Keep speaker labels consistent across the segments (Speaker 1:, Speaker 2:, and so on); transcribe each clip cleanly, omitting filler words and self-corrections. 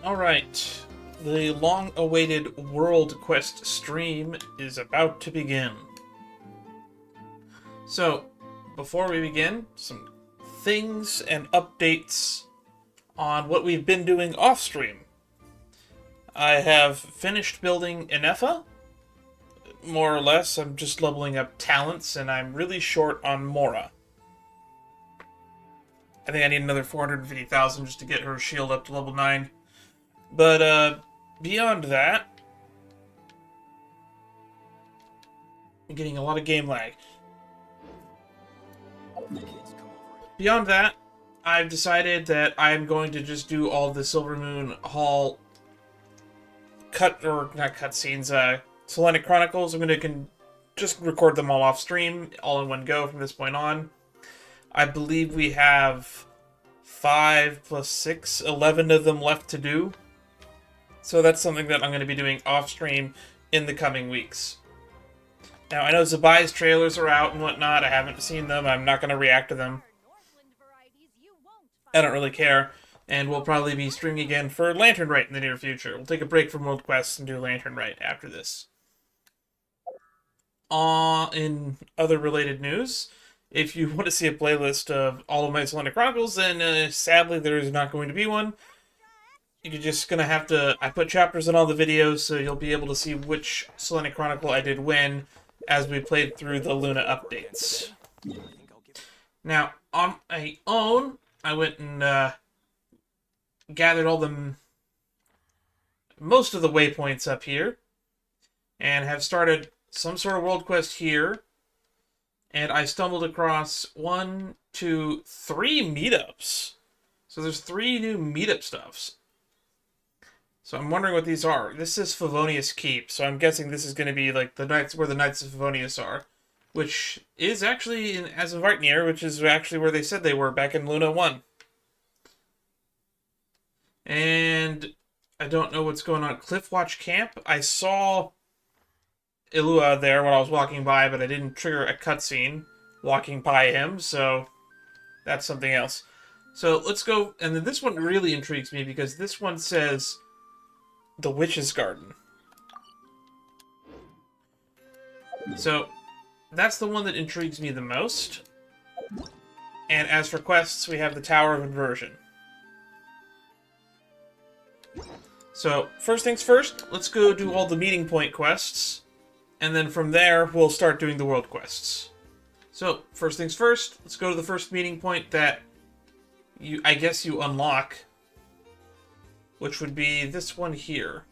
Speaker 1: Alright, the long-awaited World Quest stream is about to begin. So, before we begin, some things and updates on what we've been doing off-stream. I have finished building Inefa, more or less. I'm just leveling up talents, and I'm really short on Mora. I think I need another 450,000 just to get her shield up to level 9. But, beyond that, I'm getting a lot of game lag. Beyond that, I've decided that I'm going to just do all the Silver Moon Hall Selenic Chronicles. I'm going to just record them all off stream, all in one go from this point on. I believe we have 5 plus 6, 11 of them left to do. So that's something that I'm going to be doing off-stream in the coming weeks. Now, I know Zabai's trailers are out and whatnot. I haven't seen them. I'm not going to react to them. I don't really care. And we'll probably be streaming again for Lantern Rite in the near future. We'll take a break from World Quests and do Lantern Rite after this. In other related news, if you want to see a playlist of all of my Selenic Chronicles, then sadly there is not going to be one. You're just going to have to... I put chapters in all the videos, so you'll be able to see which Selenic Chronicle I did when, as we played through the Luna updates. Now, on my own, I went and gathered all most of the waypoints up here, and have started some sort of world quest here, and I stumbled across 1, 2, 3 meetups. So there's 3 new meetup stuffs. So I'm wondering what these are. This is Favonius Keep, so I'm guessing this is going to be like the Knights, where the Knights of Favonius are, which is actually in Asvenvartnir, which is actually where they said they were back in Luna 1. And I don't know what's going on at Cliffwatch Camp. I saw Ilua there when I was walking by, but I didn't trigger a cutscene walking by him, so that's something else. So let's go, and then this one really intrigues me because this one says the Witch's Garden. So that's the one that intrigues me the most. And as for quests, we have the Tower of Inversion. So first things first, let's go do all the meeting point quests, and then from there we'll start doing the world quests. So first things first, let's go to the first meeting point that I guess you unlock, which would be this one here.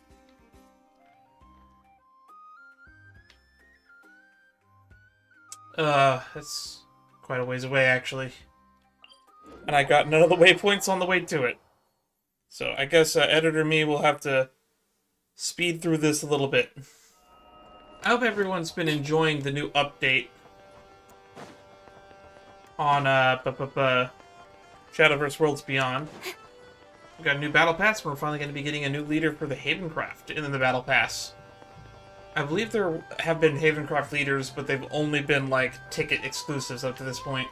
Speaker 1: That's quite a ways away, actually. And I got none of the waypoints on the way to it. So I guess Editor Me will have to speed through this a little bit. I hope everyone's been enjoying the new update on Shadowverse Worlds Beyond. We've got a new Battle Pass, and we're finally going to be getting a new leader for the Havencraft in the Battle Pass. I believe there have been Havencraft leaders, but they've only been, like, ticket exclusives up to this point.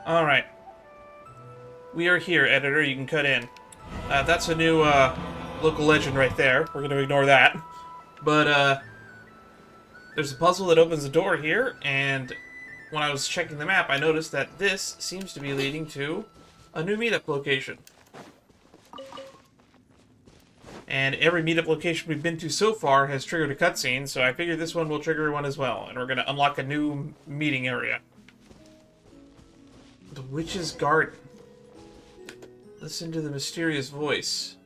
Speaker 1: Alright. We are here, Editor. You can cut in. That's a new local legend right there. We're going to ignore that. But there's a puzzle that opens the door here, and when I was checking the map, I noticed that this seems to be leading to a new meetup location. And every meetup location we've been to so far has triggered a cutscene, so I figured this one will trigger one as well, and we're going to unlock a new meeting area. The Witch's Garden. Listen to the mysterious voice.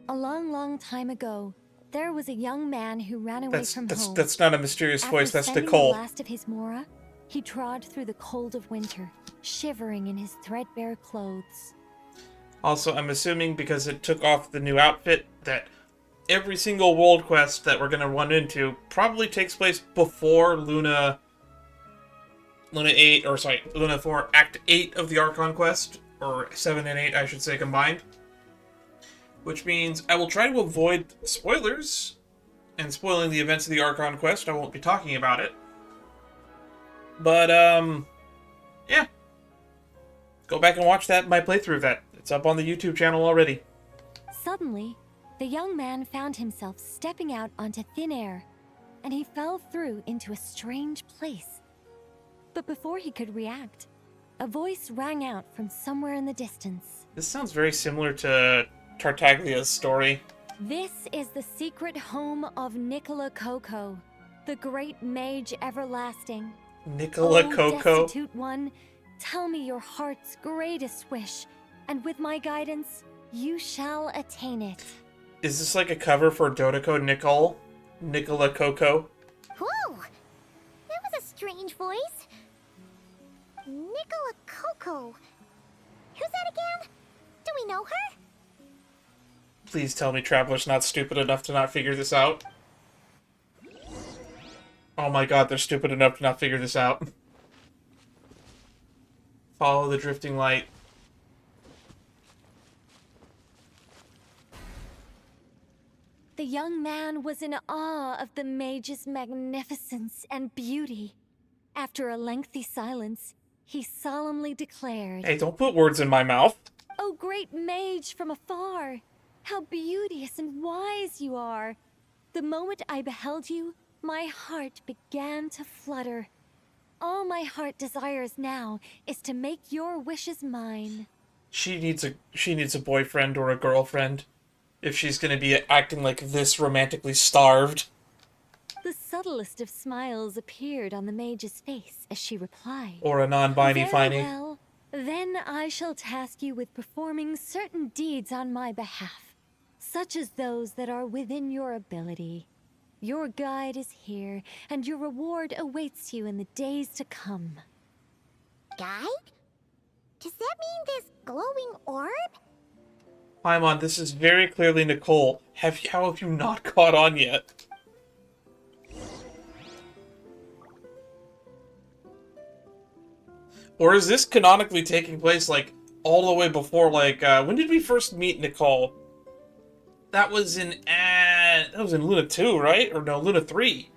Speaker 2: A long, long time ago, there was a young man who ran away from home.
Speaker 1: That's not a mysterious voice, that's
Speaker 2: After
Speaker 1: Nicole.
Speaker 2: the last of his Mora, he trod through the cold of winter, shivering in his threadbare clothes.
Speaker 1: Also, I'm assuming because it took off the new outfit that every single world quest that we're going to run into probably takes place before Luna 4, Act 8 of the Archon quest, or 7 and 8, I should say, combined. Which means I will try to avoid spoilers and spoiling the events of the Archon quest. I won't be talking about it. But, yeah. Go back and watch my playthrough of that. It's up on the YouTube channel already.
Speaker 2: Suddenly, the young man found himself stepping out onto thin air, and he fell through into a strange place. But before he could react, a voice rang out from somewhere in the distance.
Speaker 1: This sounds very similar to Tartaglia's story.
Speaker 2: This is the secret home of Nicola Coco, the great mage everlasting.
Speaker 1: Nicola Coco?
Speaker 2: Destitute one, tell me your heart's greatest wish, and with my guidance, you shall attain it.
Speaker 1: Is this like a cover for Dodeko Nicole? Nicola Coco?
Speaker 3: Whoa! That was a strange voice. Nicola Coco. Who's that again? Do we know her?
Speaker 1: Please tell me Traveler's not stupid enough to not figure this out. Oh my god, they're stupid enough to not figure this out. Follow the drifting light.
Speaker 2: The young man was in awe of the mage's magnificence and beauty. After a lengthy silence, he solemnly declared,
Speaker 1: Hey, don't put words in my mouth.
Speaker 2: "O great mage from afar, how beauteous and wise you are! The moment I beheld you, my heart began to flutter. All my heart desires now is to make your wishes mine."
Speaker 1: She needs a boyfriend or a girlfriend if she's gonna be acting like this romantically starved.
Speaker 2: The subtlest of smiles appeared on the mage's face as she replied,
Speaker 1: Or a non-binary
Speaker 2: "Very
Speaker 1: finding.
Speaker 2: well, then I shall task you with performing certain deeds on my behalf, such as those that are within your ability. Your guide is here, and your reward awaits you in the days to come."
Speaker 3: Guide? Does that mean this glowing orb?
Speaker 1: Paimon, this is very clearly Nicole. How have you not caught on yet? Or is this canonically taking place, like, all the way before, like, when did we first meet Nicole? That was in Luna 2, right? Or no, Luna 3.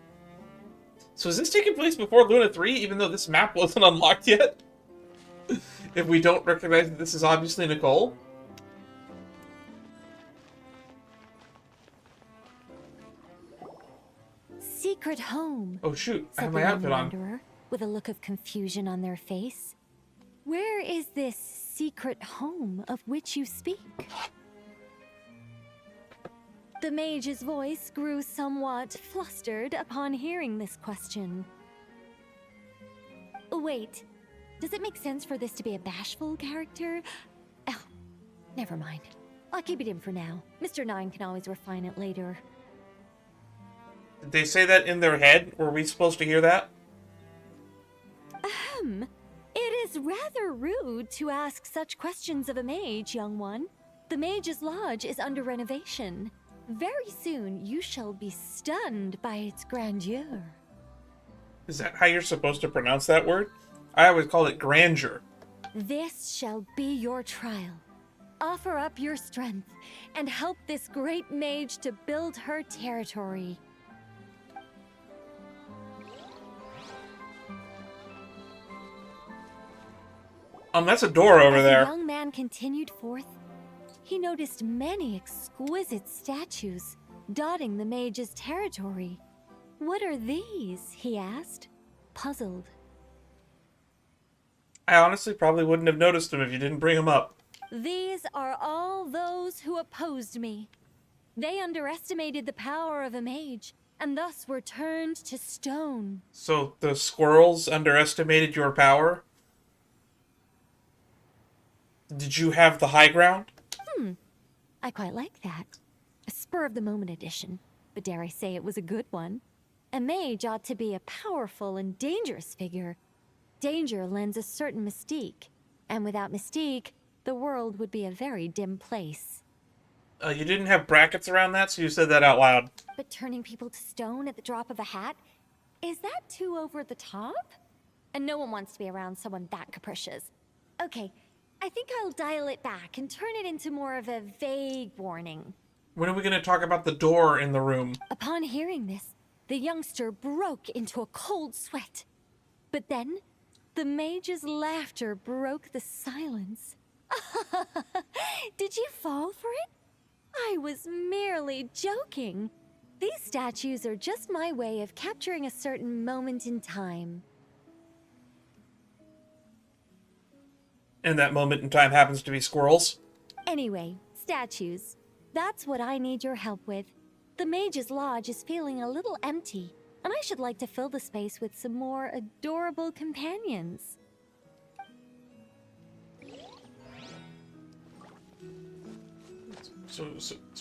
Speaker 1: So is this taking place before Luna 3, even though this map wasn't unlocked yet? If we don't recognize that this is obviously Nicole?
Speaker 2: "Secret home,"
Speaker 1: Oh shoot, I
Speaker 2: said
Speaker 1: have
Speaker 2: the
Speaker 1: my
Speaker 2: young
Speaker 1: outfit on.
Speaker 2: wanderer, with a look of confusion on their face. "Where is this secret home of which you speak?" The mage's voice grew somewhat flustered upon hearing this question. Wait, does it make sense for this to be a bashful character? Oh, never mind. I'll keep it in for now. Mr. 9 can always refine it later.
Speaker 1: Did they say that in their head? Were we supposed to hear that?
Speaker 2: It is rather rude to ask such questions of a mage, young one. The mage's lodge is under renovation. Very soon you shall be stunned by its grandeur.
Speaker 1: Is that how you're supposed to pronounce that word? I always call it grandeur.
Speaker 2: This shall be your trial. Offer up your strength and help this great mage to build her territory.
Speaker 1: That's a door over
Speaker 2: As
Speaker 1: there.
Speaker 2: the young man continued forth, he noticed many exquisite statues dotting the mage's territory. "What are these?" he asked, puzzled.
Speaker 1: I honestly probably wouldn't have noticed them if you didn't bring them up.
Speaker 2: "These are all those who opposed me. They underestimated the power of a mage, and thus were turned to stone."
Speaker 1: So the squirrels underestimated your power? Did you have the high ground?
Speaker 2: I quite like that. A spur-of-the-moment addition, but dare I say it was a good one. A mage ought to be a powerful and dangerous figure. Danger lends a certain mystique, and without mystique, the world would be a very dim place.
Speaker 1: You didn't have brackets around that, so you said that out loud.
Speaker 2: But turning people to stone at the drop of a hat? Is that too over the top? And no one wants to be around someone that capricious. Okay, I think I'll dial it back and turn it into more of a vague warning.
Speaker 1: When are we going to talk about the door in the room?
Speaker 2: Upon hearing this, the youngster broke into a cold sweat. But then, The mage's laughter broke the silence. Did you fall for it? I was merely joking. These statues are just my way of capturing a certain moment in time.
Speaker 1: And that moment in time happens to be squirrels.
Speaker 2: Anyway, statues. That's what I need your help with. The Mage's Lodge is feeling a little empty, and I should like to fill the space with some more adorable companions.
Speaker 1: So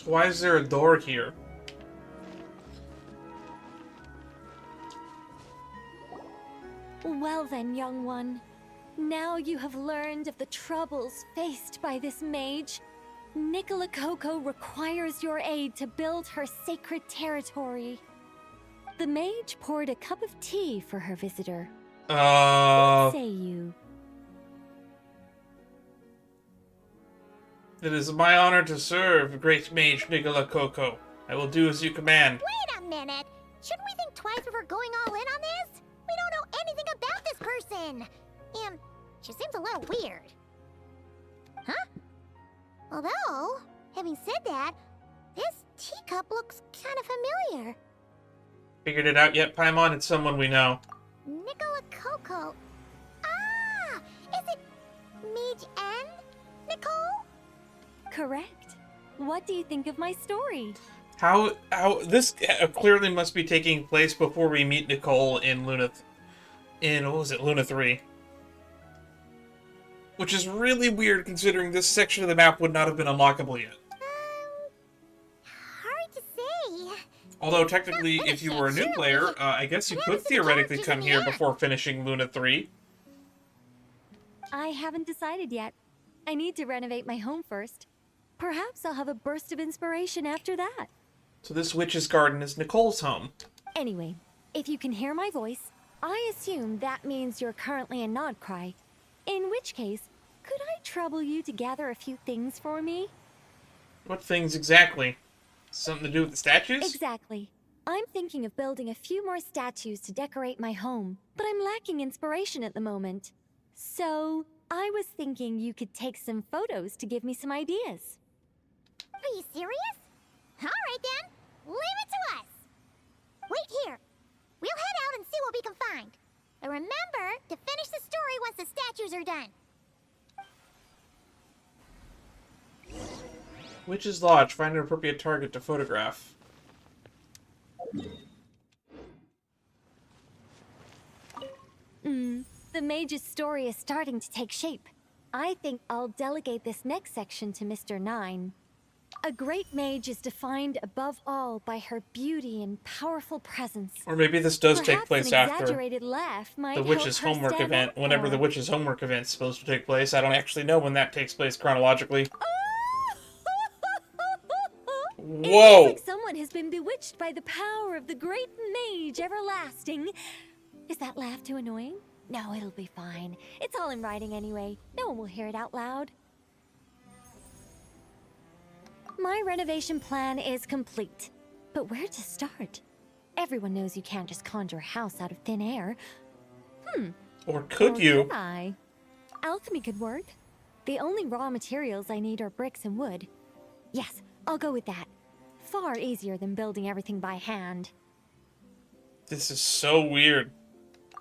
Speaker 1: why is there a door here?
Speaker 2: Well then, young one. Now you have learned of the troubles faced by this mage. Nicola Coco requires your aid to build her sacred territory. The mage poured a cup of tea for her visitor. What say you?
Speaker 1: It is my honor to serve, great mage Nicola Coco. I will do as you command.
Speaker 3: Wait a minute! Shouldn't we think twice before going all in on this? We don't know anything about this person! And she seems a little weird. Huh? Although, having said that, this teacup looks kind of familiar.
Speaker 1: Figured it out yet, Paimon? It's someone we know.
Speaker 3: Nicola Coco. Ah! Is it Mage N? Nicole?
Speaker 2: Correct. What do you think of my story?
Speaker 1: How this clearly must be taking place before we meet Nicole in Luna 3. Which is really weird considering this section of the map would not have been unlockable yet.
Speaker 3: Hard to say.
Speaker 1: Although technically, if you were a new player, I guess you could theoretically come here before finishing Luna 3.
Speaker 2: I haven't decided yet. I need to renovate my home first. Perhaps I'll have a burst of inspiration after that.
Speaker 1: So this witch's garden is Nicole's home.
Speaker 2: Anyway, if you can hear my voice, I assume that means you're currently in Nodcry. In which case, could I trouble you to gather a few things for me?
Speaker 1: What things exactly? Something to do with the statues?
Speaker 2: Exactly. I'm thinking of building a few more statues to decorate my home, but I'm lacking inspiration at the moment. So, I was thinking you could take some photos to give me some ideas.
Speaker 3: Are you serious? Alright then, leave it to us. Wait here. We'll head out and see what we can find. But remember to finish the story once the statues are done.
Speaker 1: Witch's Lodge. Find an appropriate target to photograph.
Speaker 2: The mage's story is starting to take shape. I think I'll delegate this next section to Mr. 9. A great mage is defined above all by her beauty and powerful presence.
Speaker 1: Or maybe this does
Speaker 2: Perhaps
Speaker 1: take place
Speaker 2: an
Speaker 1: after
Speaker 2: exaggerated laugh might
Speaker 1: the witch's
Speaker 2: help her
Speaker 1: homework
Speaker 2: stand
Speaker 1: event.
Speaker 2: out
Speaker 1: Whenever the
Speaker 2: more.
Speaker 1: witch's homework event's supposed to take place. I don't actually know when that takes place chronologically.
Speaker 2: It
Speaker 1: Whoa!
Speaker 2: looks like someone has been bewitched by the power of the great mage everlasting. Is that laugh too annoying? No, it'll be fine. It's all in writing anyway. No one will hear it out loud. My renovation plan is complete. But where to start? Everyone knows you can't just conjure a house out of thin air.
Speaker 1: Or could
Speaker 2: Or
Speaker 1: you?
Speaker 2: could I? Alchemy could work. The only raw materials I need are bricks and wood. Yes, I'll go with that. Far easier than building everything by hand.
Speaker 1: This is so weird.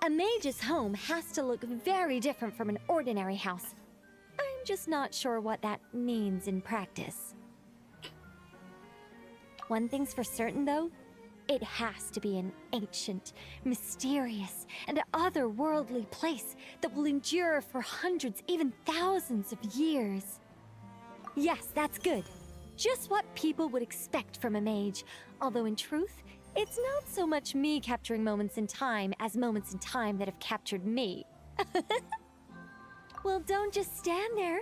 Speaker 2: A mage's home has to look very different from an ordinary house. I'm just not sure what that means in practice. One thing's for certain, though. It has to be an ancient, mysterious, and otherworldly place that will endure for hundreds, even thousands of years. Yes, that's good. Just what people would expect from a mage, although in truth, it's not so much me capturing moments in time as moments in time that have captured me. Well, don't just stand there.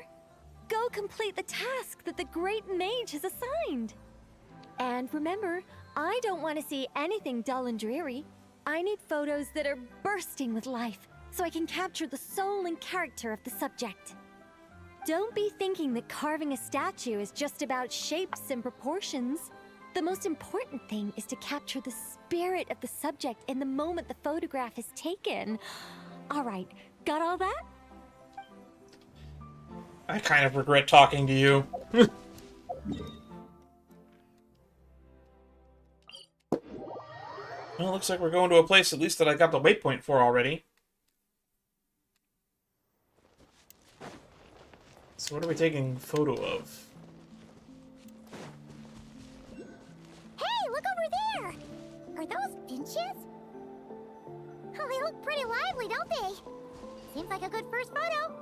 Speaker 2: Go complete the task that the great mage has assigned. And remember, I don't want to see anything dull and dreary. I need photos that are bursting with life, so I can capture the soul and character of the subject. Don't be thinking that carving a statue is just about shapes and proportions. The most important thing is to capture the spirit of the subject in the moment the photograph is taken. All right, got all that?
Speaker 1: I kind of regret talking to you. Well, looks like we're going to a place at least that I got the waypoint for already. So what are we taking photo of?
Speaker 3: Hey, look over there! Are those finches? Oh, they look pretty lively, don't they? Seems like a good first photo.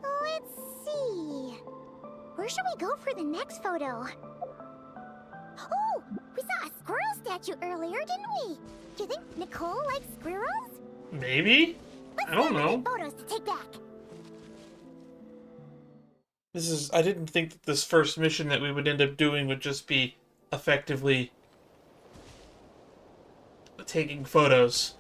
Speaker 3: Let's see. Where should we go for the next photo? Oh, we saw a squirrel statue earlier, didn't we? Do you think Nicole likes squirrels?
Speaker 1: Maybe? I don't know.
Speaker 3: Photos to take back.
Speaker 1: I didn't think that this first mission that we would end up doing would just be effectively taking photos.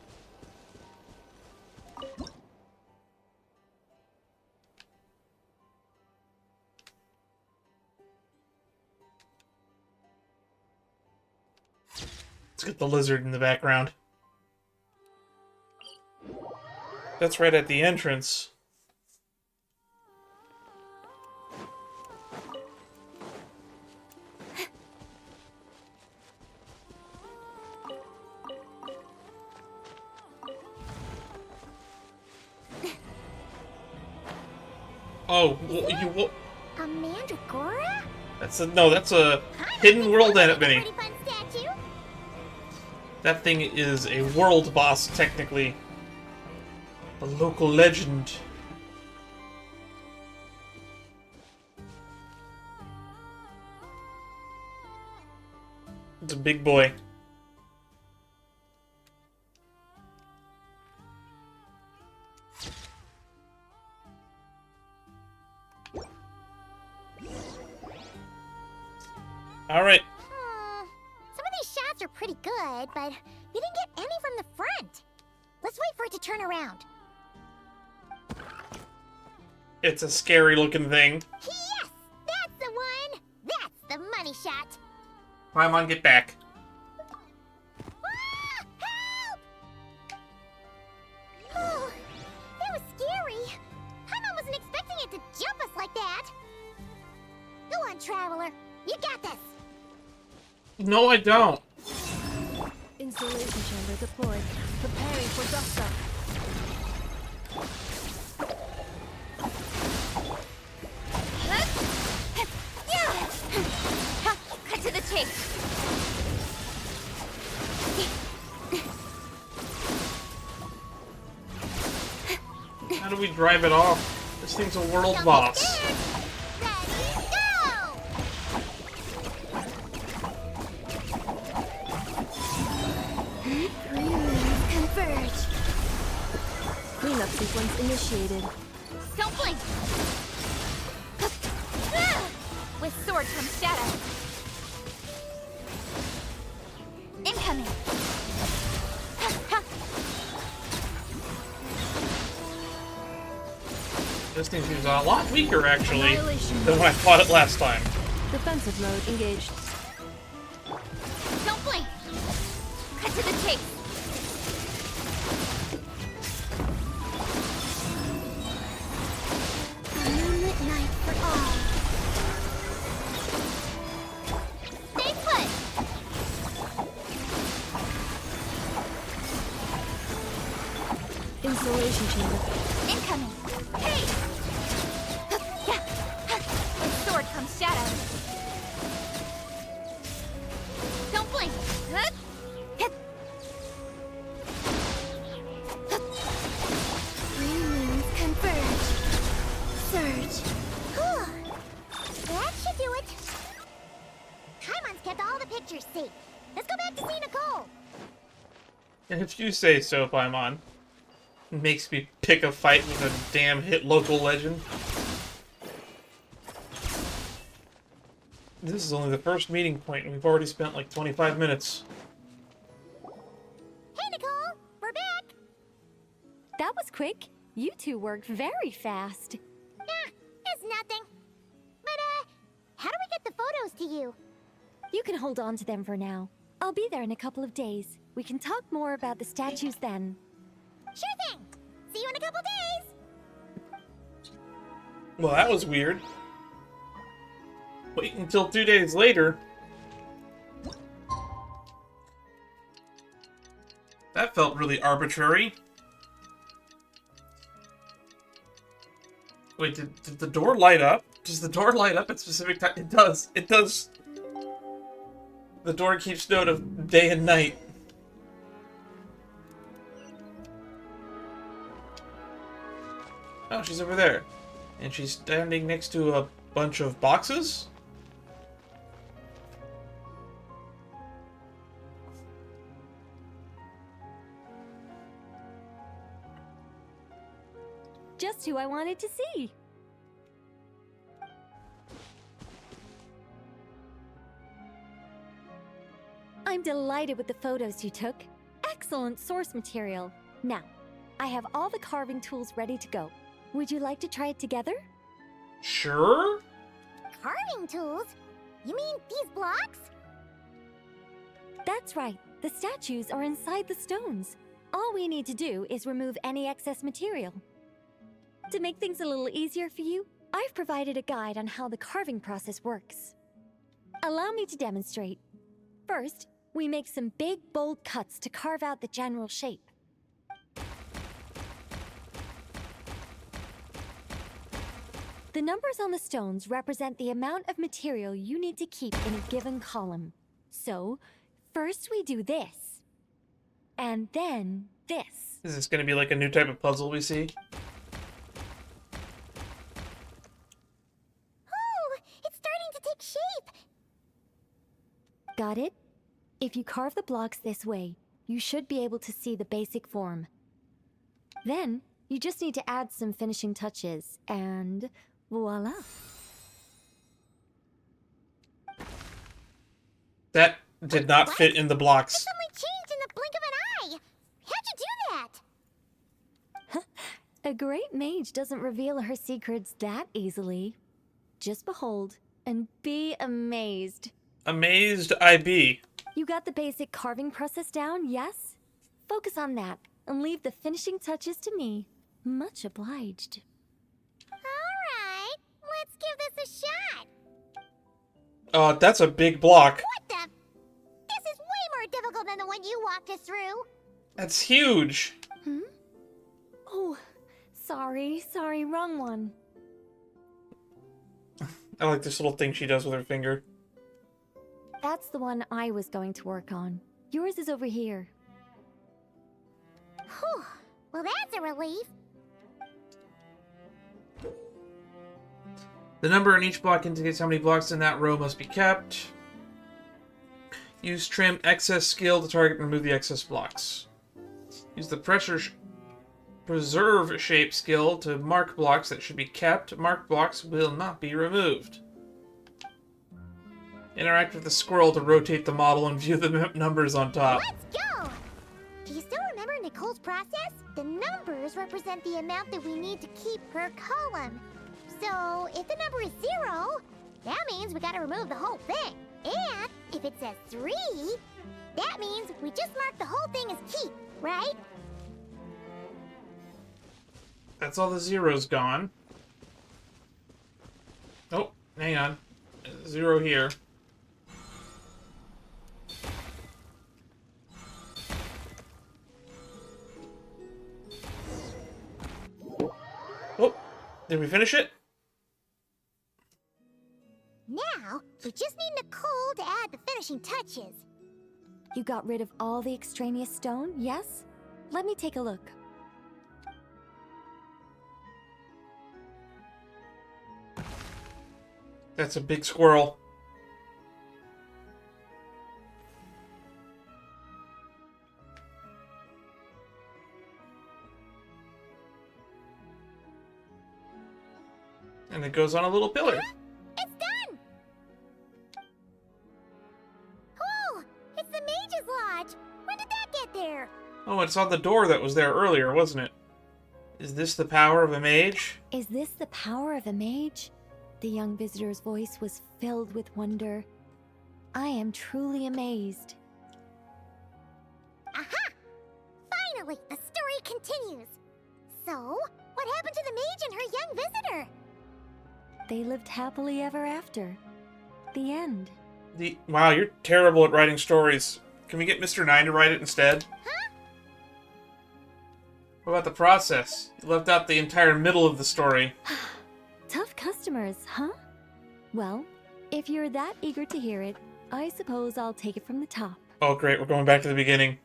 Speaker 1: Let's get the lizard in the background. That's right at the entrance. Oh,
Speaker 3: A mandragora?
Speaker 1: that's a hidden world enemy.
Speaker 3: Pretty fun statue.
Speaker 1: That thing is a world boss, technically. A local legend. It's a big boy. Alright.
Speaker 3: Some of these shots are pretty good, but you didn't get any from the front. Let's wait for it to turn around.
Speaker 1: It's a scary looking thing.
Speaker 3: Yes! That's the one! That's the money shot!
Speaker 1: Paimon, get back.
Speaker 3: Ah! Help! Oh, that was scary. Paimon wasn't expecting it to jump us like that. Go on, Traveler. You got this.
Speaker 1: No, I don't.
Speaker 2: Installation chamber deployed. Preparing for dust up.
Speaker 3: Cut to the chase.
Speaker 1: How do we drive it off? This thing's a world boss.
Speaker 3: Ready, go!
Speaker 2: Converge. Cleanup sequence initiated.
Speaker 3: Don't blink. With sword comes shadow. Incoming.
Speaker 1: This thing seems a lot weaker, actually,
Speaker 2: Annihilation.
Speaker 1: than when I fought it last time.
Speaker 2: Defensive mode engaged.
Speaker 3: Don't blink. Cut to the chase. A moonlit night for all. Stay put.
Speaker 2: Installation chamber.
Speaker 3: Incoming. Hey. With sword comes shadow. Don't blink. Three moons converge. Surge. That should do it. Paimon's kept all the pictures safe. Let's go back to see Nicole.
Speaker 1: If you say so, Paimon. It makes me pick a fight with a damn hit local legend. This is only the first meeting point, and we've already spent like 25 minutes.
Speaker 3: Hey, Nicole! We're back!
Speaker 2: That was quick. You two worked very fast.
Speaker 3: It's nothing. But, how do we get the photos to you?
Speaker 2: You can hold on to them for now. I'll be there in a couple of days. We can talk more about the statues then.
Speaker 3: Sure thing! See you in a couple days!
Speaker 1: Well, that was weird. Wait until 2 days later. That felt really arbitrary. Wait, did the door light up? Does the door light up at specific time? It does. It does. The door keeps note of day and night. Oh, she's over there. And she's standing next to a bunch of boxes?
Speaker 2: Just who I wanted to see. I'm delighted with the photos you took. Excellent source material. Now, I have all the carving tools ready to go. Would you like to try it together?
Speaker 1: Sure?
Speaker 3: Carving tools? You mean these blocks?
Speaker 2: That's right. The statues are inside the stones. All we need to do is remove any excess material. To make things a little easier for you, I've provided a guide on how the carving process works. Allow me to demonstrate. First, we make some big, bold cuts to carve out the general shape. The numbers on the stones represent the amount of material you need to keep in a given column. So, first we do this. And then this.
Speaker 1: Is this going to be like a new type of puzzle we see?
Speaker 3: Oh, it's starting to take shape!
Speaker 2: Got it? If you carve the blocks this way, you should be able to see the basic form. Then, you just need to add some finishing touches, and voila.
Speaker 1: That did not fit in the blocks.
Speaker 3: This only changed in the blink of an eye! How'd you do that?
Speaker 2: A great mage doesn't reveal her secrets that easily. Just behold and be amazed.
Speaker 1: Amazed I be.
Speaker 2: You got the basic carving process down, yes? Focus on that and leave the finishing touches to me. Much obliged.
Speaker 3: Alright, let's give this a shot!
Speaker 1: Oh, that's a big block.
Speaker 3: What the? This is way more difficult than the one you walked us through!
Speaker 1: That's huge.
Speaker 2: Oh, sorry, wrong one.
Speaker 1: I like this little thing she does with her finger.
Speaker 2: That's the one I was going to work on. Yours is over here.
Speaker 3: Whew, well that's a relief.
Speaker 1: The number in each block indicates how many blocks in that row must be kept. Use trim excess skill to target and remove the excess blocks. Use the preserve shape skill to mark blocks that should be kept. Marked blocks will not be removed. Interact with the squirrel to rotate the model and view the numbers on top.
Speaker 3: Let's go! Do you still remember Nicole's process? The numbers represent the amount that we need to keep per column. So, if the number is 0, that means we gotta remove the whole thing. And if it says 3, that means we just mark the whole thing as keep, right?
Speaker 1: That's all the zeros gone. Oh, hang on. 0 here. Oh, did we finish it?
Speaker 3: Now, we just need Nicole to add the finishing touches.
Speaker 2: You got rid of all the extraneous stone, yes? Let me take a look.
Speaker 1: That's a big squirrel. And it goes on a little pillar.
Speaker 3: It's done! Cliffwatch. When did that get there?
Speaker 1: Oh, it's on the door that was there earlier, wasn't it? Is this the power of a mage?
Speaker 2: Is this the power of a mage? The young visitor's voice was filled with wonder. I am truly amazed.
Speaker 3: Aha! Finally, the story continues. So, what happened to the mage and her young visitor?
Speaker 2: They lived happily ever after. The end.
Speaker 1: Wow, you're terrible at writing stories. Can we get Mr. 9 to write it instead?
Speaker 3: Huh?
Speaker 1: What about the process? You left out the entire middle of the story.
Speaker 2: Tough customers, huh? Well, if you're that eager to hear it, I suppose I'll take it from the top.
Speaker 1: Oh, great. We're going back to the beginning.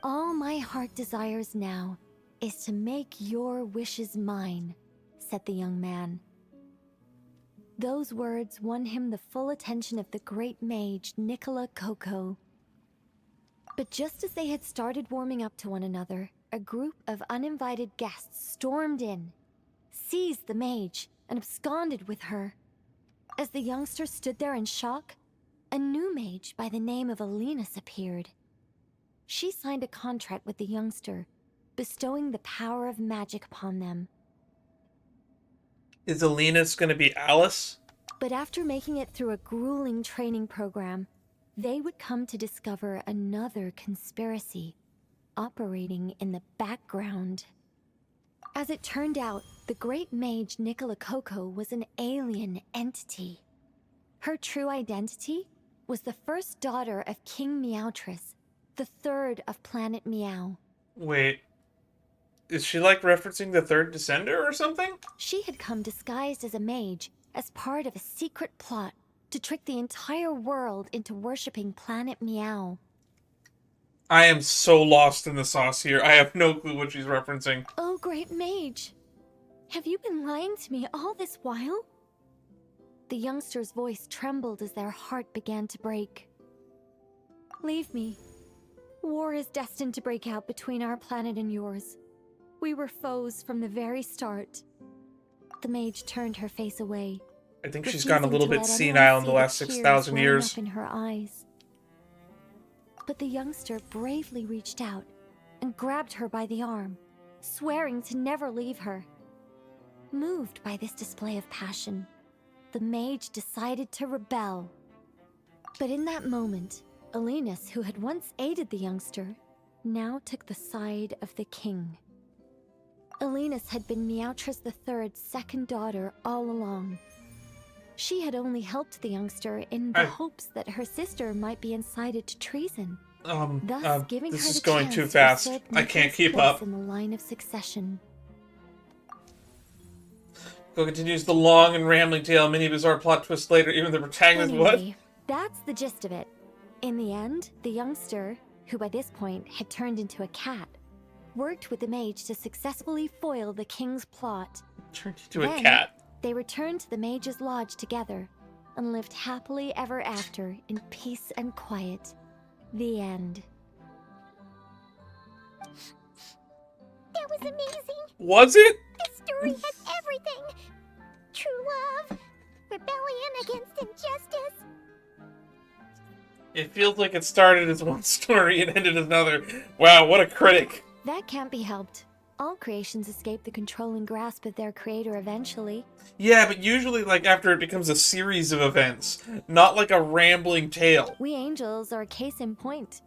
Speaker 2: All my heart desires now is to make your wishes mine, said the young man. Those words won him the full attention of the great mage, Nicola Coco. But just as they had started warming up to one another, a group of uninvited guests stormed in, seized the mage, and absconded with her. As the youngster stood there in shock, a new mage by the name of Alinus appeared. She signed a contract with the youngster, bestowing the power of magic upon them.
Speaker 1: Is Alinus going to be Alice?
Speaker 2: But after making it through a grueling training program, they would come to discover another conspiracy operating in the background. As it turned out, the great mage Nicola Coco was an alien entity. Her true identity was the first daughter of King Meowtress, the third of Planet Meow.
Speaker 1: Wait. Is she like referencing the third descender or something?
Speaker 2: She had come disguised as a mage as part of a secret plot to trick the entire world into worshipping Planet Meow.
Speaker 1: I am so lost in the sauce here. I have no clue what she's referencing.
Speaker 2: Oh, great mage! Have you been lying to me all this while? The youngster's voice trembled as their heart began to break. Leave me. War is destined to break out between our planet and yours. We were foes from the very start. The mage turned her face away.
Speaker 1: I think she's gotten a little bit senile in the last 6,000 years.
Speaker 2: Up in her eyes. But the youngster bravely reached out and grabbed her by the arm, swearing to never leave her. Moved by this display of passion, the mage decided to rebel. But in that moment, Alinus, who had once aided the youngster, now took the side of the king. Alinus had been Meowtress III's second daughter all along. She had only helped the youngster in the hopes that her sister might be incited to treason, thus giving her
Speaker 1: this is
Speaker 2: the
Speaker 1: going
Speaker 2: chance
Speaker 1: too
Speaker 2: to
Speaker 1: fast.
Speaker 2: usurp
Speaker 1: I can't
Speaker 2: Nicolas'
Speaker 1: keep
Speaker 2: place
Speaker 1: up.
Speaker 2: in the line of succession.
Speaker 1: Go continues the long and rambling tale. Many bizarre plot twists later. Even the protagonist.
Speaker 2: Anyway, that's the gist of it. In the end, the youngster, who by this point had turned into a cat, worked with the mage to successfully foil the king's plot.
Speaker 1: Turned into a
Speaker 2: Then,
Speaker 1: cat.
Speaker 2: They returned to the mage's lodge together and lived happily ever after in peace and quiet. The end.
Speaker 3: That was amazing.
Speaker 1: Was it?
Speaker 3: This story has everything. True love, rebellion against injustice.
Speaker 1: It feels like it started as one story and ended as another. Wow, what a critic.
Speaker 2: That can't be helped. All creations escape the controlling grasp of their creator eventually.
Speaker 1: Yeah, but usually like after it becomes a series of events, not like a rambling tale.
Speaker 2: We angels are a case in point.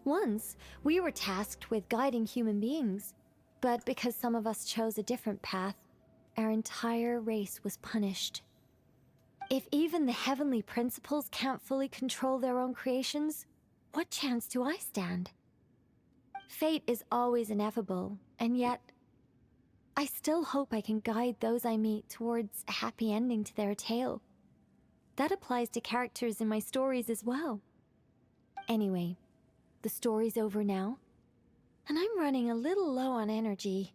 Speaker 2: Once, we were tasked with guiding human beings, but because some of us chose a different path, our entire race was punished. If even the heavenly principles can't fully control their own creations, what chance do I stand? Fate is always ineffable, and yet, I still hope I can guide those I meet towards a happy ending to their tale. That applies to characters in my stories as well. Anyway, the story's over now, and I'm running a little low on energy.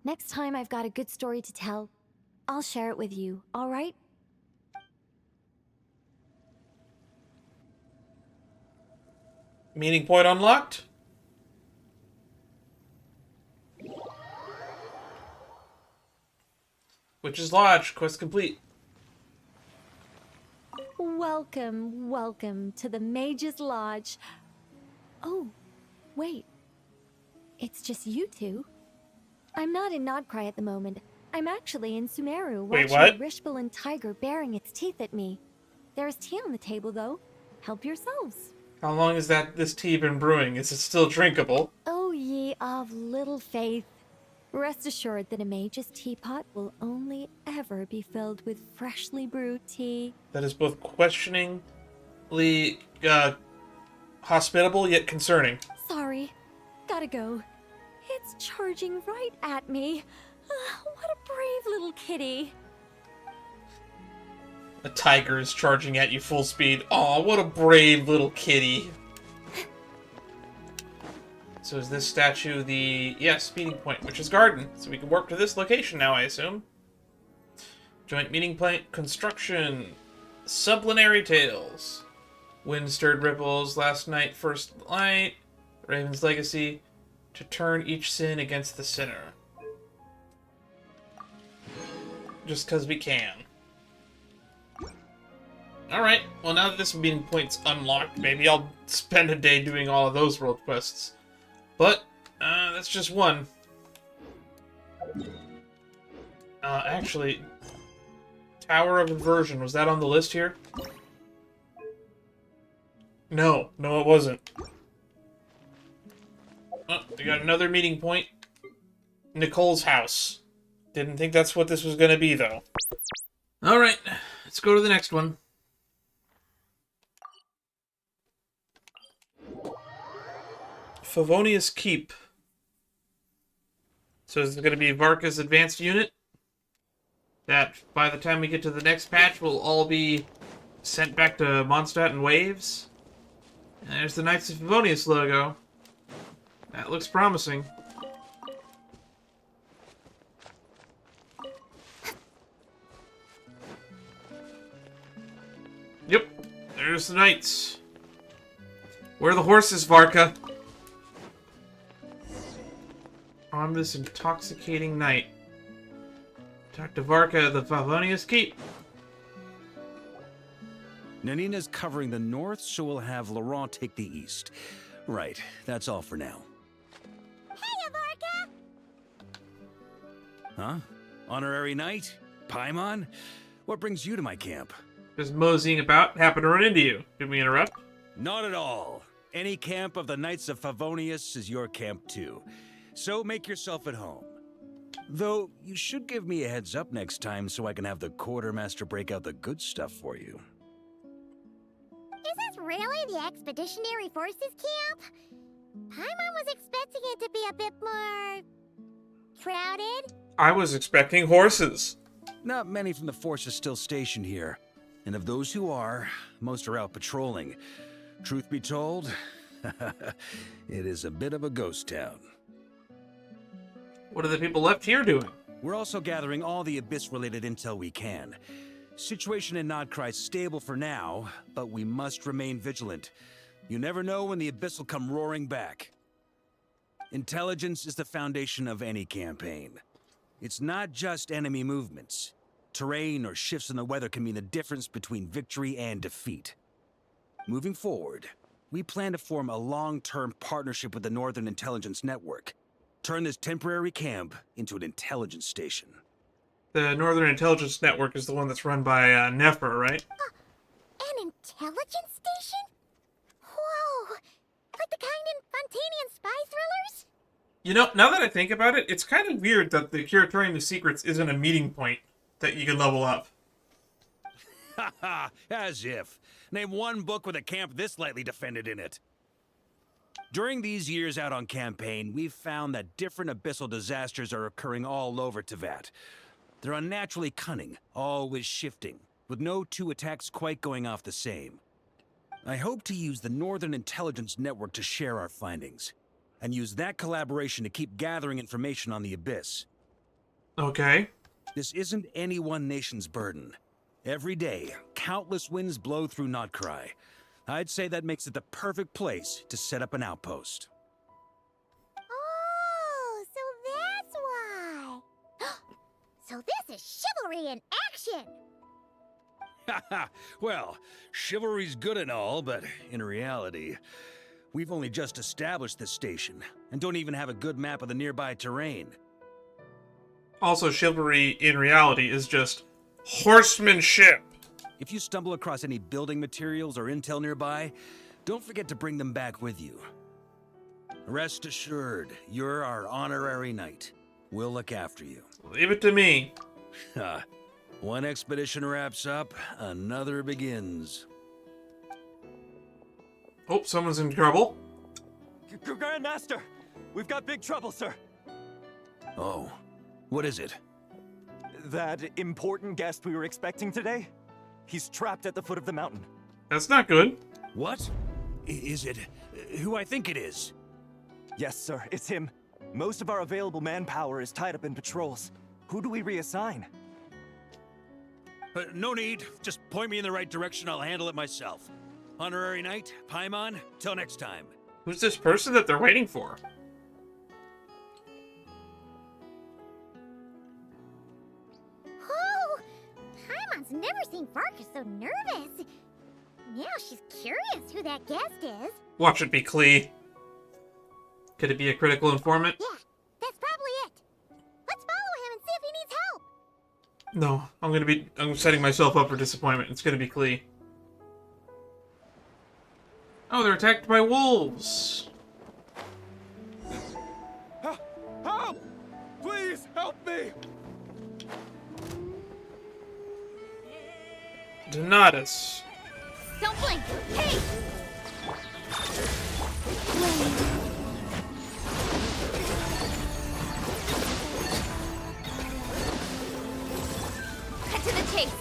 Speaker 2: Next time I've got a good story to tell, I'll share it with you, all right?
Speaker 1: Meeting point unlocked? Witch's Lodge, quest complete.
Speaker 2: Welcome, welcome to the Mage's Lodge. Oh, wait. It's just you two. I'm not in Nodcry at the moment. I'm actually in Sumeru
Speaker 1: Wait,
Speaker 2: watching
Speaker 1: what?
Speaker 2: a Rishbalin tiger baring its teeth at me. There's tea on the table, though. Help yourselves.
Speaker 1: How long has this tea been brewing? Is it still drinkable?
Speaker 2: O ye of little faith. Rest assured that a mage's teapot will only ever be filled with freshly brewed tea.
Speaker 1: That is both questioningly hospitable yet concerning.
Speaker 2: Sorry. Gotta go. It's charging right at me. What a brave little kitty.
Speaker 1: A tiger is charging at you full speed. Aw, what a brave little kitty. So is this statue the... Yes, meeting point, which is garden. So we can warp to this location now, I assume. Joint meeting point, construction. Sublinary tales. Wind-stirred ripples, last night, first light. Raven's legacy. To turn each sin against the sinner. Just because we can. Alright, well now that this meeting point's unlocked, maybe I'll spend a day doing all of those world quests. But, that's just one. Actually, Tower of Inversion, was that on the list here? No, it wasn't. Oh, we got another meeting point. Nicole's house. Didn't think that's what this was going to be, though. Alright, let's go to the next one. Favonius Keep. So is it going to be Varka's advanced unit? That, by the time we get to the next patch, will all be sent back to Mondstadt in waves? And there's the Knights of Favonius logo. That looks promising. Yep, there's the Knights. Where are the horses, Varka? On this intoxicating night. Talk to Varka at the Favonius Keep.
Speaker 4: Nanina's covering the north, so we'll have Laurent take the east. Right, that's all for now.
Speaker 3: Hey, Avarka!
Speaker 4: Huh? Honorary knight? Paimon? What brings you to my camp?
Speaker 1: Just moseying about, happened to run into you. Did we interrupt?
Speaker 4: Not at all. Any camp of the Knights of Favonius is your camp too. So make yourself at home. Though, you should give me a heads up next time so I can have the quartermaster break out the good stuff for you.
Speaker 3: Is this really the Expeditionary Forces camp? Paimon was expecting it to be a bit more... crowded?
Speaker 1: I was expecting horses.
Speaker 4: Not many from the force are still stationed here. And of those who are, most are out patrolling. Truth be told, it is a bit of a ghost town.
Speaker 1: What are the people left here doing?
Speaker 4: We're also gathering all the Abyss-related intel we can. Situation in Nodcry is stable for now, but we must remain vigilant. You never know when the Abyss will come roaring back. Intelligence is the foundation of any campaign. It's not just enemy movements. Terrain or shifts in the weather can mean the difference between victory and defeat. Moving forward, we plan to form a long-term partnership with the Northern Intelligence Network. Turn this temporary camp into an intelligence station.
Speaker 1: The Northern Intelligence Network is the one that's run by Nefer, right?
Speaker 3: An intelligence station? Whoa! Like the kind in Fontanian spy thrillers?
Speaker 1: You know, now that I think about it, it's kind of weird that the Curatorium of Secrets isn't a meeting point that you can level up.
Speaker 4: Haha, as if. Name one book with a camp this lightly defended in it. During these years out on campaign, we've found that different abyssal disasters are occurring all over Teyvat. They're unnaturally cunning, always shifting, with no two attacks quite going off the same. I hope to use the Northern Intelligence Network to share our findings, and use that collaboration to keep gathering information on the Abyss.
Speaker 1: Okay.
Speaker 4: This isn't any one nation's burden. Every day, countless winds blow through Nodcry. I'd say that makes it the perfect place to set up an outpost.
Speaker 3: Oh, so that's why. So this is chivalry in action.
Speaker 4: Haha, well, chivalry's good and all, but in reality, We've only just established this station, and don't even have a good map of the nearby terrain.
Speaker 1: Also, chivalry in reality is just horsemanship.
Speaker 4: If you stumble across any building materials or intel nearby, don't forget to bring them back with you. Rest assured, you're our honorary knight. We'll look after you.
Speaker 1: Leave it to me.
Speaker 4: One expedition wraps up, another begins.
Speaker 1: Oh, someone's in trouble.
Speaker 5: Grandmaster! We've got big trouble, sir!
Speaker 4: Oh, what is it?
Speaker 5: That important guest we were expecting today? He's trapped at the foot of the mountain.
Speaker 1: That's not good.
Speaker 4: What? Is it who I think it is?
Speaker 5: Yes, sir, it's him. Most of our available manpower is tied up in patrols. Who do we reassign?
Speaker 4: No need. Just point me in the right direction. I'll handle it myself. Honorary Knight, Paimon, till next time.
Speaker 1: Who's this person that they're waiting for?
Speaker 3: Oh, Paimon's never seen Farkas so nervous. Now she's curious who that guest is.
Speaker 1: Watch it be Klee. Could it be a critical informant?
Speaker 3: Yeah, that's probably it. Let's follow him and see if he needs help.
Speaker 1: No, I'm setting myself up for disappointment. It's gonna be Klee. Oh, they're attacked by wolves.
Speaker 5: Help! Please help me!
Speaker 1: Donatus.
Speaker 3: Don't blink. Hey! Cut to the chase.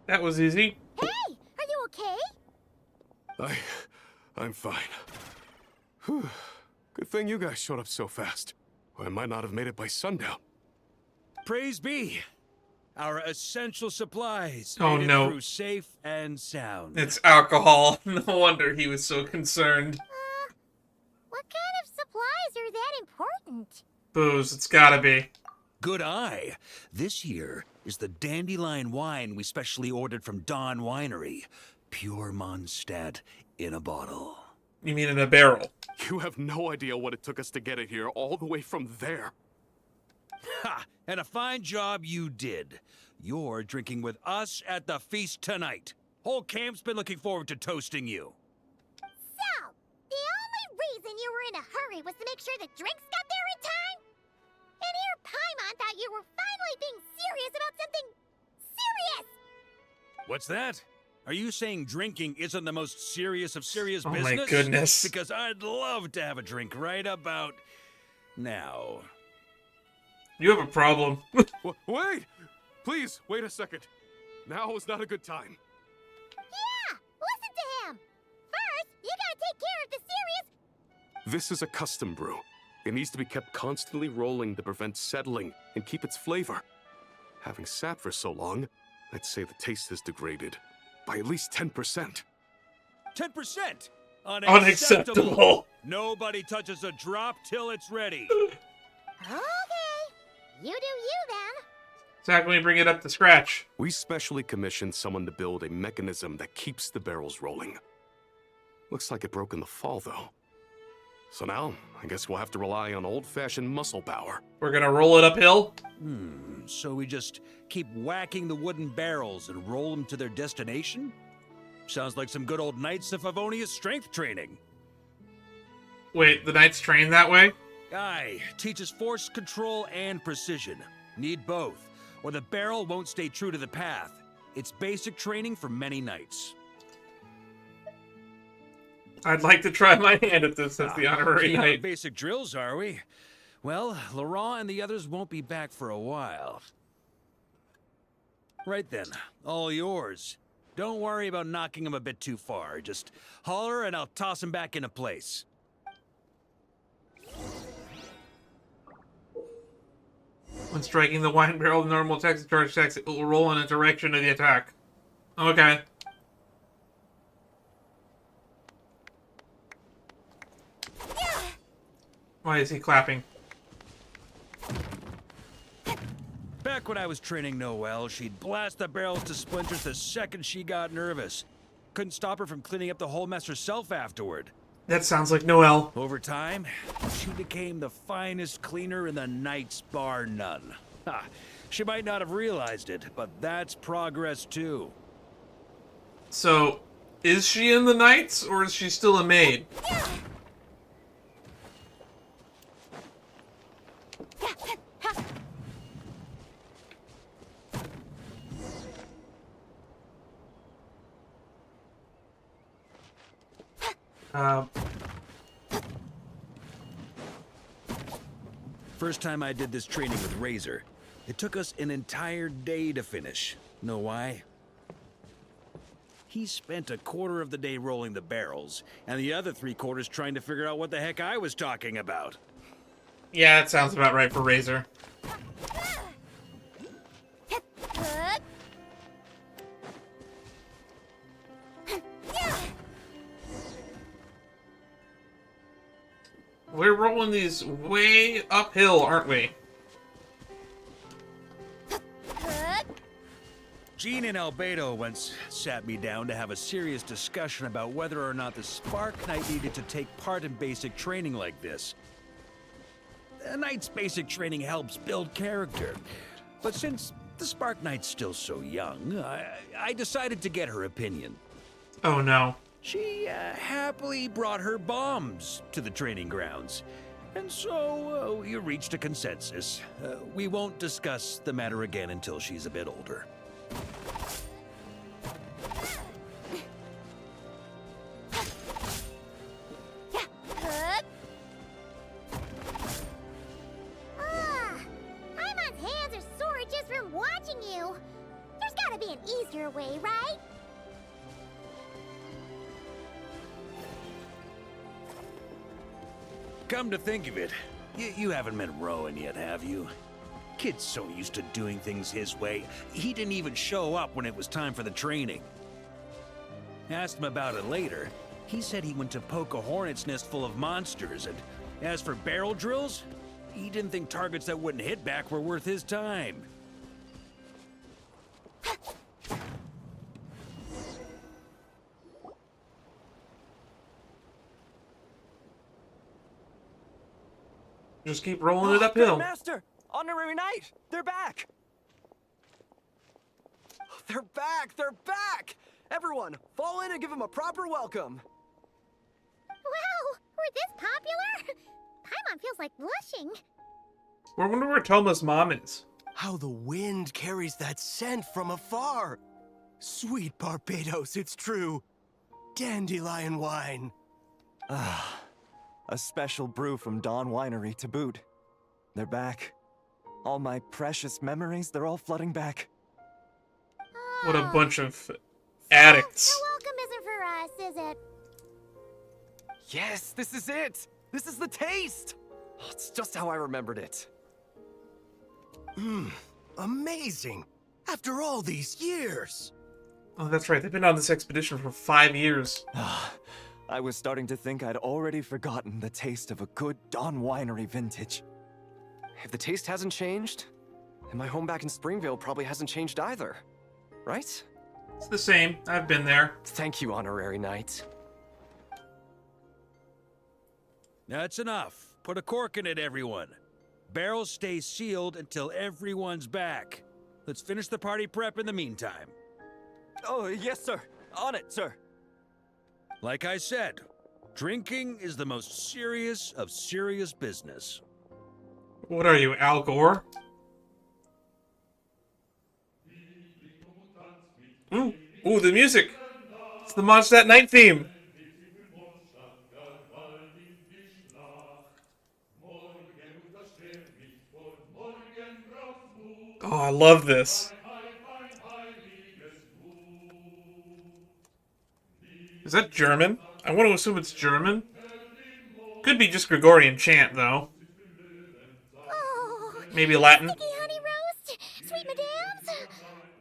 Speaker 1: That was easy.
Speaker 3: Hey, are you okay?
Speaker 6: I'm fine. Whew. Good thing you guys showed up so fast. Or I might not have made it by sundown.
Speaker 4: Praise be. Our essential supplies
Speaker 1: Oh,
Speaker 4: made it
Speaker 1: no.
Speaker 4: through safe and sound.
Speaker 1: It's alcohol. No wonder he was so concerned.
Speaker 3: What kind of supplies are that important?
Speaker 1: Booze, it's gotta be.
Speaker 4: Good eye. This here is the dandelion wine we specially ordered from Dawn Winery. Pure Mondstadt in a bottle.
Speaker 1: You mean in a barrel?
Speaker 6: You have no idea what it took us to get it here, all the way from there.
Speaker 4: Ha! And a fine job you did. You're drinking with us at the feast tonight. Whole camp's been looking forward to toasting you.
Speaker 3: So, the only reason you were in a hurry was to make sure the drinks got there in time? And here Paimon thought you were finally being serious about something serious!
Speaker 4: What's that? Are you saying drinking isn't the most serious of serious
Speaker 1: Oh my
Speaker 4: business?
Speaker 1: goodness.
Speaker 4: Because I'd love to have a drink right about now.
Speaker 1: You have a problem.
Speaker 6: Wait! Please, wait a second. Now is not a good time.
Speaker 3: Yeah! Listen to him! First, you gotta take care of the serious...
Speaker 6: This is a custom brew. It needs to be kept constantly rolling to prevent settling and keep its flavor. Having sat for so long, I'd say the taste has degraded by at least 10%.
Speaker 4: 10%?
Speaker 1: Unacceptable.
Speaker 4: Nobody touches a drop till it's ready.
Speaker 3: Okay. You do you, then.
Speaker 1: So how can we bring it up to scratch?
Speaker 6: We specially commissioned someone to build a mechanism that keeps the barrels rolling. Looks like it broke in the fall, though. So now, I guess we'll have to rely on old-fashioned muscle power.
Speaker 1: We're gonna roll it uphill?
Speaker 4: So we just keep whacking the wooden barrels and roll them to their destination? Sounds like some good old Knights of Favonius strength training.
Speaker 1: Wait, the knights train that way?
Speaker 4: Aye, teaches force control and precision. Need both, or the barrel won't stay true to the path. It's basic training for many knights.
Speaker 1: I'd like to try my hand at this as the honorary
Speaker 4: Yeah,
Speaker 1: knight.
Speaker 4: basic drills, are we? Well, Laurent and the others won't be back for a while. Right then, all yours. Don't worry about knocking him a bit too far. Just holler and I'll toss him back into place.
Speaker 1: When striking the wine barrel, the normal attacks and charge attacks, it will roll in a direction of the attack. Okay.
Speaker 4: Back Back when I was training Noelle, she'd blast the barrels to splinters the second she got nervous. Couldn't stop her from cleaning up the whole mess herself afterward.
Speaker 1: That sounds like Noelle.
Speaker 4: Over time, she became the finest cleaner in the Knights, bar none. Ha! She might not have realized it, but that's progress too.
Speaker 1: So, is she in the Knights, or is she still a maid?
Speaker 4: First time I did this training with Razor, it took us an entire day to finish. Know why? He spent a quarter of the day rolling the barrels, and the other 3/4 trying to figure out what the heck I was talking about.
Speaker 1: Yeah, that sounds about right for Razor. We're rolling these way uphill, aren't we?
Speaker 4: Jean and Albedo once sat me down to have a serious discussion about whether or not the Spark Knight needed to take part in basic training like this. A Knight's basic training helps build character. But since the Spark Knight's still so young, I decided to get her opinion.
Speaker 1: Oh no.
Speaker 4: She happily brought her bombs to the training grounds. And so we reached a consensus. We won't discuss the matter again until she's a bit older.
Speaker 3: Paimon's hands are sore just from watching you. There's gotta be an easier way, right?
Speaker 4: Come to think of it, you haven't met Rowan yet, have you? Kid's so used to doing things his way, he didn't even show up when it was time for the training. Asked him about it later. He said he went to poke a hornet's nest full of monsters, and as for barrel drills, he didn't think targets that wouldn't hit back were worth his time.
Speaker 1: Just keep rolling it uphill.
Speaker 5: Master! Honorary Knight! They're back! They're back! They're back! Everyone, fall in and give them a proper welcome!
Speaker 3: Wow, we're this popular? Paimon feels like blushing.
Speaker 1: I wonder where Toma's mom is.
Speaker 7: How the wind carries that scent from afar. Sweet Barbados, it's true. Dandelion wine.
Speaker 5: Ah, a special brew from Dawn Winery to boot. They're back. All my precious memories, they're all flooding back.
Speaker 1: What a bunch of addicts.
Speaker 3: The welcome isn't for us, is it?
Speaker 5: Yes, this is it! This is the taste! Oh, it's just how I remembered it.
Speaker 7: Amazing. After all these years.
Speaker 1: Oh, that's right. They've been on this expedition for 5 years.
Speaker 5: I was starting to think I'd already forgotten the taste of a good Dawn Winery vintage. If the taste hasn't changed, then my home back in Springvale probably hasn't changed either. Right?
Speaker 1: It's the same. I've been there.
Speaker 5: Thank you, Honorary Knight.
Speaker 4: That's enough. Put a cork in it, everyone. Barrels stay sealed until everyone's back. Let's finish the party prep in the meantime.
Speaker 5: Oh, yes, sir. On it, sir.
Speaker 4: Like I said, drinking is the most serious of serious business.
Speaker 1: What are you, Al Gore? Ooh, the music! It's the Mondstadt Night theme! Oh, I love this. Is that German? I want to assume it's German. Could be just Gregorian chant, though.
Speaker 3: Oh,
Speaker 1: Maybe Latin.
Speaker 3: sticky honey roast, sweet madams.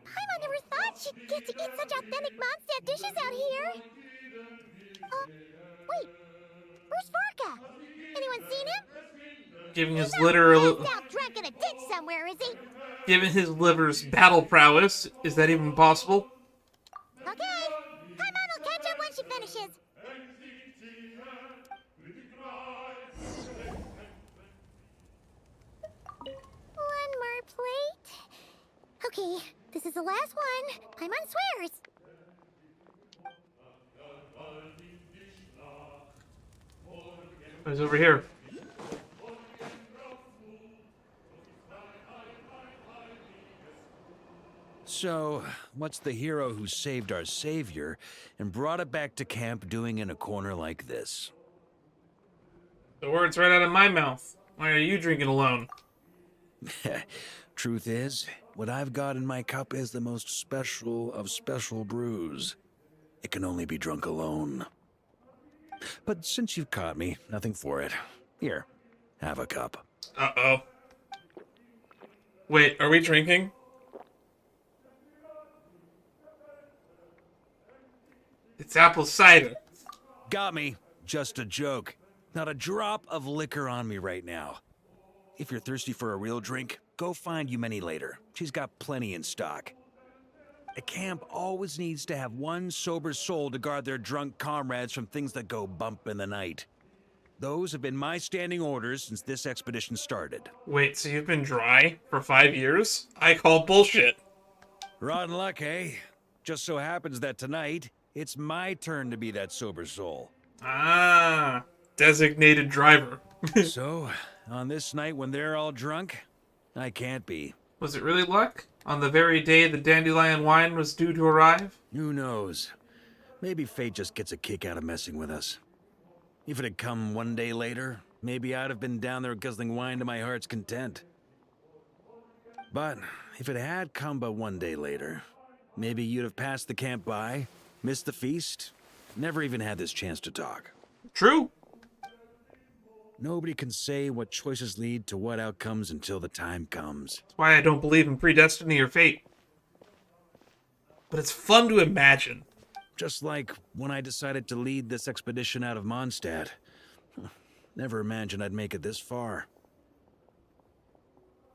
Speaker 3: Paimon never thought she'd get to eat such authentic Mondstadt dishes out here. Wait, where's Vorka? Anyone seen him?
Speaker 1: Giving his
Speaker 3: He's not
Speaker 1: litter a
Speaker 3: passed
Speaker 1: little...
Speaker 3: out drunk in a ditch somewhere, is he?
Speaker 1: Given his liver's battle prowess, is that even possible?
Speaker 3: Okay, Paimon will catch up when she finishes. One more plate. Okay, this is the last one. Paimon swears.
Speaker 1: He's over here.
Speaker 4: So, what's the hero who saved our savior and brought it back to camp doing in a corner like this?
Speaker 1: The words right out of my mouth. Why are you drinking alone?
Speaker 4: Truth is, what I've got in my cup is the most special of special brews. It can only be drunk alone. But since you've caught me, nothing for it. Here, have a cup.
Speaker 1: Uh-oh. Wait, are we drinking? It's apple cider.
Speaker 4: Got me. Just a joke. Not a drop of liquor on me right now. If you're thirsty for a real drink, go find Yumeni later. She's got plenty in stock. A camp always needs to have one sober soul to guard their drunk comrades from things that go bump in the night. Those have been my standing orders since this expedition started.
Speaker 1: Wait, so you've been dry for 5 years? I call bullshit.
Speaker 4: Rotten luck, eh? Just so happens that tonight, it's my turn to be that sober soul.
Speaker 1: Ah, designated driver.
Speaker 4: So, on this night when they're all drunk, I can't be.
Speaker 1: Was it really luck? On the very day the dandelion wine was due to arrive?
Speaker 4: Who knows? Maybe fate just gets a kick out of messing with us. If it had come one day later, maybe I'd have been down there guzzling wine to my heart's content. But if it had come but one day later, maybe you'd have passed the camp by, missed the feast, never even had this chance to talk.
Speaker 1: True.
Speaker 4: Nobody can say what choices lead to what outcomes until the time comes.
Speaker 1: That's why I don't believe in predestiny or fate. But it's fun to imagine.
Speaker 4: Just like when I decided to lead this expedition out of Mondstadt. Never imagined I'd make it this far.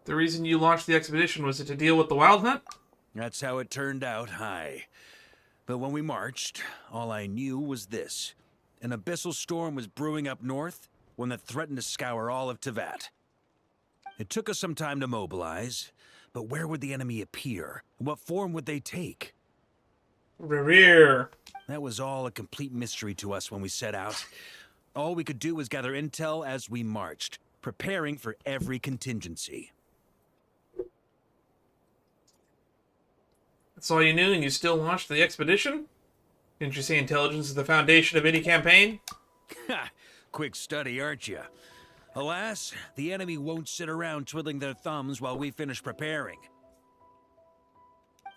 Speaker 1: The reason you launched the expedition was it to deal with the Wild Hunt?
Speaker 4: That's how it turned out, aye. But when we marched, all I knew was this. An abyssal storm was brewing up north, one that threatened to scour all of Tevat. It took us some time to mobilize, but where would the enemy appear? What form would they take?
Speaker 1: Rear.
Speaker 4: That was all a complete mystery to us when we set out. All we could do was gather intel as we marched, preparing for every contingency.
Speaker 1: That's all you knew and you still launched the expedition? Didn't you say intelligence is the foundation of any campaign?
Speaker 4: Ha! Quick study, aren't you? Alas, the enemy won't sit around twiddling their thumbs while we finish preparing.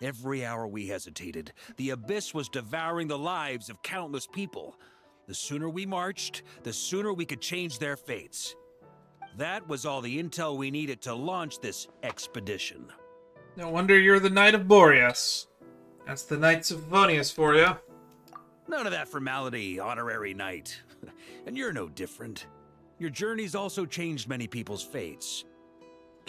Speaker 4: Every hour we hesitated, the abyss was devouring the lives of countless people. The sooner we marched, the sooner we could change their fates. That was all the intel we needed to launch this expedition.
Speaker 1: No wonder you're the Knight of Boreas. That's the Knights of Favonius for you.
Speaker 4: None of that formality, honorary knight. And you're no different. Your journey's also changed many people's fates.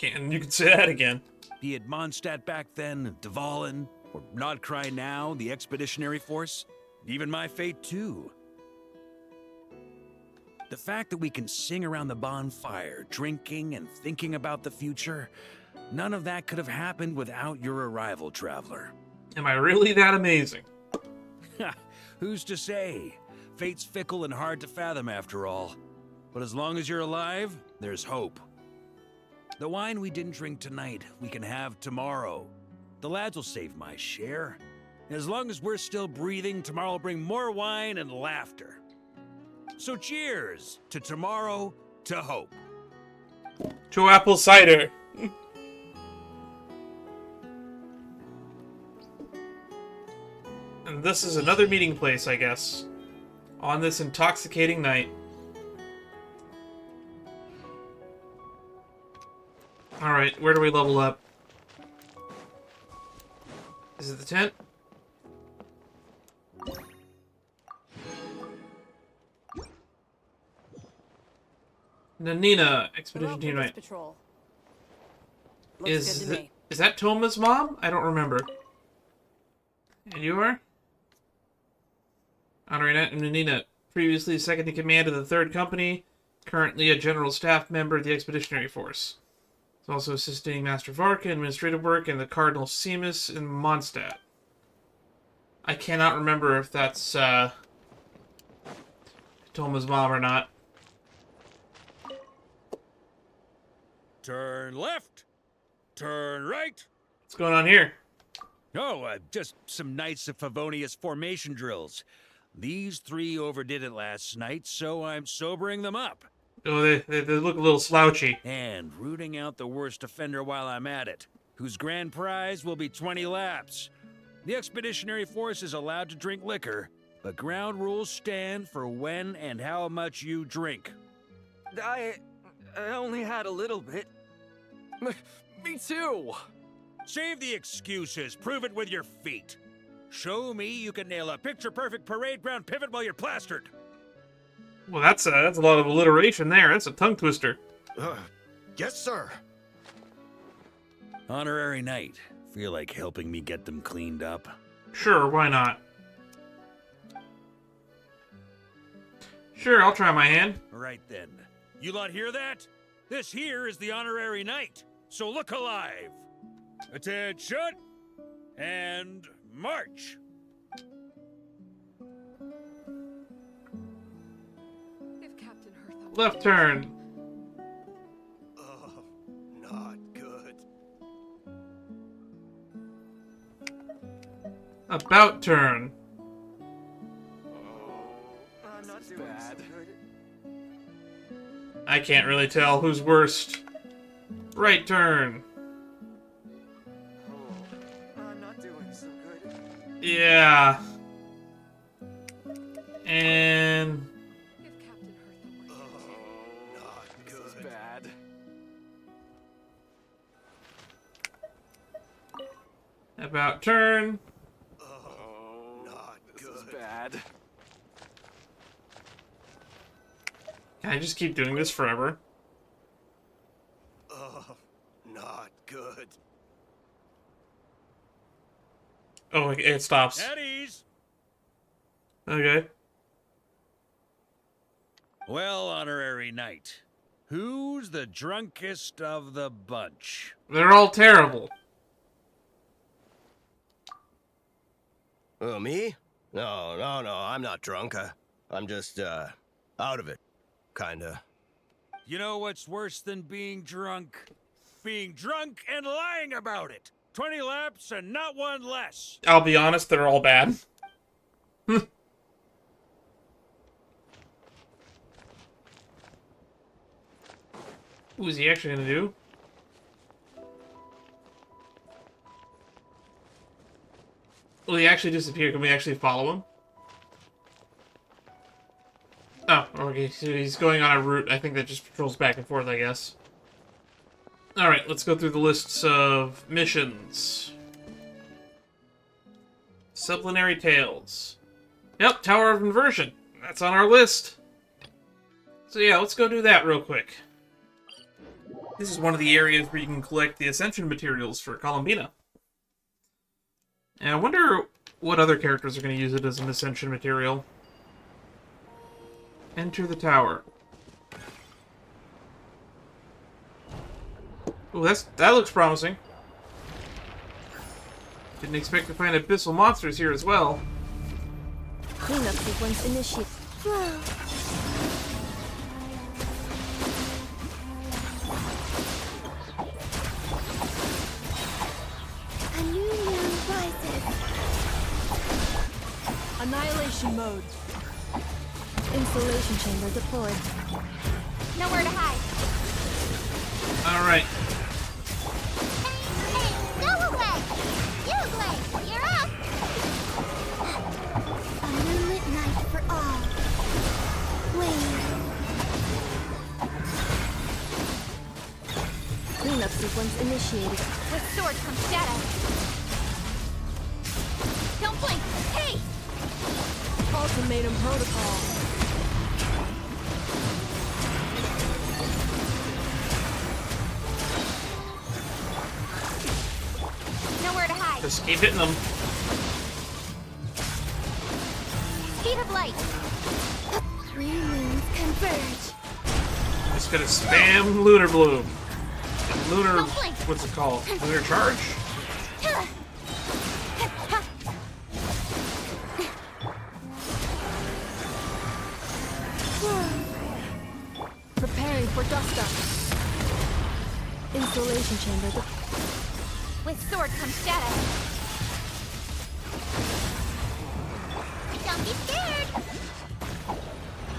Speaker 1: You can say that again.
Speaker 4: Be it Mondstadt back then, Dvalin, or Nodcry now, the expeditionary force. Even my fate, too. The fact that we can sing around the bonfire, drinking and thinking about the future, none of that could have happened without your arrival, traveler.
Speaker 1: Am I really that amazing?
Speaker 4: Who's to say? Fate's fickle and hard to fathom after all. But as long as you're alive, there's hope. The wine we didn't drink tonight, we can have tomorrow. The lads will save my share. As long as we're still breathing, tomorrow will bring more wine and laughter. So cheers to tomorrow, to hope.
Speaker 1: To apple cider. And this is another meeting place, I guess. On this intoxicating night. Alright, where do we level up? Is it the tent? Nanina, Expedition Team Night.
Speaker 8: Patrol. Looks good to me.
Speaker 1: Is that Toma's mom? I don't remember. And you are? Honorary Nina, previously second in command of the 3rd Company, currently a general staff member of the Expeditionary Force. He's also assisting Master Varka in administrative work and the Cardinal Seamus in Mondstadt. I cannot remember if that's Toma's mom or not.
Speaker 4: Turn left. Turn right.
Speaker 1: What's going on here?
Speaker 4: Oh, just some Knights of Favonius formation drills. These 3 overdid it last night, so I'm sobering them up.
Speaker 1: Oh, they look a little slouchy.
Speaker 4: And rooting out the worst offender while I'm at it, whose grand prize will be 20 laps. The Expeditionary Force is allowed to drink liquor, but ground rules stand for when and how much you drink.
Speaker 5: I only had a little bit. Me too!
Speaker 4: Save the excuses, prove it with your feet. Show me you can nail a picture-perfect parade ground pivot while you're plastered.
Speaker 1: Well, that's a lot of alliteration there. That's a tongue twister.
Speaker 7: Yes, sir.
Speaker 4: Honorary Knight, feel like helping me get them cleaned up?
Speaker 1: Sure, why not? Sure, I'll try my hand.
Speaker 4: Right then. You lot hear that? This here is the Honorary Knight, so look alive. Attention, and march.
Speaker 8: If Captain Hertha
Speaker 1: Left turn.
Speaker 7: Oh, not good.
Speaker 1: About turn.
Speaker 5: I'm not doing bad.
Speaker 1: I can't really tell who's worst. Right turn.
Speaker 5: I'm not doing so good.
Speaker 1: Yeah. And
Speaker 8: if Captain Hertha were here.
Speaker 7: Not
Speaker 5: This is
Speaker 7: good.
Speaker 5: bad.
Speaker 1: about turn.
Speaker 7: Not
Speaker 5: This is
Speaker 7: good.
Speaker 5: bad.
Speaker 1: Can I just keep doing this forever?
Speaker 7: Oh, not good.
Speaker 1: Oh, it stops.
Speaker 4: At ease.
Speaker 1: Okay.
Speaker 4: Well, Honorary Knight, who's the drunkest of the bunch?
Speaker 1: They're all terrible.
Speaker 7: Oh, me? No, I'm not drunk. I'm just, out of it. Kinda.
Speaker 4: You know what's worse than being drunk? Being drunk and lying about it. 20 laps and not one less.
Speaker 1: I'll be honest, they're all bad. What is he actually gonna do? Will he actually disappear? Can we actually follow him? Oh, okay. So he's going on a route, I think, that just patrols back and forth, I guess. Alright, let's go through the lists of missions. Sublunary Tales. Yep, Tower of Inversion. That's on our list. So yeah, let's go do that real quick. This is one of the areas where you can collect the Ascension materials for Columbina. And I wonder what other characters are going to use it as an Ascension material. Enter the tower. Oh, that looks promising. Didn't expect to find abyssal monsters here as well.
Speaker 2: Cleanup sequence initiated.
Speaker 3: A new moon rises.
Speaker 8: Annihilation mode.
Speaker 2: Installation chamber deployed.
Speaker 3: Nowhere to hide.
Speaker 1: Alright.
Speaker 3: Hey, go away! You, Blade, you're up! A moonlit night for all. Wait.
Speaker 2: Cleanup sequence initiated.
Speaker 3: With sword comes shadow. Don't blink! Hey!
Speaker 8: Ultimatum protocol.
Speaker 1: Just keep hitting them.
Speaker 3: Speed of light. Three moons converge.
Speaker 1: Just gonna spam Lunar Bloom. Lunar...
Speaker 3: Don't blink.
Speaker 1: what's it called? Lunar Charge?
Speaker 8: Preparing for dust up. Installation chamber.
Speaker 3: With sword comes shadow. Don't be scared.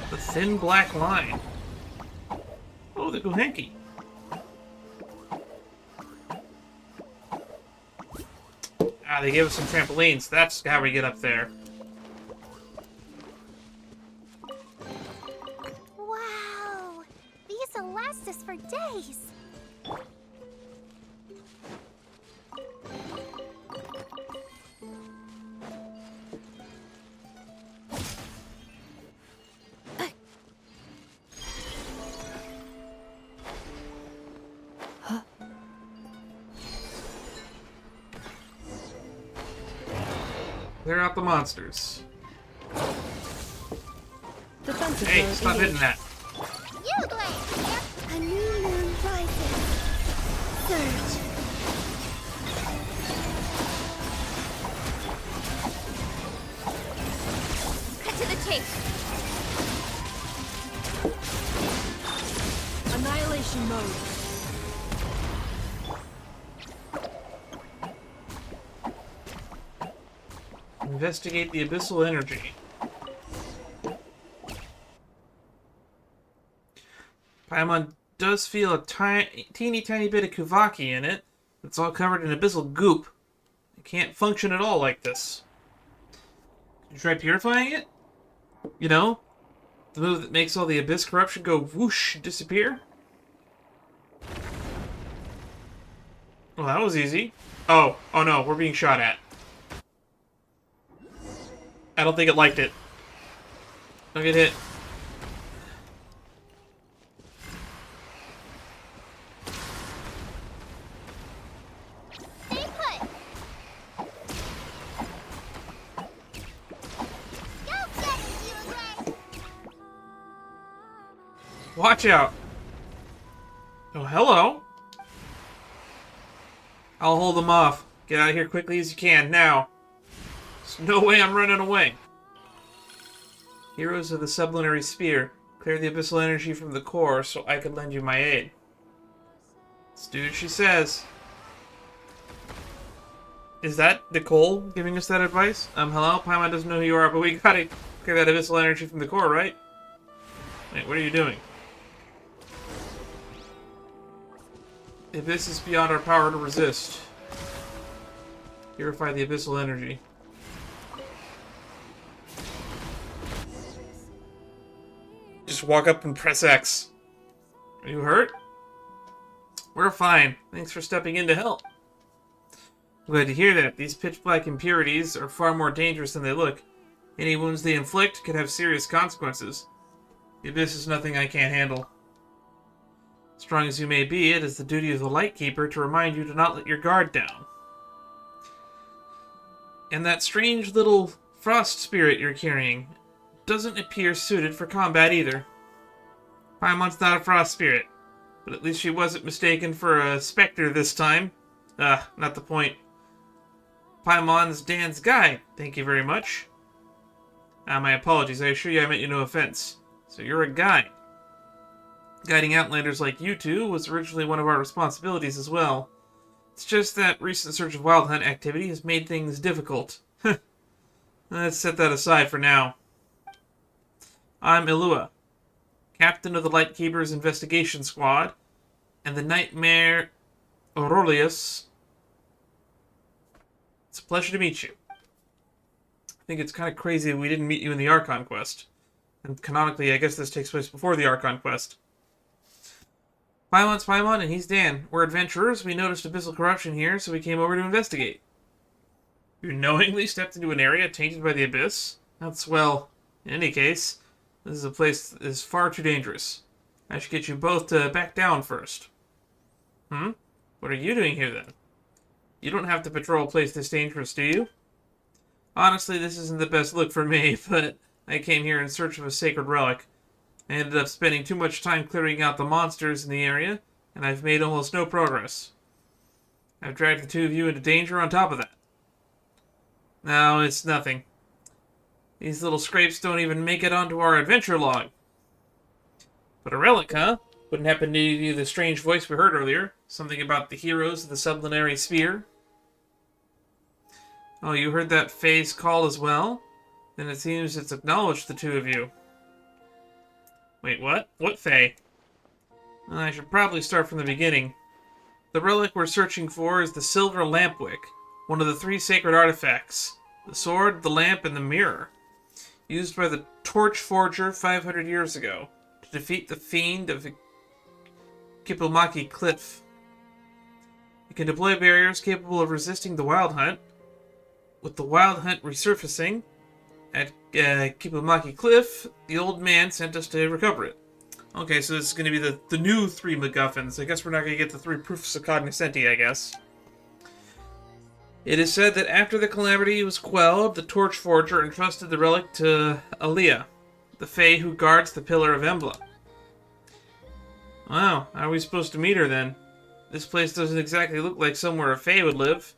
Speaker 1: The thin black line. Oh, the Gohenki. Ah, they gave us some trampolines. That's how we get up there.
Speaker 3: Wow. These will last us for days.
Speaker 1: Clear out the monsters.
Speaker 8: Defensive
Speaker 1: Hey,
Speaker 8: mode
Speaker 1: stop hitting
Speaker 8: engaged.
Speaker 1: that.
Speaker 3: You glance. A new moon rises. Surge. Cut to the chase.
Speaker 8: Annihilation mode.
Speaker 1: Investigate the abyssal energy. Paimon does feel a teeny tiny bit of Kuvaki in it. It's all covered in abyssal goop. It can't function at all like this. Can you try purifying it? You know? The move that makes all the abyss corruption go whoosh, disappear? Well, that was easy. Oh no, we're being shot at. I don't think it liked it. Don't get hit.
Speaker 3: Stay put. Go get it, you glance.
Speaker 1: Watch out. Oh, hello. I'll hold them off. Get out of here quickly as you can, now. There's no way I'm running away. Heroes of the Sublunary Spear. Clear the abyssal energy from the core so I could lend you my aid. Let's do what she says. Is that Nicole giving us that advice? Hello? Paimon doesn't know who you are, but we gotta clear that abyssal energy from the core, right? Wait, what are you doing? The abyss is beyond our power to resist. Purify the abyssal energy. Just walk up and press X. Are you hurt? We're fine. Thanks for stepping in to help. I'm glad to hear that. These pitch-black impurities are far more dangerous than they look. Any wounds they inflict could have serious consequences. The abyss is nothing I can't handle. Strong as you may be, it is the duty of the Lightkeeper to remind you to not let your guard down. And that strange little frost spirit you're carrying doesn't appear suited for combat either. Paimon's not a frost spirit, but at least she wasn't mistaken for a specter this time. Not the point. Paimon's Dan's guide, thank you very much. My apologies, I assure you I meant you no offense. So you're a guide. Guiding Outlanders like you two was originally one of our responsibilities as well. It's just that recent Search of Wild Hunt activity has made things difficult. Let's set that aside for now. I'm Ilua, captain of the Lightkeeper's investigation squad, and the Nightmare Aurelius. It's a pleasure to meet you. I think it's kind of crazy that we didn't meet you in the Archon quest. And canonically, I guess this takes place before the Archon quest. Paimon's Paimon, and he's Dan. We're adventurers. We noticed abyssal corruption here, so we came over to investigate. You knowingly stepped into an area tainted by the abyss? That's, well, in any case, this is a place that is far too dangerous. I should get you both to back down first. What are you doing here, then? You don't have to patrol a place this dangerous, do you? Honestly, this isn't the best look for me, but I came here in search of a sacred relic. I ended up spending too much time clearing out the monsters in the area, and I've made almost no progress. I've dragged the two of you into danger on top of that. No, it's nothing. These little scrapes don't even make it onto our adventure log. But a relic, huh? Wouldn't happen to you the strange voice we heard earlier? Something about the heroes of the sublunary sphere? Oh, you heard that Fae's call as well? Then it seems it's acknowledged the two of you. Wait, what? What Fae? Well, I should probably start from the beginning. The relic we're searching for is the Silver Lampwick, one of the 3 sacred artifacts. The sword, the lamp, and the mirror. Used by the Torch Forger 500 years ago to defeat the fiend of Kipilmaki Cliff. You can deploy barriers capable of resisting the Wild Hunt. With the Wild Hunt resurfacing at Kipilmaki Cliff, the old man sent us to recover it. Okay, so this is going to be the new 3 MacGuffins. I guess we're not going to get the 3 proofs of cognoscenti, I guess. It is said that after the calamity was quelled, the Torch Forger entrusted the relic to Aaliyah, the Fae who guards the Pillar of Embla. Wow, how are we supposed to meet her then? This place doesn't exactly look like somewhere a Fae would live.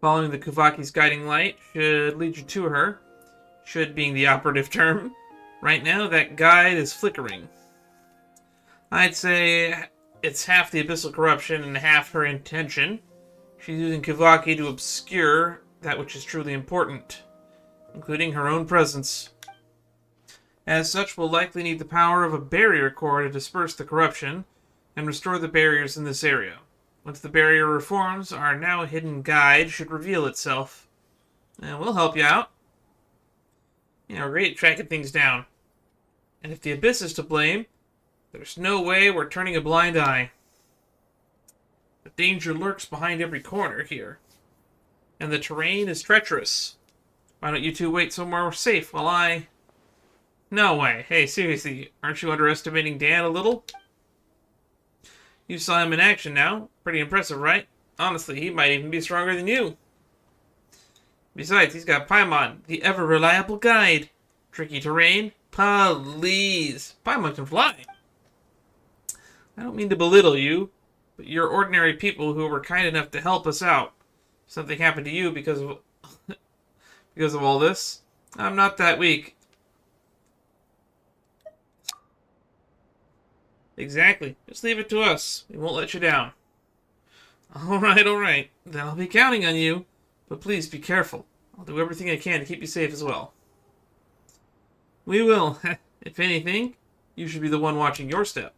Speaker 1: Following the Kuvaki's guiding light should lead you to her. Should being the operative term. Right now, that guide is flickering. I'd say it's half the abyssal corruption and half her intention. She's using Kuvaki to obscure that which is truly important, including her own presence. As such, we'll likely need the power of a barrier core to disperse the corruption and restore the barriers in this area. Once the barrier reforms, our now hidden guide should reveal itself. And we'll help you out. You know, we're great at tracking things down. And if the Abyss is to blame, there's no way we're turning a blind eye. The danger lurks behind every corner here. And the terrain is treacherous. Why don't you two wait somewhere safe while I... No way. Hey, seriously, aren't you underestimating Dan a little? You saw him in action now. Pretty impressive, right? Honestly, he might even be stronger than you. Besides, he's got Paimon, the ever-reliable guide. Tricky terrain? Please. Paimon can fly. I don't mean to belittle you, but you're ordinary people who were kind enough to help us out. If something happened to you because of because of all this, I'm not that weak. Exactly. Just leave it to us. We won't let you down. Alright. Then I'll be counting on you. But please be careful. I'll do everything I can to keep you safe as well. We will. If anything, you should be the one watching your step.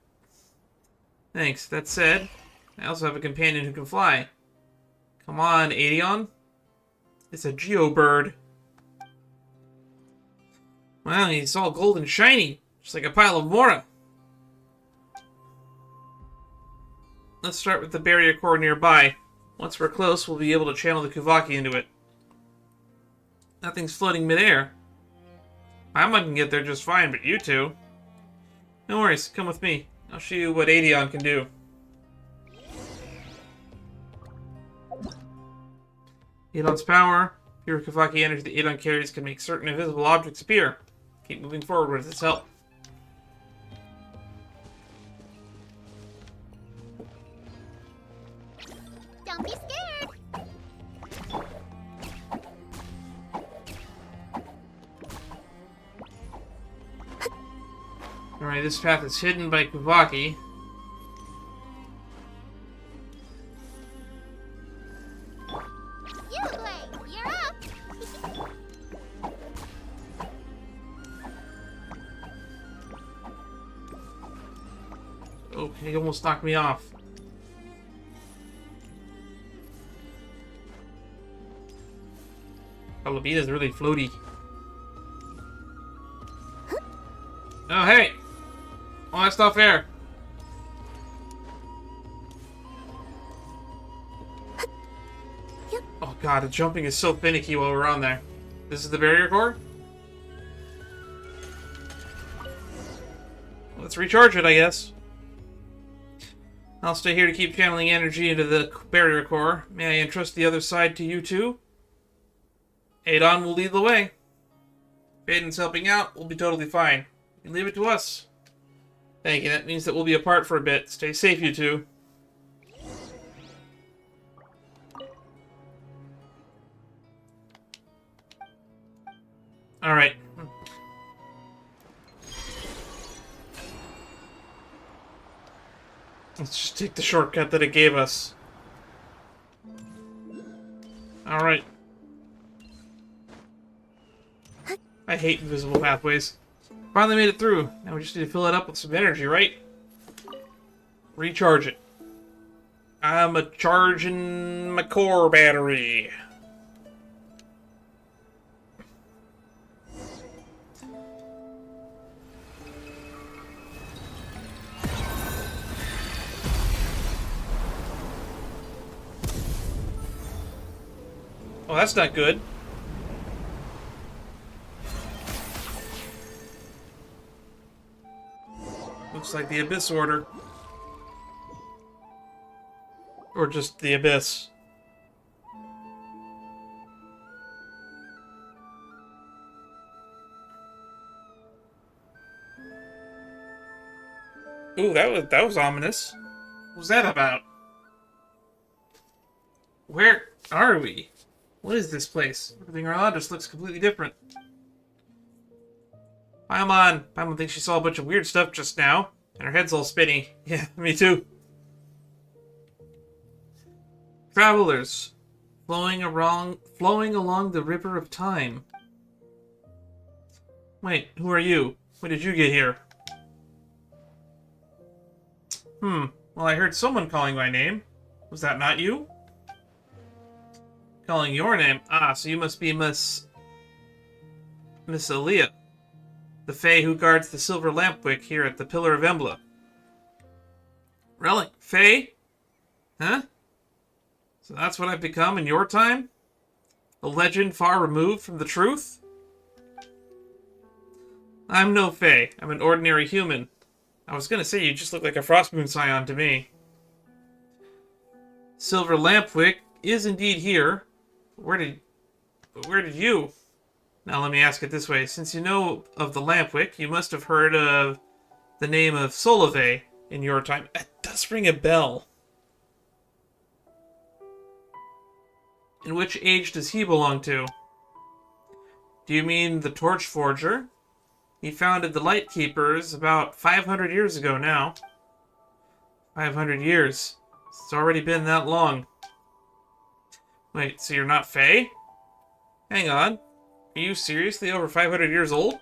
Speaker 1: Thanks. That said, I also have a companion who can fly. Come on, Adion. It's a Geobird. Wow, he's all gold and shiny. Just like a pile of Mora. Let's start with the barrier core nearby. Once we're close, we'll be able to channel the Kuvaki into it. Nothing's floating midair. Paimon can get there just fine, but you two... No worries, come with me. I'll show you what Adion can do. Adon's power. Pure Kuvaki energy the Adon carries can make certain invisible objects appear. Keep moving forward with its help.
Speaker 3: Don't be scared.
Speaker 1: Alright, this path is hidden by Kuvaki.
Speaker 3: You're up.
Speaker 1: Oh, he almost knocked me off. Calabita's really floaty. Oh, hey! Oh, that's not fair. Oh god, the jumping is so finicky while we're on there. This is the barrier core? Let's recharge it, I guess. I'll stay here to keep channeling energy into the barrier core. May I entrust the other side to you two? Adon will lead the way. If Aiden's helping out, we'll be totally fine. You can leave it to us. Thank you. That means that we'll be apart for a bit. Stay safe, you two. Alright. Let's just take the shortcut that it gave us. Alright. I hate invisible pathways. Finally made it through. Now we just need to fill it up with some energy, right? Recharge it. I'm charging my core battery. Oh, that's not good. Looks like the Abyss Order. Or just the Abyss. Ooh, that was ominous. What was that about? Where are we? What is this place? Everything around us looks completely different. Paimon! Paimon thinks she saw a bunch of weird stuff just now, and her head's all spinny. Yeah, me too. Travelers, flowing along the river of time. Wait, who are you? When did you get here? Well, I heard someone calling my name. Was that not you? Calling your name? Ah, so you must be Miss Aaliyah, the Fae who guards the silver lampwick here at the Pillar of Embla. Relic, Fae? Huh? So that's what I've become in your time? A legend far removed from the truth? I'm no Fae. I'm an ordinary human. I was gonna say you just look like a Frostmoon Scion to me. Silver lampwick is indeed here. Where did you? Now let me ask it this way. Since you know of the Lampwick, you must have heard of the name of Solove in your time. That does ring a bell. In which age does he belong to? Do you mean the Torch Forger? He founded the Light Keepers about 500 years ago now. 500 years. It's already been that long. Wait, so you're not Fae? Hang on. Are you seriously over 500 years old?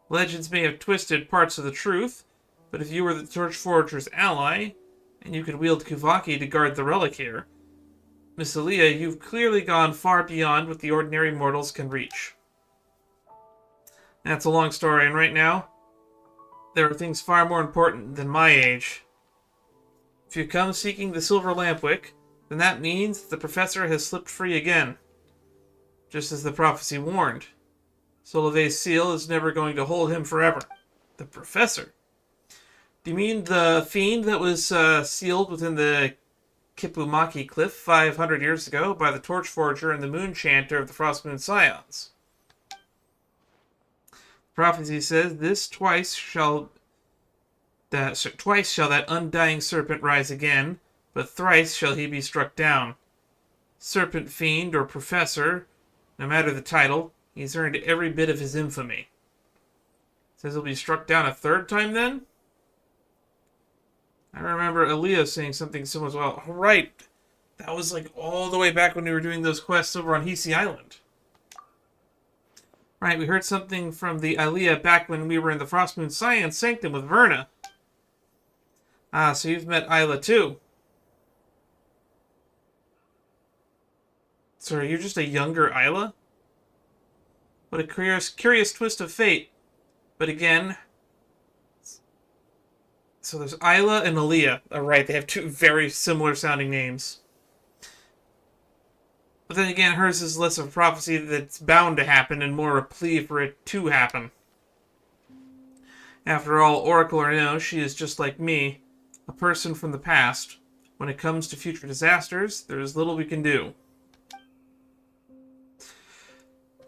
Speaker 1: Legends may have twisted parts of the truth, but if you were the Torchforger's ally, and you could wield Kuvaki to guard the relic here, Miss Aaliyah, you've clearly gone far beyond what the ordinary mortals can reach. That's a long story, and right now, there are things far more important than my age. If you come seeking the Silver Lampwick, then that means the Professor has slipped free again. Just as the prophecy warned. Solove's seal is never going to hold him forever. The Professor? Do you mean the fiend that was sealed within the Kipumaki Cliff 500 years ago by the Torchforger and the Moon Chanter of the Frostmoon Scions? The prophecy says, twice shall that undying serpent rise again, but thrice shall he be struck down. Serpent fiend or professor, no matter the title, he's earned every bit of his infamy. Says he'll be struck down a third time then? I remember Aaliyah saying something similar as well. Oh, right. That was like all the way back when we were doing those quests over on Hisi Island. Right, we heard something from the Aaliyah back when we were in the Frostmoon Science Sanctum with Verna. Ah, so you've met Isla too. So are you just a younger Isla? What a curious twist of fate. But again... So there's Isla and Aaliyah. Alright, they have two very similar sounding names. But then again, hers is less of a prophecy that's bound to happen and more a plea for it to happen. After all, Oracle or no, she is just like me. a person from the past. When it comes to future disasters, there is little we can do.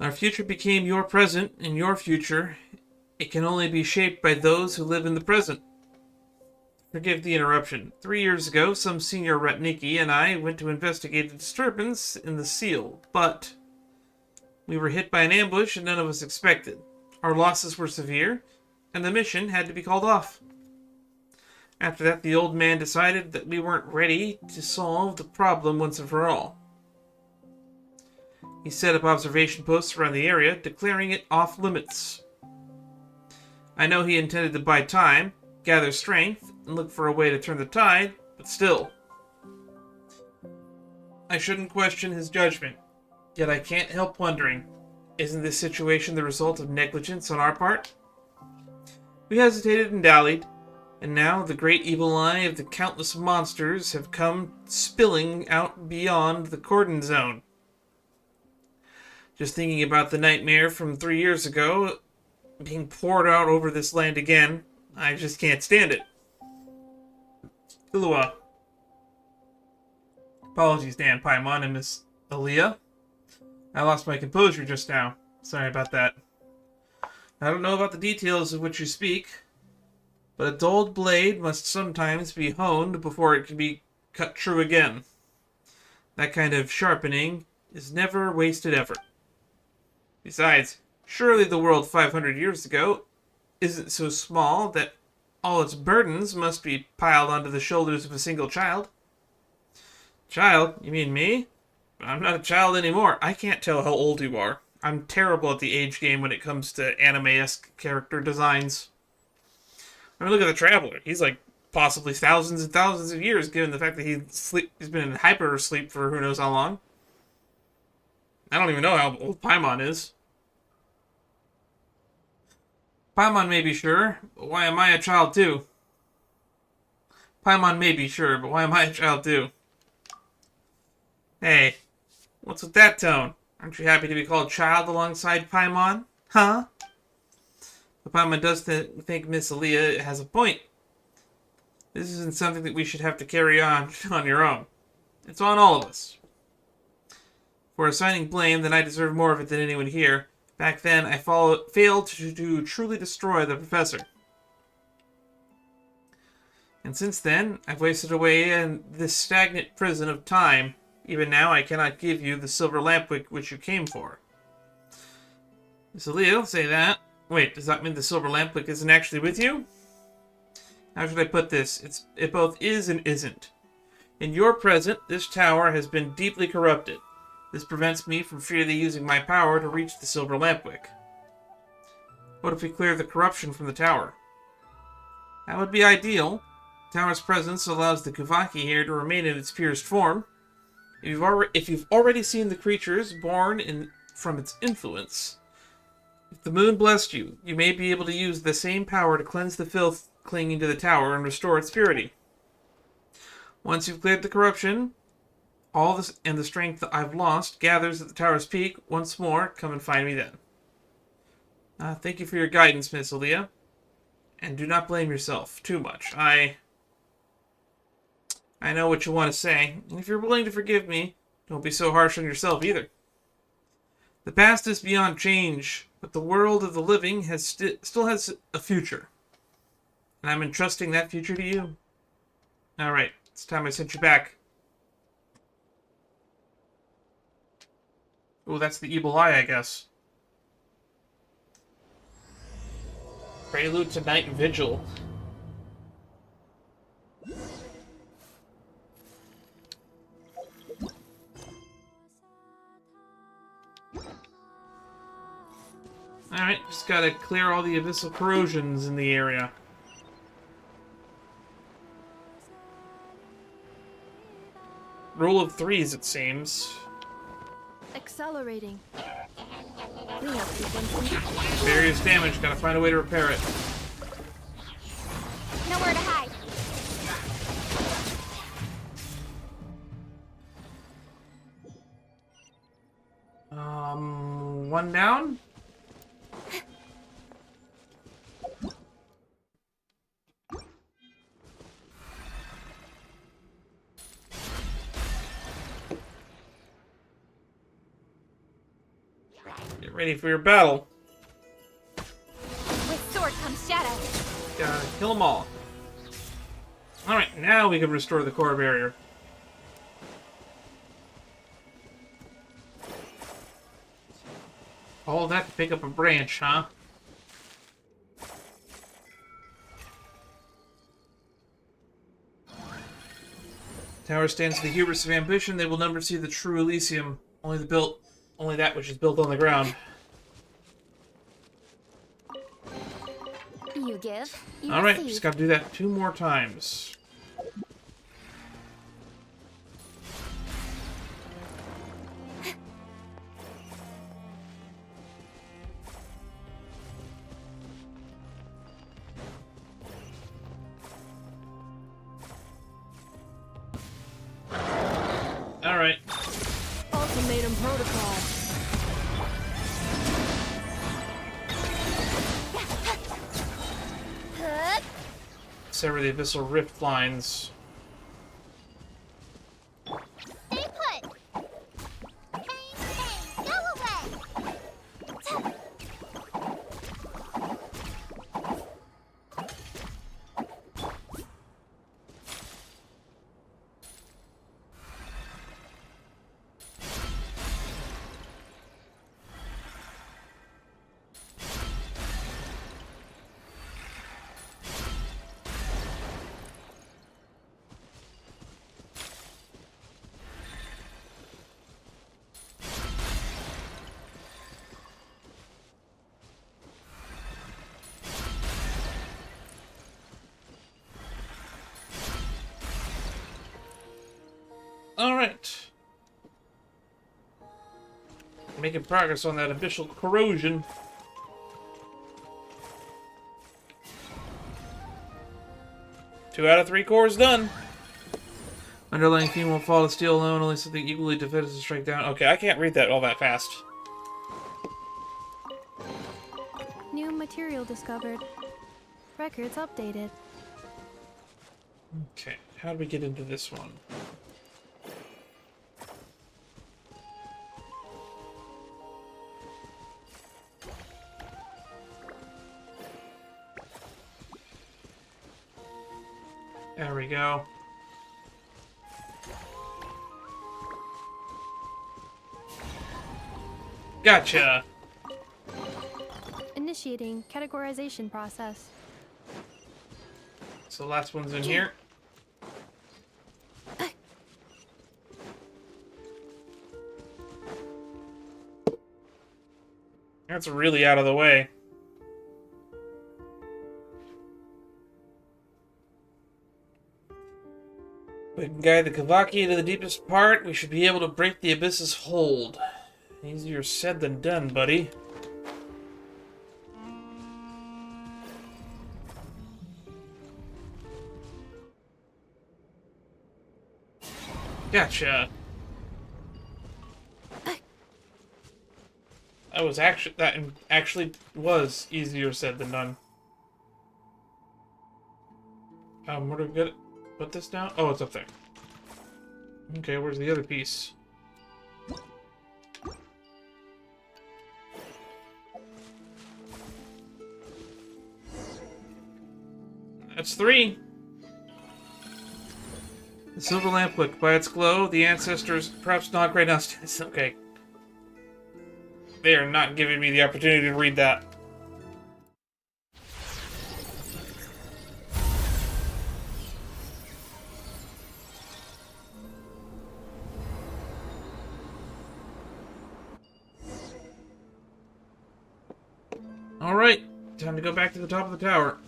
Speaker 1: Our future became your present, and your future, it can only be shaped by those who live in the present. Forgive the interruption. 3 years ago, some senior Retniki and I went to investigate a disturbance in the seal, but we were hit by an ambush and none of us expected. Our losses were severe, and the mission had to be called off. After that, the old man decided that we weren't ready to solve the problem once and for all. He set up observation posts around the area, declaring it off limits. I know he intended to buy time, gather strength, and look for a way to turn the tide, but still. I shouldn't question his judgment, yet I can't help wondering, isn't this situation the result of negligence on our part? We hesitated and dallied, and now the great evil eye of the countless monsters have come spilling out beyond the cordon zone. Just thinking about the nightmare from 3 years ago being poured out over this land again, I just can't stand it. Killua. Apologies, Dan, Paimon, and Miss Aaliyah. I lost my composure just now. Sorry about that. I don't know about the details of which you speak, but a dulled blade must sometimes be honed before it can be cut true again. That kind of sharpening is never wasted ever. Besides, surely the world 500 years ago isn't so small that all its burdens must be piled onto the shoulders of a single child. Child? You mean me? I'm not a child anymore. I can't tell how old you are. I'm terrible at the age game when it comes to anime-esque character designs. I mean, look at the Traveler. He's like possibly thousands and thousands of years, given the fact that he's been in hyper sleep for who knows how long. I don't even know how old Paimon is. Paimon may be sure, but why am I a child too? Paimon may be sure, but why am I a child too? Hey, what's with that tone? Aren't you happy to be called child alongside Paimon? Huh? But Paimon does think Miss Aaliyah has a point. This isn't something that we should have to carry on your own. It's on all of us. For assigning blame, then I deserve more of it than anyone here. Back then, I failed to truly destroy the professor. And since then, I've wasted away in this stagnant prison of time. Even now, I cannot give you the silver lampwick which you came for. Miss Aaliyah, say that. Wait, does that mean the silver lampwick isn't actually with you? How should I put this? It both is and isn't. In your present, this tower has been deeply corrupted. This prevents me from freely using my power to reach the silver lampwick. What if we clear the corruption from the tower? That would be ideal. The tower's presence allows the Kuvaki here to remain in its purest form. If you've already seen the creatures born from its influence, if the moon blessed you, you may be able to use the same power to cleanse the filth clinging to the tower and restore its purity. Once you've cleared the corruption, all this and the strength that I've lost gathers at the tower's peak. Once more, come and find me then. Thank you for your guidance, Miss Aaliyah. And do not blame yourself too much. I know what you want to say, and if you're willing to forgive me, don't be so harsh on yourself either. The past is beyond change, but the world of the living still has a future. And I'm entrusting that future to you. Alright, it's time I sent you back. Oh, that's the evil eye, I guess. Prelude to Night Vigil. Alright, just gotta clear all the abyssal corrosions in the area. Rule of threes, it seems.
Speaker 8: Accelerating. Cleanup frequency.
Speaker 1: Various damage, gotta find a way to repair it.
Speaker 3: Nowhere to hide.
Speaker 1: One down? Get ready for your battle.
Speaker 8: With sword comes shadow.
Speaker 1: Gotta kill them all. Alright, now we can restore the core barrier. All that to pick up a branch, huh? Tower stands the hubris of ambition. They will never see the true Elysium. Only that which is built on the ground.
Speaker 8: You give. You
Speaker 1: Alright,
Speaker 8: receive.
Speaker 1: just gotta do that 2 more times. Alright.
Speaker 8: Ultimatum protocol.
Speaker 1: Sever the abyssal rift lines.
Speaker 3: Stay put. Bang, bang, go away.
Speaker 1: Alright. Making progress on that abyssal corrosion. Two out of 3 cores done. Underlying theme will fall to steel alone, only something equally defensive to strike down. Okay, I can't read that all that fast.
Speaker 9: New material discovered. Records updated.
Speaker 1: Okay, how do we get into this one? There we go. Gotcha!
Speaker 9: Initiating categorization process.
Speaker 1: So the last one's in here. That's really out of the way. We can guide the Kavaki to the deepest part. We should be able to break the abyss's hold. Easier said than done, buddy. Gotcha. That actually was easier said than done. Where do we get it? Put this down? Oh, it's up there. Okay, where's the other piece? That's 3. The silver lampwick. By its glow, the ancestors, perhaps not great enough. Okay. They are not giving me the opportunity to read that. Alright, time to go back to the top of the tower.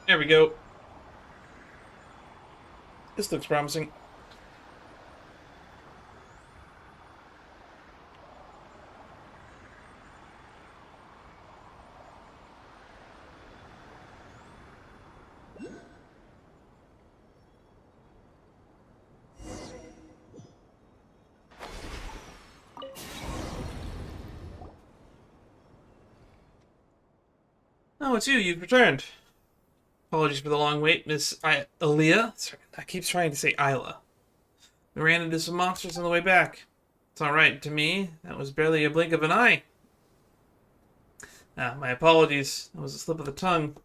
Speaker 1: There we go. This looks promising. Oh, it's you. You've returned. Apologies for the long wait, Miss Aaliyah. Sorry, I keep trying to say Isla. We ran into some monsters on the way back. It's alright. To me, that was barely a blink of an eye. My apologies. That was a slip of the tongue.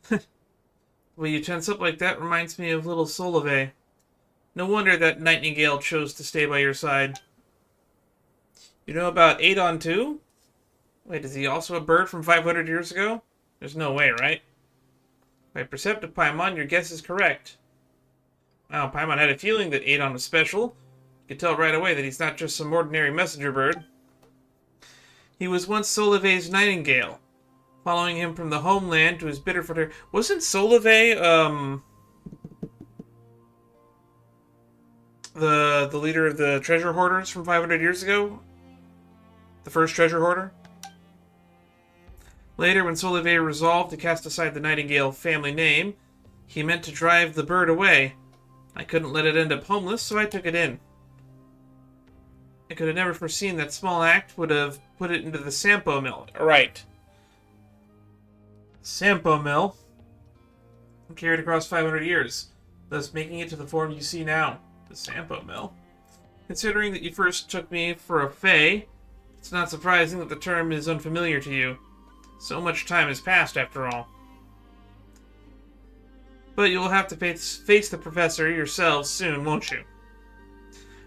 Speaker 1: The way you tense up like that reminds me of little Solove. No wonder that Nightingale chose to stay by your side. You know about Adon too? Wait, is he also a bird from 500 years ago? There's no way, right? By Perceptive Paimon, your guess is correct. Wow, Paimon had a feeling that Adon was special. You could tell right away that he's not just some ordinary messenger bird. He was once Solive's Nightingale, following him from the homeland to his bitter frontier. Wasn't Solive, the leader of the treasure hoarders from 500 years ago? The first treasure hoarder? Later, when Solive resolved to cast aside the Nightingale family name, he meant to drive the bird away. I couldn't let it end up homeless, so I took it in. I could have never foreseen that small act would have put it into the Sampo Mill. Right. Sampo Mill. Carried across 500 years, thus making it to the form you see now. The Sampo Mill. Considering that you first took me for a fae, it's not surprising that the term is unfamiliar to you. So much time has passed, after all. But you will have to face the professor yourselves soon, won't you?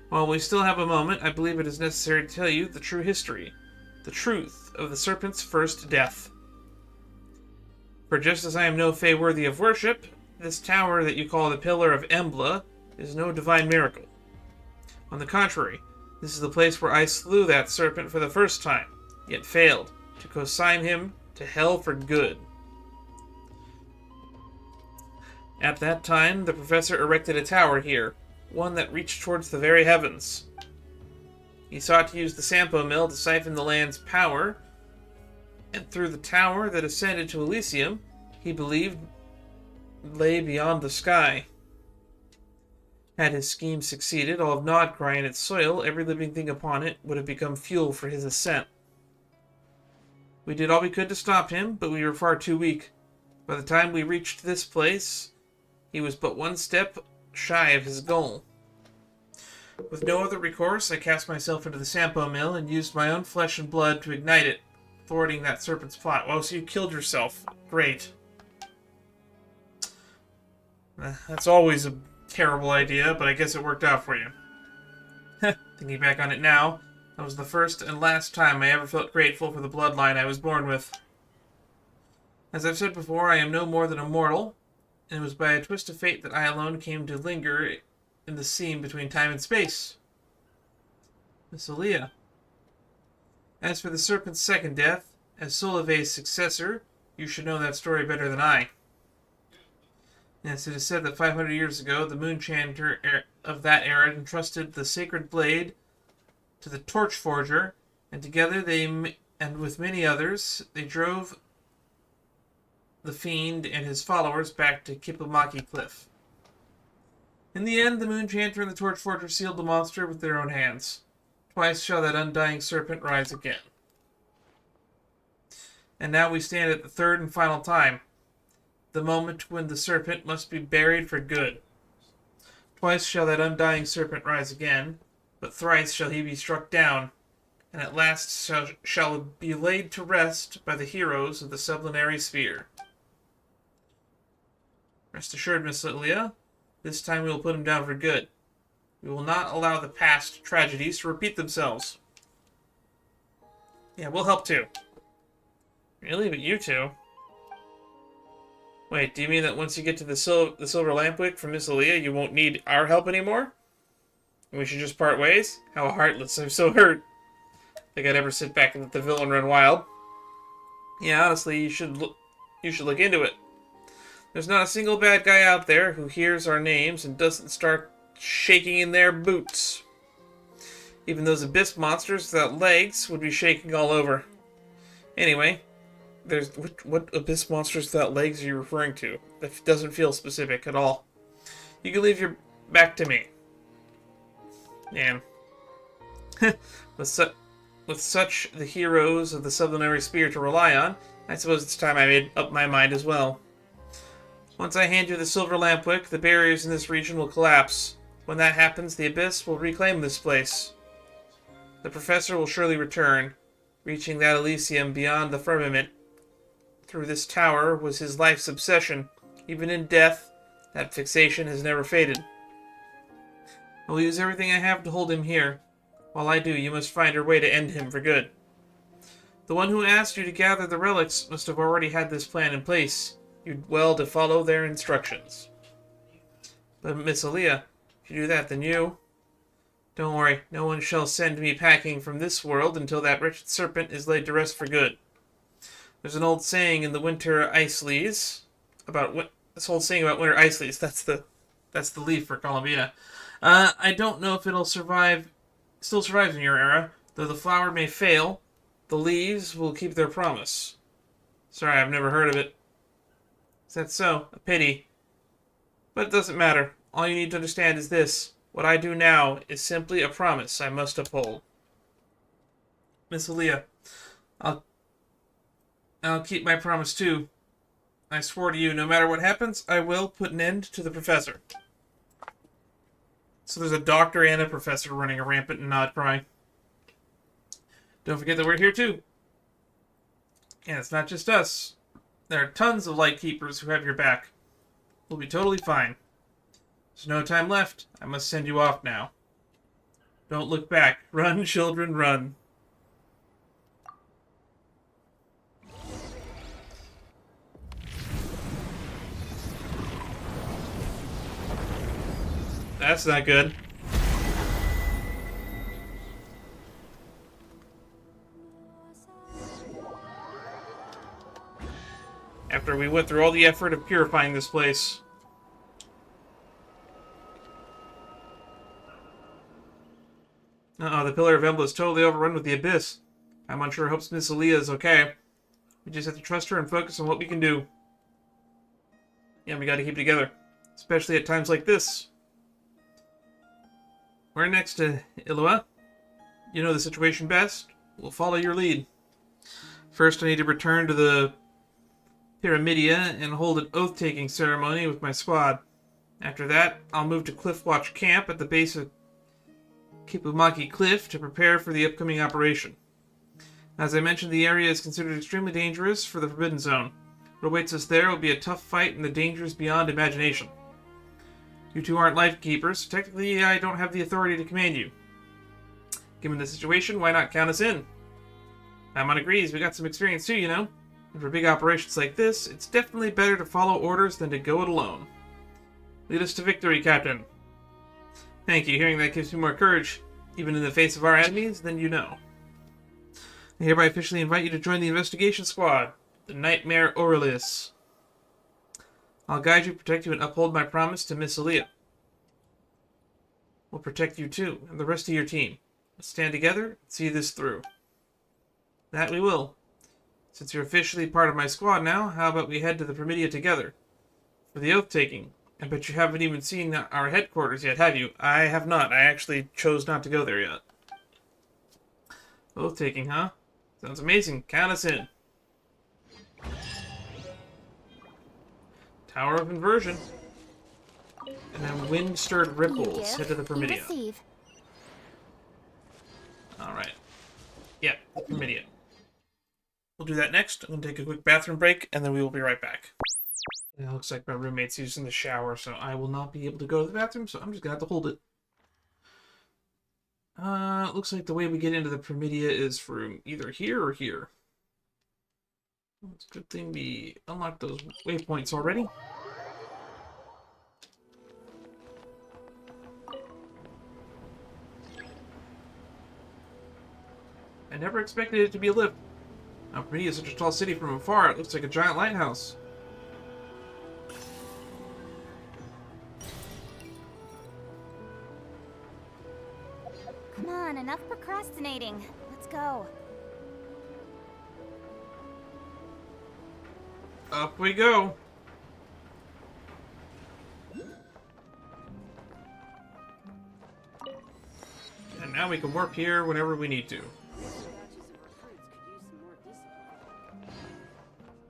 Speaker 1: While we still have a moment, I believe it is necessary to tell you the true history. The truth of the serpent's first death. For just as I am no fae worthy of worship, this tower that you call the Pillar of Embla is no divine miracle. On the contrary, this is the place where I slew that serpent for the first time, yet failed to consign him to hell for good. At that time, the professor erected a tower here, one that reached towards the very heavens. He sought to use the Sampo Mill to siphon the land's power, and through the tower that ascended to Elysium, he believed lay beyond the sky. Had his scheme succeeded, all of Nodcry and its soil, every living thing upon it, would have become fuel for his ascent. We did all we could to stop him, but we were far too weak. By the time we reached this place, he was but one step shy of his goal. With no other recourse, I cast myself into the Sampo Mill and used my own flesh and blood to ignite it, thwarting that serpent's plot. Well, so you killed yourself. Great. That's always a terrible idea, but I guess it worked out for you. Thinking back on it now, that was the first and last time I ever felt grateful for the bloodline I was born with. As I've said before, I am no more than a mortal, and it was by a twist of fate that I alone came to linger in the seam between time and space. Miss Aaliyah. As for the serpent's second death, as Solive's successor, you should know that story better than I. Yes, it is said that 500 years ago, the Moonchanter of that era entrusted the sacred blade to the Torch Forger, and together and with many others, they drove the fiend and his followers back to Kippamaki Cliff. In the end, the Moonchanter and the Torch Forger sealed the monster with their own hands. Twice shall that undying serpent rise again. And now we stand at the third and final time, the moment when the serpent must be buried for good. Twice shall that undying serpent rise again, but thrice shall he be struck down, and at last shall be laid to rest by the heroes of the sublunary sphere. Rest assured, Miss Aaliyah, this time we will put him down for good. We will not allow the past tragedies to repeat themselves. Yeah, we'll help too. Really? But you two? Wait, do you mean that once you get to the Silver Lampwick from Miss Aaliyah, you won't need our help anymore? And we should just part ways? How heartless, I'm so hurt. Think I'd ever sit back and let the villain run wild. Yeah, honestly, you should look into it. There's not a single bad guy out there who hears our names and doesn't start shaking in their boots. Even those abyss monsters without legs would be shaking all over. Anyway, what abyss monsters without legs are you referring to? That doesn't feel specific at all. You can leave your back to me. Damn. with such the heroes of the sublunary sphere to rely on, I suppose it's time I made up my mind as well. Once I hand you the silver lampwick, the barriers in this region will collapse. When that happens, the Abyss will reclaim this place. The Professor will surely return. Reaching that Elysium beyond the firmament through this tower was his life's obsession. Even in death, that fixation has never faded. I will use everything I have to hold him here. While I do, you must find your way to end him for good. The one who asked you to gather the relics must have already had this plan in place. You'd well to follow their instructions. But Miss Aaliyah, if you do that, then you... Don't worry, no one shall send me packing from this world until that wretched serpent is laid to rest for good. There's an old saying in the winter Iceleys about this old saying about winter Iceleys. That's the leaf for Columbia. I don't know if it'll survive. Still survives in your era, though the flower may fail. The leaves will keep their promise. Sorry, I've never heard of it. Is that so? A pity. But it doesn't matter. All you need to understand is this. What I do now is simply a promise I must uphold. Miss Aaliyah, I'll keep my promise too. I swore to you, no matter what happens, I will put an end to the Professor. So there's a doctor and a professor running a rampant and not cry. Don't forget that we're here too. And it's not just us. There are tons of Lightkeepers who have your back. We'll be totally fine. There's no time left. I must send you off now. Don't look back. Run, children, run. That's not good. After we went through all the effort of purifying this place. Uh-oh, the Pillar of Embla is totally overrun with the Abyss. I'm unsure hopes Miss Aaliyah is okay. We just have to trust her and focus on what we can do. Yeah, we gotta keep together. Especially at times like this. We're next to Illua. You know the situation best. We'll follow your lead. First, I need to return to the Pyramidia and hold an oath-taking ceremony with my squad. After that, I'll move to Cliffwatch Camp at the base of Kipumaki Cliff to prepare for the upcoming operation. As I mentioned, the area is considered extremely dangerous for the Forbidden Zone. What awaits us there will be a tough fight and the dangers beyond imagination. You two aren't Lightkeepers, so technically I don't have the authority to command you. Given the situation, why not count us in? Amon agrees, we got some experience too, you know. And for big operations like this, it's definitely better to follow orders than to go it alone. Lead us to victory, Captain. Thank you, hearing that gives me more courage, even in the face of our enemies, than you know. I hereby officially invite you to join the investigation squad, the Nightmare Aurelius. I'll guide you, protect you, and uphold my promise to Miss Aaliyah. We'll protect you too, and the rest of your team. Let's stand together and see this through. That we will. Since you're officially part of my squad now, how about we head to the Pyramidia together? For the oath-taking. I bet you haven't even seen our headquarters yet, have you? I have not. I actually chose not to go there yet. Oath-taking, huh? Sounds amazing. Count us in. Tower of Inversion. And then wind-stirred ripples. Head to the Pyramidia. Alright. Yeah, the Pyramidia. We'll do that next. I'm going to take a quick bathroom break, and then we will be right back. It looks like my roommate's using the shower, so I will not be able to go to the bathroom, so I'm just going to have to hold it. Looks like the way we get into the Pyramidia is from either here or here. It's a good thing we unlocked those waypoints already. I never expected it to be a lift. Now, Pyramidia is such a tall city from afar, it looks like a giant lighthouse.
Speaker 3: Come on, enough procrastinating. Let's go.
Speaker 1: Up we go. And now we can warp here whenever we need to.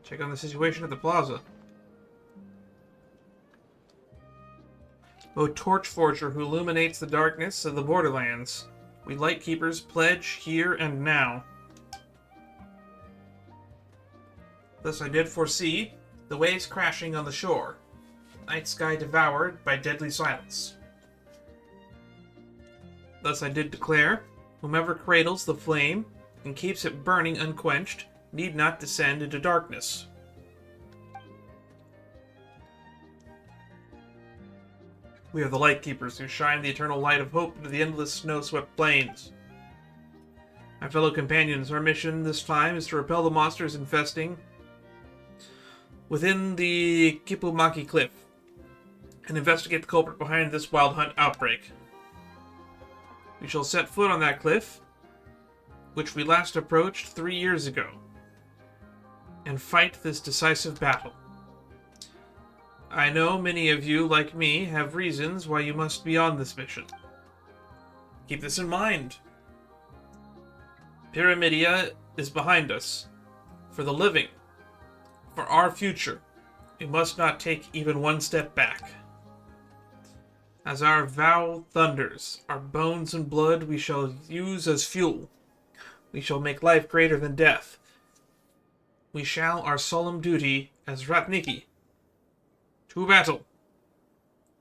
Speaker 1: Check on the situation at the plaza. O Torchforger who illuminates the darkness of the borderlands, we Lightkeepers pledge here and now. Thus I did foresee the waves crashing on the shore, night sky devoured by deadly silence. Thus I did declare, whomever cradles the flame and keeps it burning unquenched need not descend into darkness. We are the Lightkeepers who shine the eternal light of hope into the endless snow-swept plains. My fellow companions, our mission this time is to repel the monsters infesting within the Kipumaki Cliff and investigate the culprit behind this wild hunt outbreak. We shall set foot on that cliff, which we last approached 3 years ago, and fight this decisive battle. I know many of you, like me, have reasons why you must be on this mission. Keep this in mind. Pyramidia is behind us. For the living, for our future, we must not take even one step back. As our vow thunders, our bones and blood we shall use as fuel. We shall make life greater than death. We shall our solemn duty as Ratniki. To battle.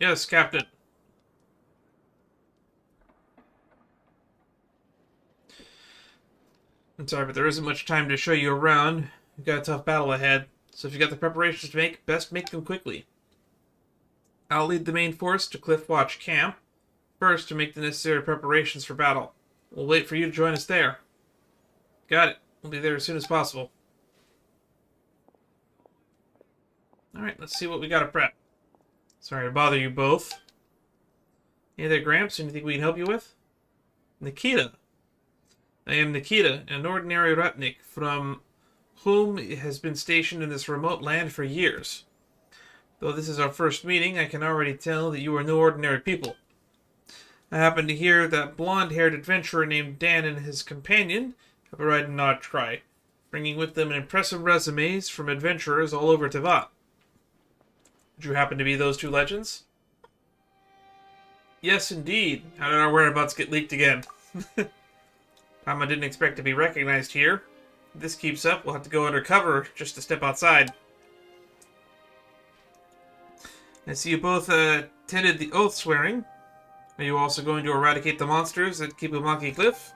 Speaker 1: Yes, Captain. I'm sorry, but there isn't much time to show you around. We've got a tough battle ahead, so if you got the preparations to make, best make them quickly. I'll lead the main force to Cliffwatch Camp, first to make the necessary preparations for battle. We'll wait for you to join us there. Got it. We'll be there as soon as possible. Alright, let's see what we got to prep. Sorry to bother you both. Hey there, Gramps. Anything we can help you with? Nikita. I am Nikita, an ordinary Ratnik from whom has been stationed in this remote land for years. Though this is our first meeting, I can already tell that you are no ordinary people. I happen to hear that blonde-haired adventurer named Dan and his companion have arrived in Notchcry, bringing with them impressive resumes from adventurers all over Teyvat. Did you happen to be those two legends? Yes, indeed. How did our whereabouts get leaked again? I didn't expect to be recognized here. If this keeps up, we'll have to go undercover just to step outside. I see you both attended the oath swearing. Are you also going to eradicate the monsters at Kipumaki Cliff?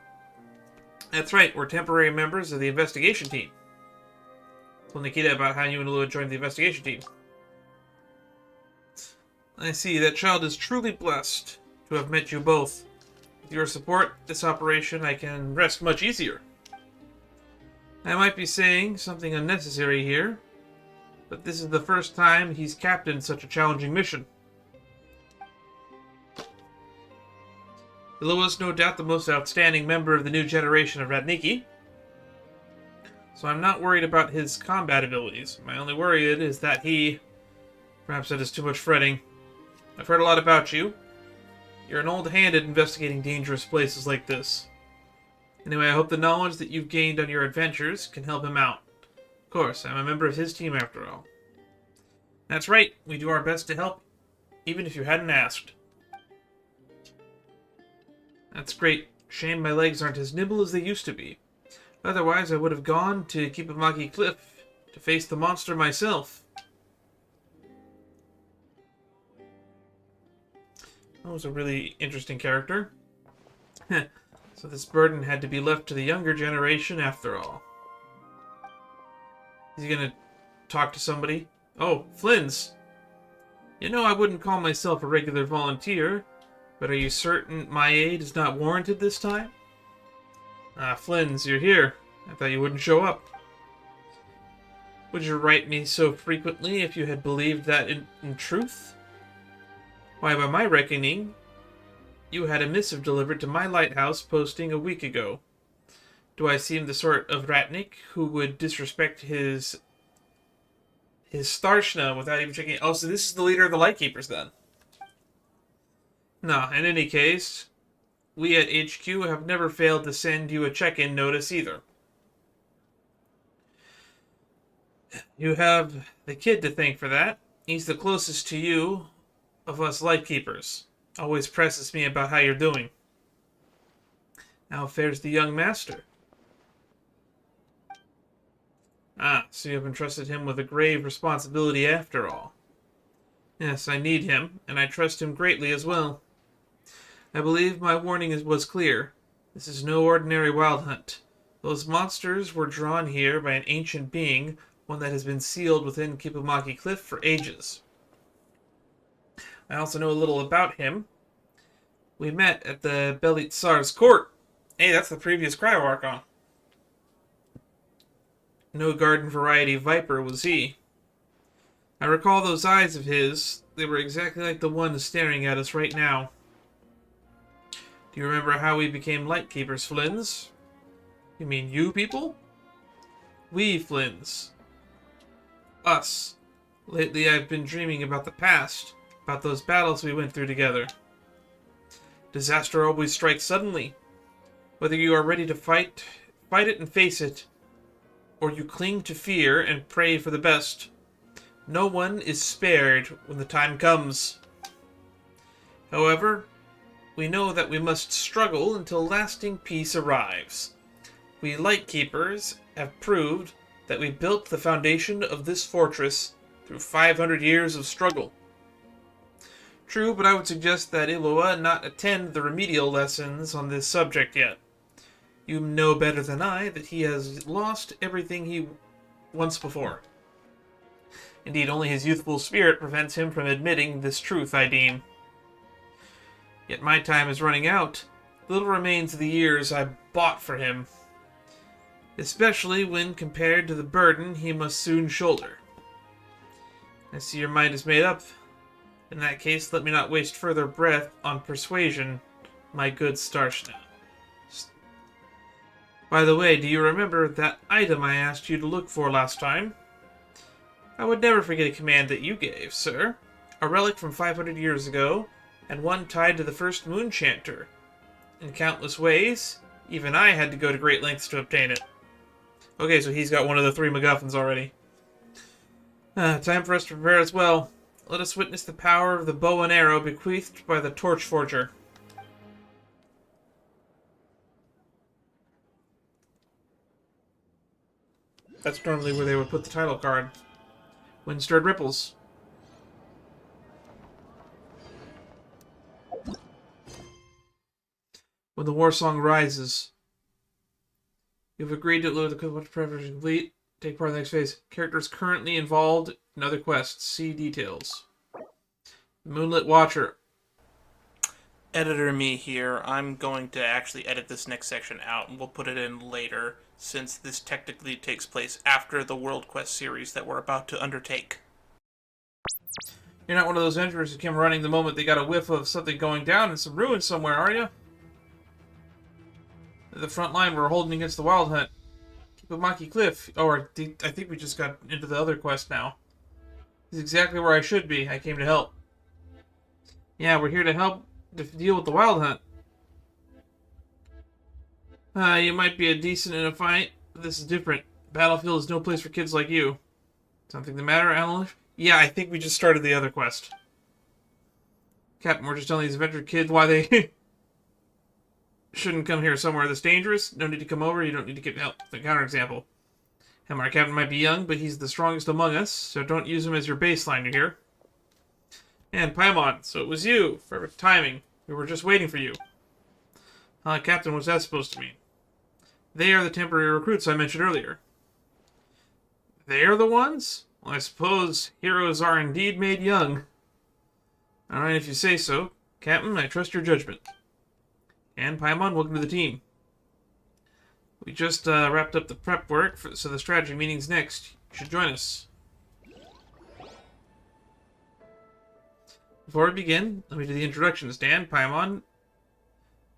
Speaker 1: That's right, we're temporary members of the investigation team. Tell Nikita about how you and Lua joined the investigation team. I see, that child is truly blessed to have met you both. With your support, this operation I can rest much easier. I might be saying something unnecessary here, but this is the first time he's captained such a challenging mission. Lua is no doubt the most outstanding member of the new generation of Ratniki, so I'm not worried about his combat abilities. My only worry is that he... Perhaps that is too much fretting. I've heard a lot about you. You're an old hand at investigating dangerous places like this. Anyway, I hope the knowledge that you've gained on your adventures can help him out. Of course, I'm a member of his team after all. That's right, we do our best to help, even if you hadn't asked. That's great. Shame my legs aren't as nimble as they used to be. Otherwise, I would have gone to Kipumaki Cliff to face the monster myself. That was a really interesting character. So this burden had to be left to the younger generation after all. Is he gonna talk to somebody? Oh, Flynn's. You know, I wouldn't call myself a regular volunteer, but are you certain my aid is not warranted this time? Ah, Flynn's, you're here. I thought you wouldn't show up. Would you write me so frequently if you had believed that in truth? Why, by my reckoning, you had a missive delivered to my lighthouse posting a week ago. Do I seem the sort of Ratnik who would disrespect his Starshna without even checking? Oh, so this is the leader of the Lightkeepers then. No, in any case, we at HQ have never failed to send you a check-in notice either. You have the kid to thank for that. He's the closest to you of us Lightkeepers. Always presses me about how you're doing. How fares the young master? Ah, so you have entrusted him with a grave responsibility after all. Yes, I need him, and I trust him greatly as well. I believe my warning was clear. This is no ordinary wild hunt. Those monsters were drawn here by an ancient being, one that has been sealed within Kipumaki Cliff for ages. I also know a little about him. We met at the Belit Tsar's court. Hey, that's the previous Cryo Archon. No garden variety viper was he. I recall those eyes of his. They were exactly like the one staring at us right now. Do you remember how we became Lightkeepers, Flynns? You mean you people? We Flynns. Us. Lately I've been dreaming about the past, about those battles we went through together. Disaster always strikes suddenly. Whether you are ready to fight it and face it, or you cling to fear and pray for the best, no one is spared when the time comes. However, we know that we must struggle until lasting peace arrives. We Lightkeepers have proved that we built the foundation of this fortress through 500 years of struggle. True, but I would suggest that Iloa not attend the remedial lessons on this subject yet. You know better than I that he has lost everything he once before. Indeed, only his youthful spirit prevents him from admitting this truth, I deem. Yet my time is running out. Little remains of the years I bought for him, especially when compared to the burden he must soon shoulder. I see your mind is made up. In that case, let me not waste further breath on persuasion, my good Starshna. By the way, do you remember that item I asked you to look for last time? I would never forget a command that you gave, sir. A relic from 500 years ago, and one tied to the first moon chanter. In countless ways, even I had to go to great lengths to obtain it. Okay, so he's got one of the 3 MacGuffins already. Time for us to prepare as well. Let us witness the power of the bow and arrow bequeathed by the Torch Forger. That's normally where they would put the title card. Wind Stirred Ripples. When the war song rises. You've agreed to load the Cliffwatch preparation complete. Take part in the next phase. Characters currently involved in other quests. See details. Moonlit Watcher. Editor me here. I'm going to actually edit this next section out, and we'll put it in later, since this technically takes place after the World Quest series that we're about to undertake. You're not one of those adventurers who came running the moment they got a whiff of something going down in some ruins somewhere, are you? The front line we're holding against the Wild Hunt. Kipumaki Cliff. I think we just got into the other quest now. This is exactly where I should be. I came to help. Yeah, we're here to help to deal with the Wild Hunt. You might be a decent in a fight, but this is different. Battlefield is no place for kids like you. Something the matter, Alan? Yeah, I think we just started the other quest. Captain, we're just telling these adventure kids why they shouldn't come here somewhere this dangerous. No need to come over. You don't need to get help. The counterexample. Our captain might be young, but he's the strongest among us, so don't use him as your baseline, you hear? And Paimon, so it was you. Perfect timing. We were just waiting for you. Captain, what's that supposed to mean? They are the temporary recruits I mentioned earlier. They are the ones? Well, I suppose heroes are indeed made young. Alright, if you say so. Captain, I trust your judgment. And Paimon, welcome to the team. We just wrapped up the prep work, so the strategy meeting's next. You should join us. Before we begin, let me do the introductions. Dan and Paimon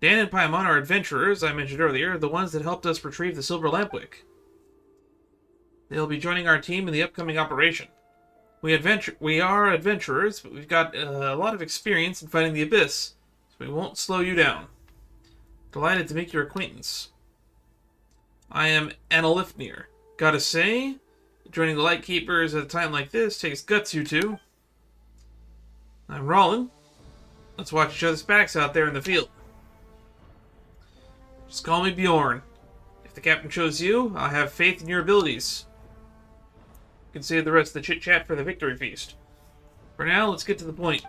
Speaker 1: are adventurers I mentioned earlier, the ones that helped us retrieve the Silver Lampwick. They'll be joining our team in the upcoming operation. We are adventurers, but we've got a lot of experience in fighting the Abyss, so we won't slow you down. Delighted to make your acquaintance. I am Annalifnir. Gotta say, it Joining the Lightkeepers at a time like this takes guts, you two. I'm Rollin. Let's watch each other's backs out there in the field. Just call me Bjorn. If the captain chose you, I'll have faith in your abilities. You can save the rest of the chit-chat for the victory feast. For now, let's get to the point.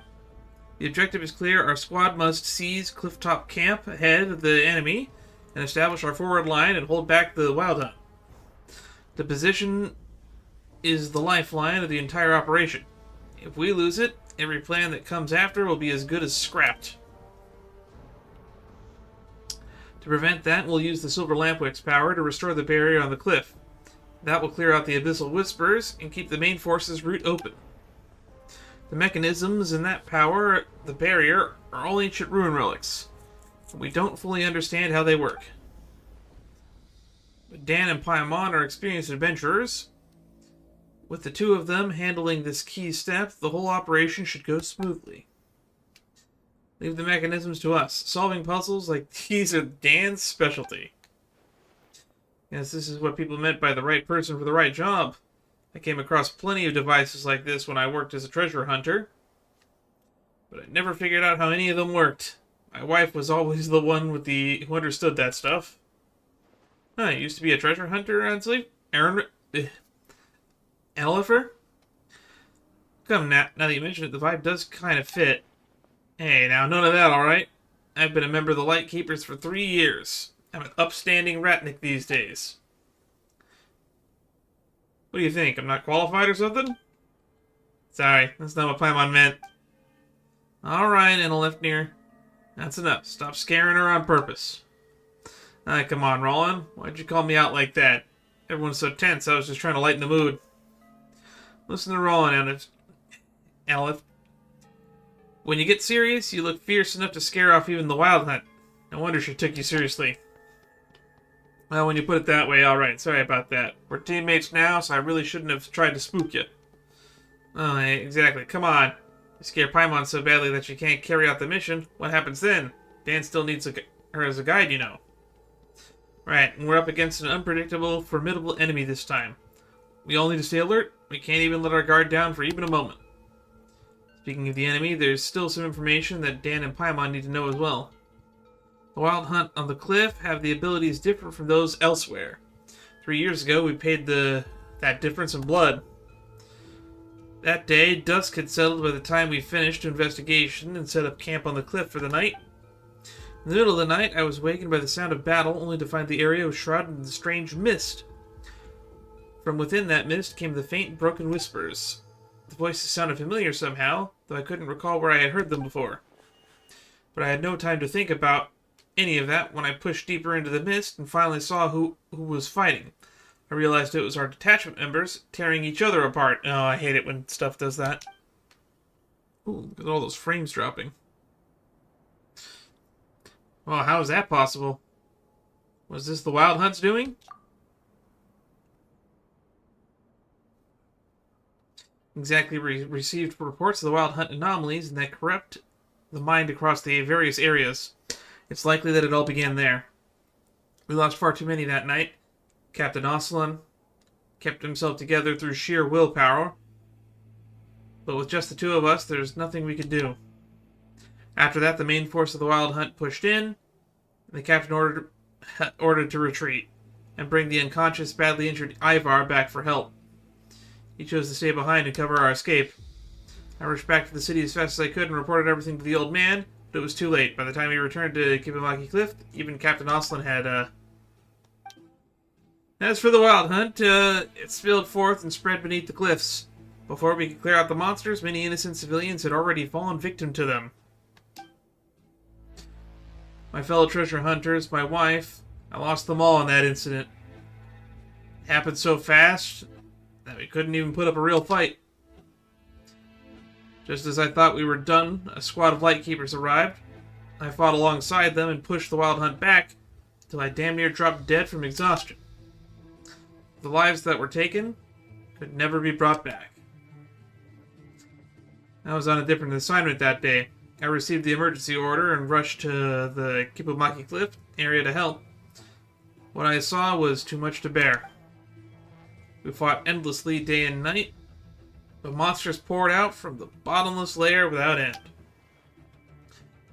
Speaker 1: The objective is clear. Our squad must seize Clifftop Camp ahead of the enemy and establish our forward line and hold back the Wild Hunt. The position is the lifeline of the entire operation. If we lose it, every plan that comes after will be as good as scrapped. To prevent that, we'll use the Silver Lampwick's power to restore the barrier on the cliff. That will clear out the Abyssal Whispers and keep the main force's route open. The mechanisms in that power, the barrier, are all ancient ruin relics. We don't fully understand how they work. But Dan and Paimon are experienced adventurers. With the two of them handling this key step, the whole operation should go smoothly. Leave the mechanisms to us. Solving puzzles like these are Dan's specialty. Yes, this is what people meant by the right person for the right job. I came across plenty of devices like this when I worked as a treasure hunter, but I never figured out how any of them worked. My wife was always the one who understood that stuff. Huh, you used to be a treasure hunter, Ansley? Elifer? Come now that you mention it, the vibe does kind of fit. Hey, now none of that, alright? I've been a member of the Lightkeepers for 3 years. I'm an upstanding ratnik these days. What do you think? I'm not qualified or something? Sorry, that's not what Paimon meant. Alright, Enelifnir. That's enough. Stop scaring her on purpose. Come on, Roland. Why'd you call me out like that? Everyone's so tense, I was just trying to lighten the mood. Listen to Roland, Elif. When you get serious, you look fierce enough to scare off even the Wild Hunt. No wonder she took you seriously. Well, when you put it that way, alright. Sorry about that. We're teammates now, so I really shouldn't have tried to spook you. Oh, exactly. Come on. You scare Paimon so badly that she can't carry out the mission. What happens then? Dan still needs her as a guide, you know. Right, and we're up against an unpredictable, formidable enemy this time. We all need to stay alert. We can't even let our guard down for even a moment. Speaking of the enemy, there's still some information that Dan and Paimon need to know as well. The Wild Hunt on the cliff have the abilities different from those elsewhere. 3 years ago, we paid that difference in blood. That day, dusk had settled by the time we finished investigation and set up camp on the cliff for the night. In the middle of the night, I was awakened by the sound of battle, only to find the area was shrouded in strange mist. From within that mist came the faint, broken whispers. The voices sounded familiar somehow, though I couldn't recall where I had heard them before. But I had no time to think about any of that when I pushed deeper into the mist and finally saw who was fighting. I realized it was our detachment members tearing each other apart. Oh, I hate it when stuff does that. Ooh, look at all those frames dropping. Well, how is that possible? Was this the Wild Hunt's doing? Exactly received reports of the Wild Hunt anomalies and that corrupt the mind across the various areas. It's likely that it all began there. We lost far too many that night. Captain Oslan kept himself together through sheer willpower. But with just the two of us, there's nothing we could do. After that, the main force of the Wild Hunt pushed in, and the captain ordered to retreat, and bring the unconscious, badly injured Ivar back for help. He chose to stay behind and cover our escape. I rushed back to the city as fast as I could and reported everything to the old man, but it was too late. By the time we returned to Kibamaki Cliff, even Captain Oslan had, As for the Wild Hunt, it spilled forth and spread beneath the cliffs. Before we could clear out the monsters, many innocent civilians had already fallen victim to them. My fellow treasure hunters, my wife, I lost them all in that incident. It happened so fast that we couldn't even put up a real fight. Just as I thought we were done, a squad of Lightkeepers arrived. I fought alongside them and pushed the Wild Hunt back until I damn near dropped dead from exhaustion. The lives that were taken could never be brought back. I was on a different assignment that day. I received the emergency order and rushed to the Kibamaki Cliff area to help. What I saw was too much to bear. We fought endlessly day and night. The monsters poured out from the bottomless lair without end.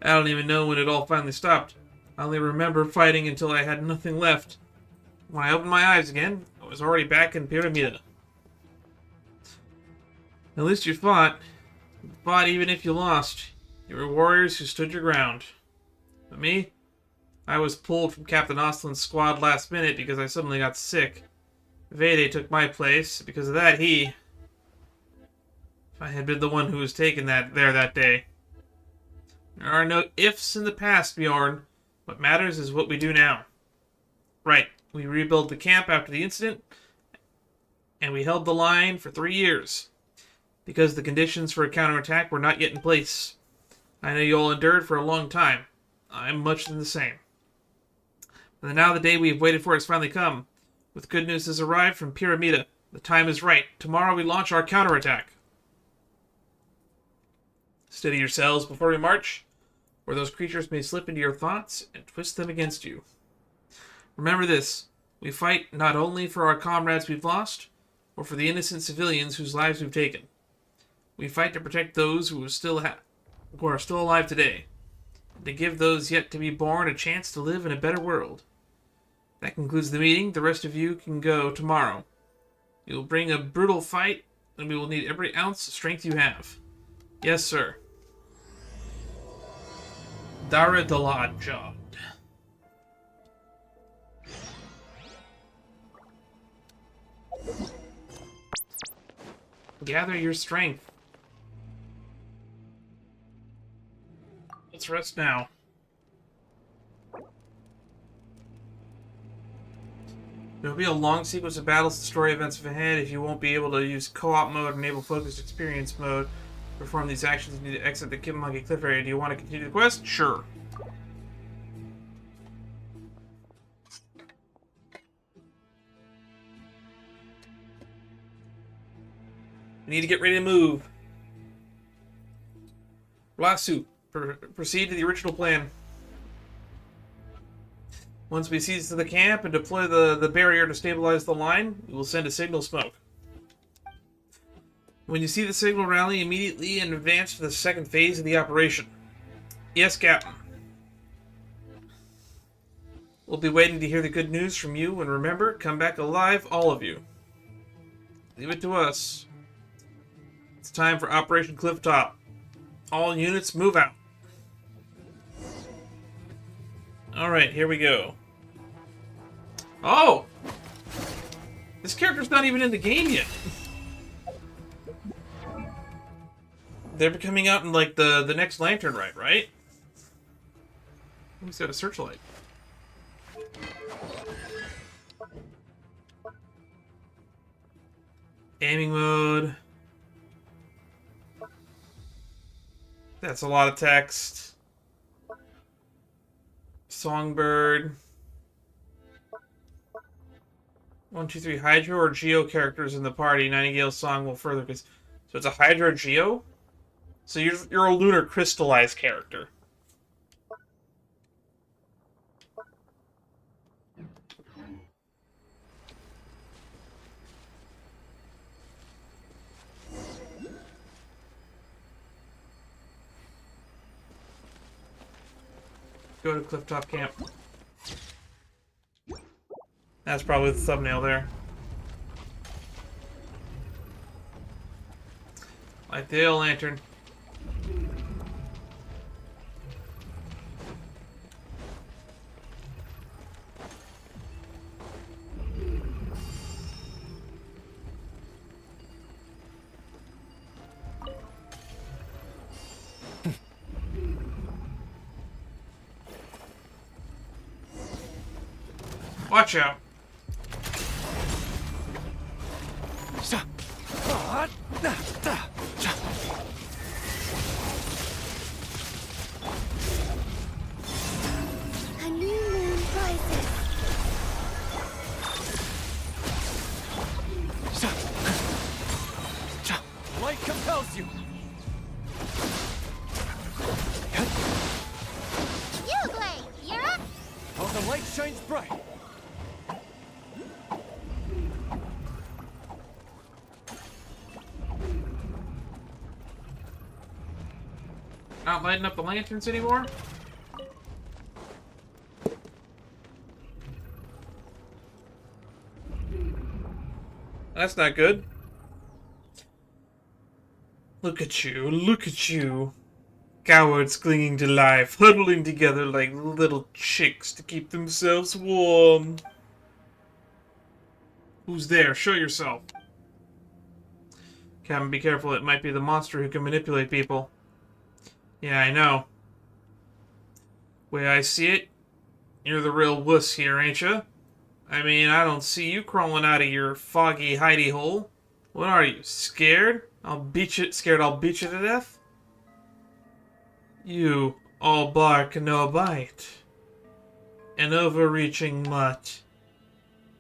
Speaker 1: I don't even know when it all finally stopped. I only remember fighting until I had nothing left. When I opened my eyes again, I was already back in Pyramida. At least you fought. You fought even if you lost. You were warriors who stood your ground. But me? I was pulled from Captain Ostland's squad last minute because I suddenly got sick. Vede took my place. Because of that, if I had been the one who was taken there that day. There are no ifs in the past, Bjorn. What matters is what we do now. Right, we rebuilt the camp after the incident, and we held the line for 3 years. Because the conditions for a counterattack were not yet in place. I know you all endured for a long time. I'm much the same. And now the day we have waited for has finally come. With good news has arrived from Pyramida. The time is right. Tomorrow we launch our counterattack. Steady yourselves before we march, or those creatures may slip into your thoughts and twist them against you. Remember this. We fight not only for our comrades we've lost, or for the innocent civilians whose lives we've taken. We fight to protect those who are still alive today, and to give those yet to be born a chance to live in a better world. That concludes the meeting. The rest of you can go tomorrow. You'll bring a brutal fight, and we will need every ounce of strength you have. Yes, sir. Dara Dalad Jod. Gather your strength. Let's rest now. There'll be a long sequence of battles and story events ahead. If you won't be able to use co-op mode or enable focused experience mode to perform these actions, you need to exit the Kipmonkey Cliff area. Do you want to continue the quest? Sure. We need to get ready to move. Lasso, proceed to the original plan. Once we seize the camp and deploy the barrier to stabilize the line, we will send a signal smoke. When you see the signal rally, immediately and advance to the second phase of the operation. Yes, Captain. We'll be waiting to hear the good news from you, and remember, come back alive, all of you. Leave it to us. It's time for Operation Clifftop. All units, move out. Alright, here we go. Oh! This character's not even in the game yet. They're coming out in, like, the next Lantern Rite, right? He's got a searchlight. Aiming mode. That's a lot of text. Songbird. 1, 2, 3 Hydro or Geo characters in the party. Nightingale's song will further. So it's a Hydro Geo? So you're a lunar crystallized character. Go to Clifftop Camp. That's probably the thumbnail there. Light the oil lantern. Watch out.
Speaker 3: A new moon rises.
Speaker 5: Light compels you.
Speaker 3: Yuglei, you're up.
Speaker 5: Oh, the light shines bright.
Speaker 1: Not lighting up the lanterns anymore? That's not good. Look at you, look at you. Cowards clinging to life, huddling together like little chicks to keep themselves warm. Who's there? Show yourself. Captain, be careful. It might be the monster who can manipulate people. Yeah, I know. Way I see it, you're the real wuss here, ain't ya? I mean, I don't see you crawling out of your foggy hidey hole. What are you, scared? Scared I'll beat you to death? You, all bark, no bite. An overreaching mutt.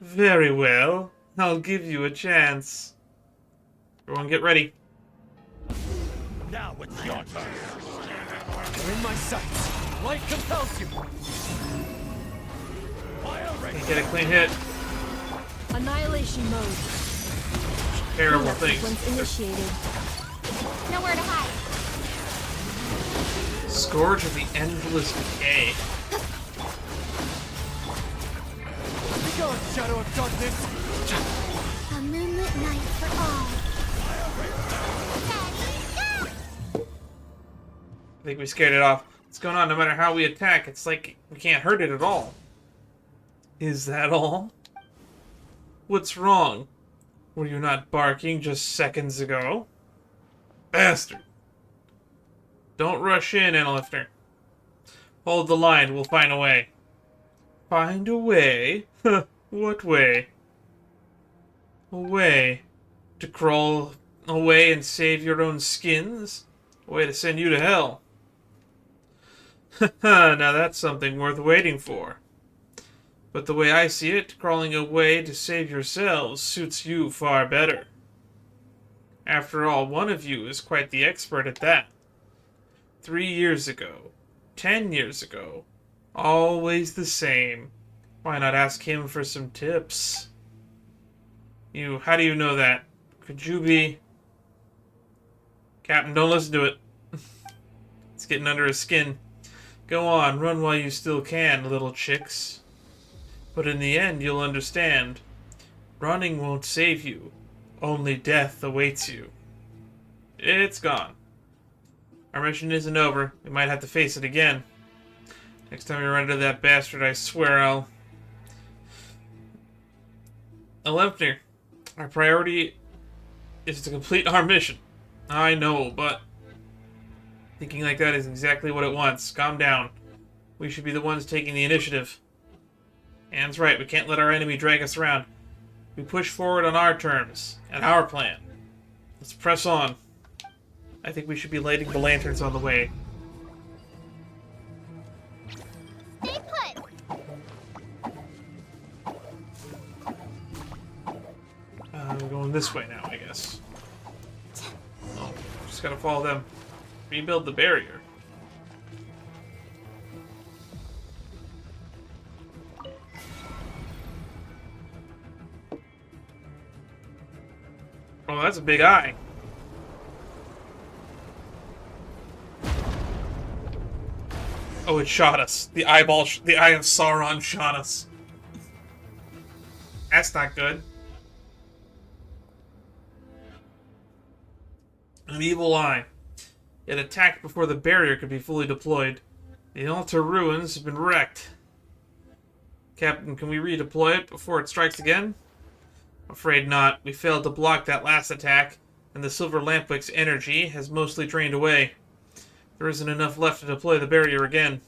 Speaker 1: Very well, I'll give you a chance. Everyone get ready.
Speaker 4: Now it's your turn.
Speaker 5: You're in my sights. Light compels you.
Speaker 1: Can't get a clean hit.
Speaker 8: Annihilation mode.
Speaker 1: Terrible
Speaker 8: Cleanup
Speaker 1: things.
Speaker 8: sequence initiated.
Speaker 3: Nowhere to hide.
Speaker 1: Scourge of the Endless Decay.
Speaker 5: Be gone, shadow of darkness.
Speaker 3: A moonlit night for all.
Speaker 1: I think we scared it off. What's going on? No matter how we attack, it's like we can't hurt it at all. Is that all? What's wrong? Were you not barking just seconds ago? Bastard. Don't rush in, Analifter. Hold the line, we'll find a way. Find a way? What way? A way to crawl away and save your own skins? A way to send you to hell. Now that's something worth waiting for. But the way I see it, crawling away to save yourselves suits you far better. After all, one of you is quite the expert at that. 3 years ago, 10 years ago, always the same. Why not ask him for some tips? How do you know that? Could you be... Captain, don't listen to it. It's getting under his skin. Go on, run while you still can, little chicks. But in the end, you'll understand. Running won't save you. Only death awaits you. It's gone. Our mission isn't over. We might have to face it again. Next time we run into that bastard, I swear I'll... Alempner, our priority is to complete our mission. I know, but... thinking like that is exactly what it wants. Calm down. We should be the ones taking the initiative. Anne's right, we can't let our enemy drag us around. We push forward on our terms, and our plan. Let's press on. I think we should be lighting the lanterns on the way.
Speaker 3: Stay put.
Speaker 1: We're going this way now, I guess. Oh, just gotta follow them. Rebuild the barrier. Oh, that's a big eye. Oh, it shot us. The eye of Sauron shot us. That's not good. An evil eye. It attacked before the barrier could be fully deployed. The altar ruins have been wrecked. Captain, can we redeploy it before it strikes again? Afraid not. We failed to block that last attack, and the Silver Lampwick's energy has mostly drained away. There isn't enough left to deploy the barrier again.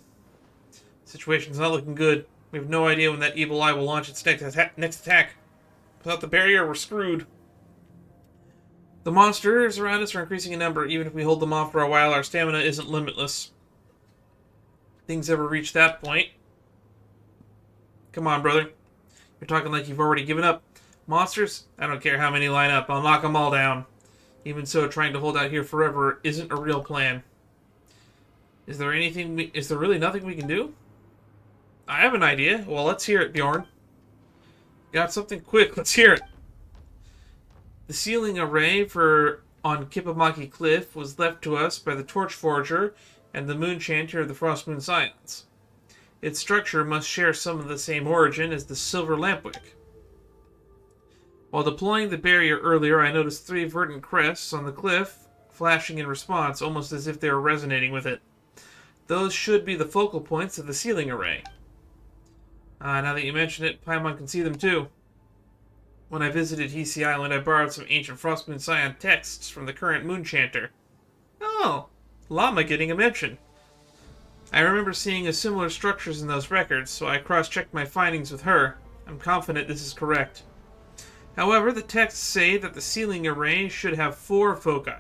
Speaker 1: The situation's not looking good. We have no idea when that evil eye will launch its next attack. Without the barrier, we're screwed. The monsters around us are increasing in number. Even if we hold them off for a while, our stamina isn't limitless. Things ever reach that point? Come on, brother. You're talking like you've already given up. Monsters? I don't care how many line up. I'll knock them all down. Even so, trying to hold out here forever isn't a real plan. Is there really nothing we can do? I have an idea. Well, let's hear it, Bjorn. Got something quick. Let's hear it. The sealing array on Kippamaki Cliff was left to us by the Torch Forger and the Moon Chanter of the Frost Moon Scions. Its structure must share some of the same origin as the Silver Lampwick. While deploying the barrier earlier, I noticed 3 verdant crests on the cliff, flashing in response, almost as if they were resonating with it. Those should be the focal points of the sealing array. Now that you mention it, Paimon can see them too. When I visited Hisi Island, I borrowed some ancient Frostmoon Scion texts from the current Moon Chanter. Oh, Llama getting a mention. I remember seeing similar structures in those records, so I cross-checked my findings with her. I'm confident this is correct. However, the texts say that the sealing array should have 4 foci.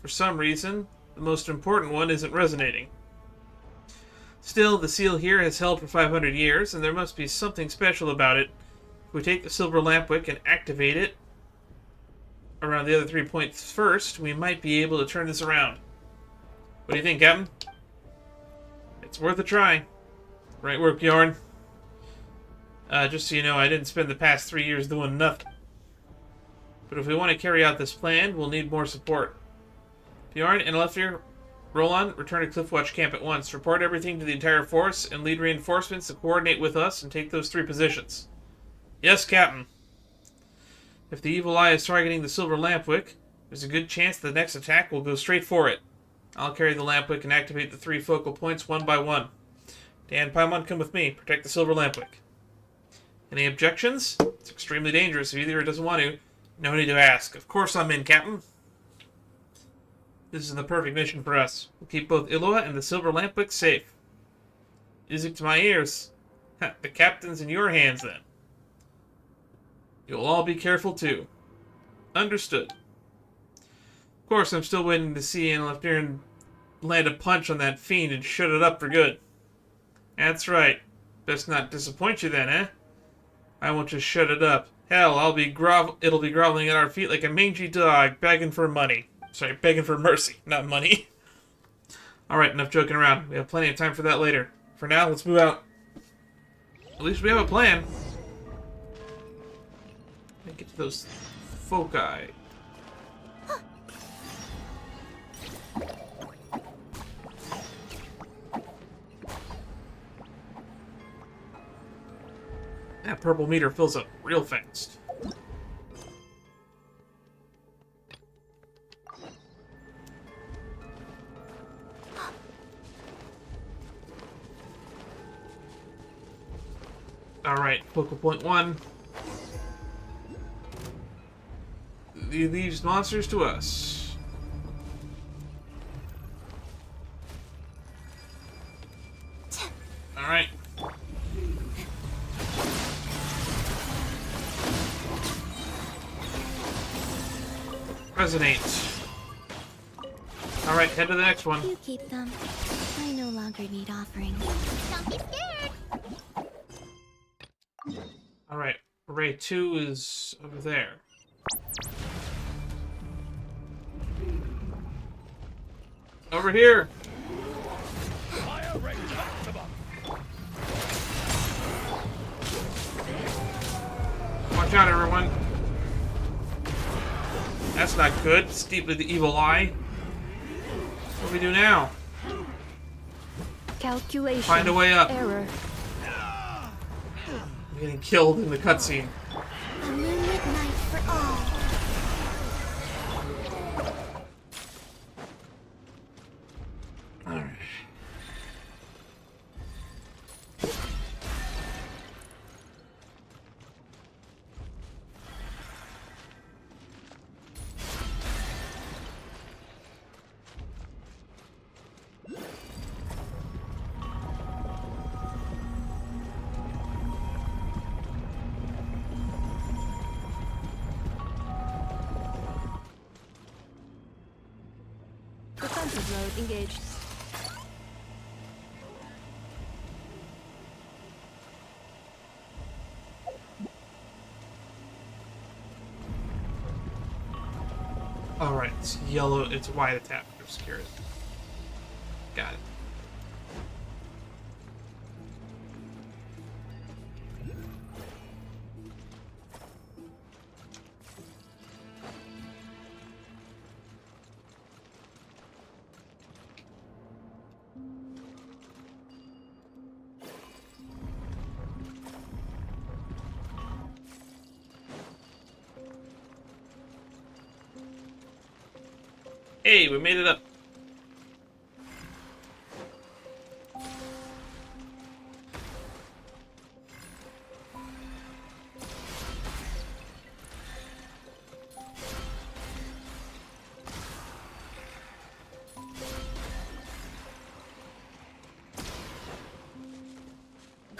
Speaker 1: For some reason, the most important one isn't resonating. Still, the seal here has held for 500 years, and there must be something special about it. If we take the Silver Lampwick and activate it around the other 3 points first, we might be able to turn this around. What do you think, Captain? It's worth a try. Right work, Bjorn. Just so you know, I didn't spend the past 3 years doing nothing. But if we want to carry out this plan, we'll need more support. Bjorn and Alethir, Roland, return to Cliffwatch camp at once. Report everything to the entire force and lead reinforcements to coordinate with us and take those 3 positions. Yes, Captain. If the evil eye is targeting the Silver Lampwick, there's a good chance the next attack will go straight for it. I'll carry the Lampwick and activate the 3 focal points one by one. Dan, Paimon, come with me. Protect the Silver Lampwick. Any objections? It's extremely dangerous if either doesn't want to. No need to ask. Of course I'm in, Captain. This is the perfect mission for us. We'll keep both Iloa and the Silver Lampwick safe. Music to my ears. The Captain's in your hands, then. You'll all be careful, too. Understood. Of course, I'm still waiting to see Alethir land a punch on that fiend and shut it up for good. That's right. Best not disappoint you then, eh? I won't just shut it up. Hell, it'll be groveling at our feet like a mangy dog, begging for money. Sorry, begging for mercy, not money. Alright, enough joking around. We have plenty of time for that later. For now, let's move out. At least we have a plan. Let me get to those foci. That purple meter fills up real fast. Alright, focal point 1. He leaves monsters to us. Alright. Resonate. Alright, head to the next one.
Speaker 3: You keep them. I no longer need offerings. Don't be scared!
Speaker 1: Alright, array 2 is over there. Over here! Watch out, everyone. That's not good. Steeply the evil eye. What do we do now?
Speaker 9: Calculation.
Speaker 1: Find a way up.
Speaker 9: Error.
Speaker 1: I'm getting killed in the cutscene.
Speaker 3: A moonlit night for all.
Speaker 1: Alright.
Speaker 9: Defensive mode engaged.
Speaker 1: Alright, it's yellow, it's white attack to obscure it. Got it. Hey, we made it up.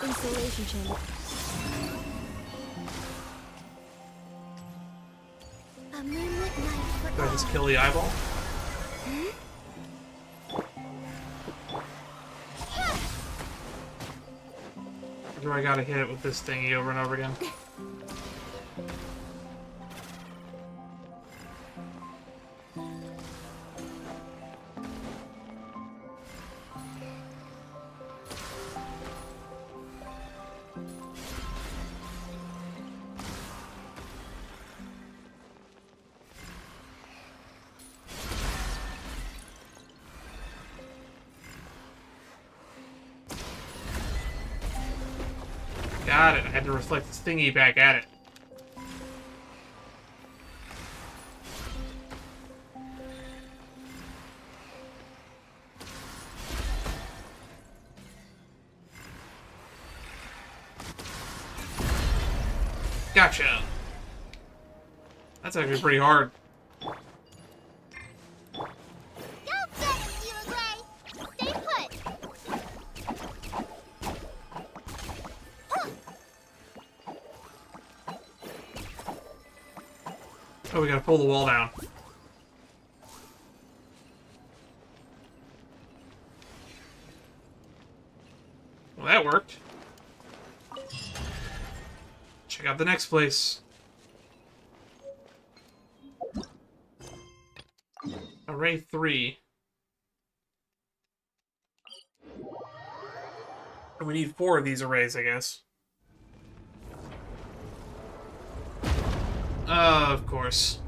Speaker 9: Installation chamber.
Speaker 3: A moonlit night for
Speaker 1: Do I just kill the eyeball? Or do I gotta hit it with this thingy over and over again? Got it. I had to reflect this thingy back at it. Gotcha. That's actually pretty hard.
Speaker 3: Go get it, Steel Gray! Stay put!
Speaker 1: Oh, we gotta pull the wall down. Well, that worked. Check out the next place. Array 3. And we need 4 of these arrays, I guess. Of course.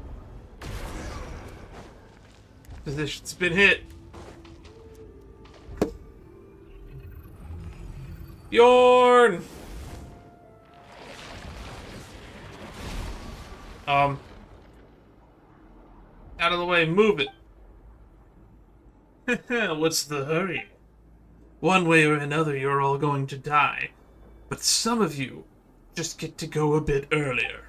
Speaker 1: Position's been hit. Yorn! Out of the way, move it. What's the hurry? One way or another, you're all going to die. But some of you just get to go a bit earlier.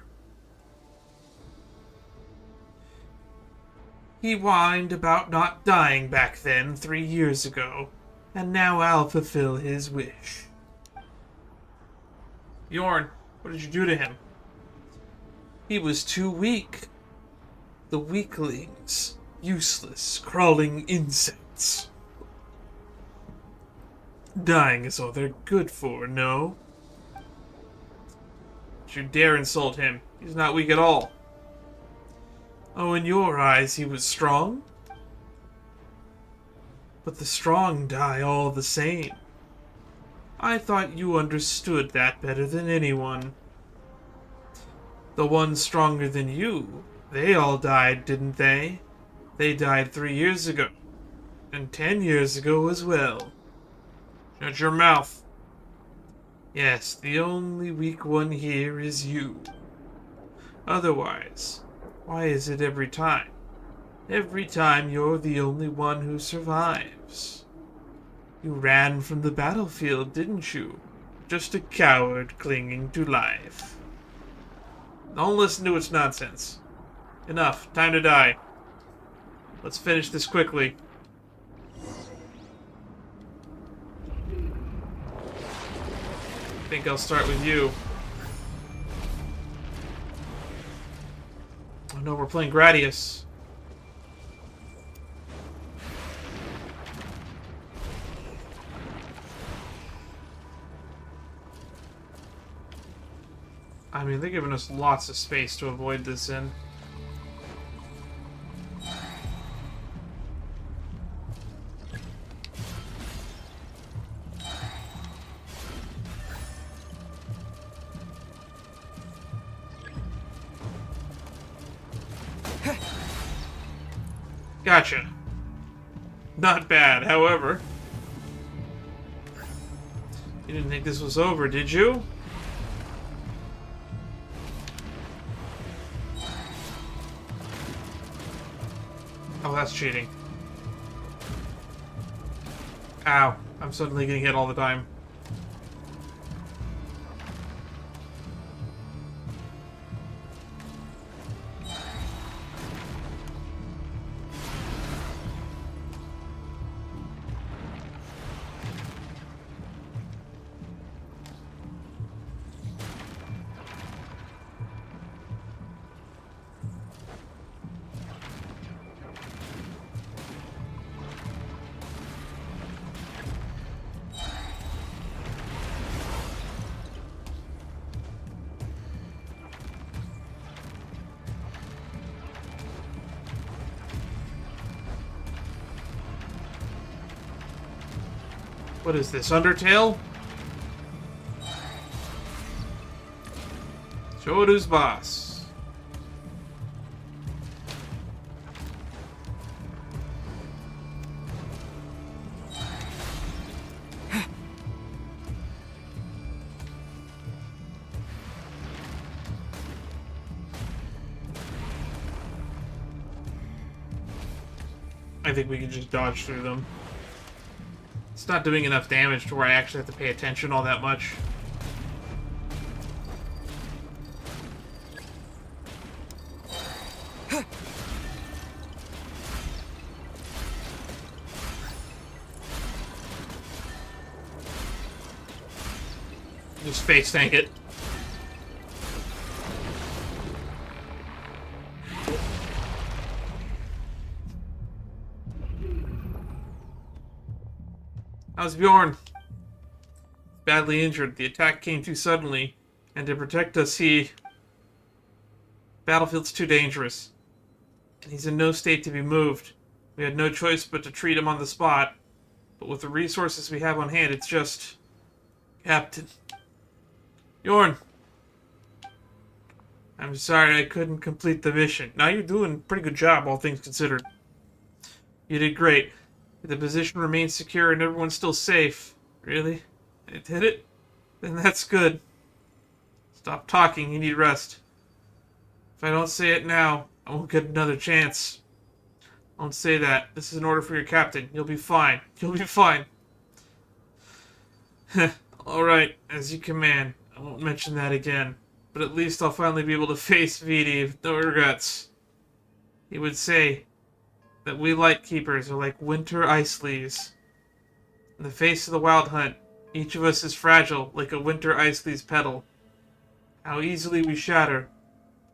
Speaker 1: He whined about not dying back then 3 years ago, and now I'll fulfill his wish. Yorn, what did you do to him? He was too weak. The weaklings. Useless, crawling insects. Dying is all they're good for, no? Don't you dare insult him. He's not weak at all. Oh, in your eyes he was strong? But the strong die all the same. I thought you understood that better than anyone. The ones stronger than you, they all died, didn't they? They died 3 years ago. And 10 years ago as well. Shut your mouth. Yes, the only weak one here is you. Otherwise, why is it every time? Every time you're the only one who survives. You ran from the battlefield, didn't you? Just a coward clinging to life. Don't listen to its nonsense. Enough. Time to die. Let's finish this quickly. I think I'll start with you. Oh no, we're playing Gradius. I mean, they're giving us lots of space to avoid this in. Gotcha. Not bad, however. You didn't think this was over, did you? Oh, that's cheating. Ow. I'm suddenly getting hit all the time. What is this, Undertale? Shoru's boss. I think we can just dodge through them. It's not doing enough damage to where I actually have to pay attention all that much. Just face tank it. How's Bjorn? Badly injured. The attack came too suddenly, and to protect us, Battlefield's too dangerous. And he's in no state to be moved. We had no choice but to treat him on the spot. But with the resources we have on hand, it's just... Captain. Bjorn. I'm sorry I couldn't complete the mission. Now you're doing a pretty good job, all things considered. You did great. The position remains secure and everyone's still safe. Really? It did it? Then that's good. Stop talking, you need rest. If I don't say it now, I won't get another chance. Don't say that. This is an order for your captain. You'll be fine. You'll be fine. Alright, as you command. I won't mention that again. But at least I'll finally be able to face Vidi with no regrets. He would say that we Lightkeepers are like winter ice leaves. In the face of the wild hunt, each of us is fragile like a winter ice leaf's petal. How easily we shatter,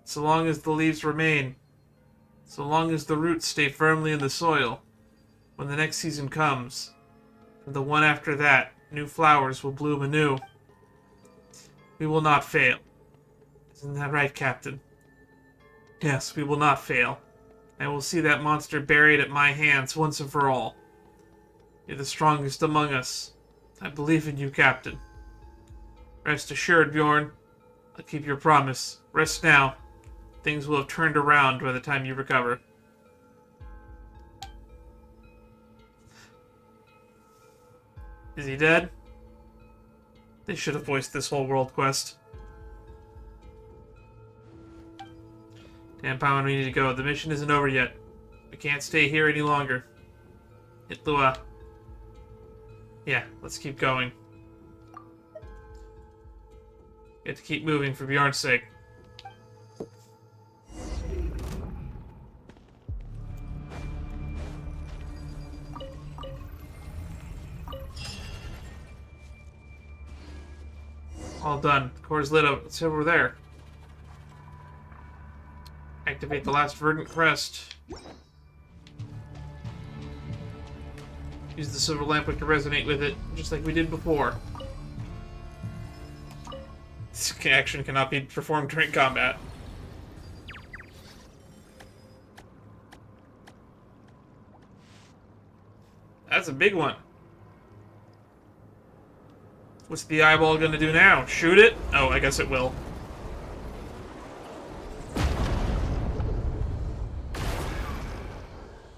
Speaker 1: so long as the leaves remain, so long as the roots stay firmly in the soil. When the next season comes, and the one after that, new flowers will bloom anew. We will not fail. Isn't that right, Captain? Yes, we will not fail. I will see that monster buried at my hands once and for all. You're the strongest among us. I believe in you, Captain. Rest assured, Bjorn. I'll keep your promise. Rest now. Things will have turned around by the time you recover. Is he dead? They should have voiced this whole world quest. Damn, Paimon, we need to go. The mission isn't over yet. We can't stay here any longer. Hit Lua. Yeah, let's keep going. We have to keep moving for Bjorn's sake. All done. The core's lit up. It's over there. Activate the last verdant crest. Use the silver lampwick to resonate with it, just like we did before. This action cannot be performed during combat. That's a big one. What's the eyeball gonna do now? Shoot it? Oh, I guess it will.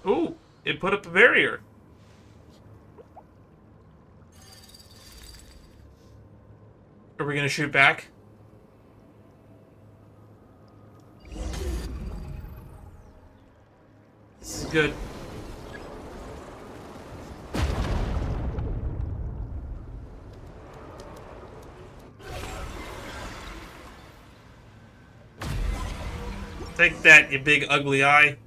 Speaker 1: Ooh, it put up a barrier. Are we gonna shoot back? This is good. Take that, you big ugly eye.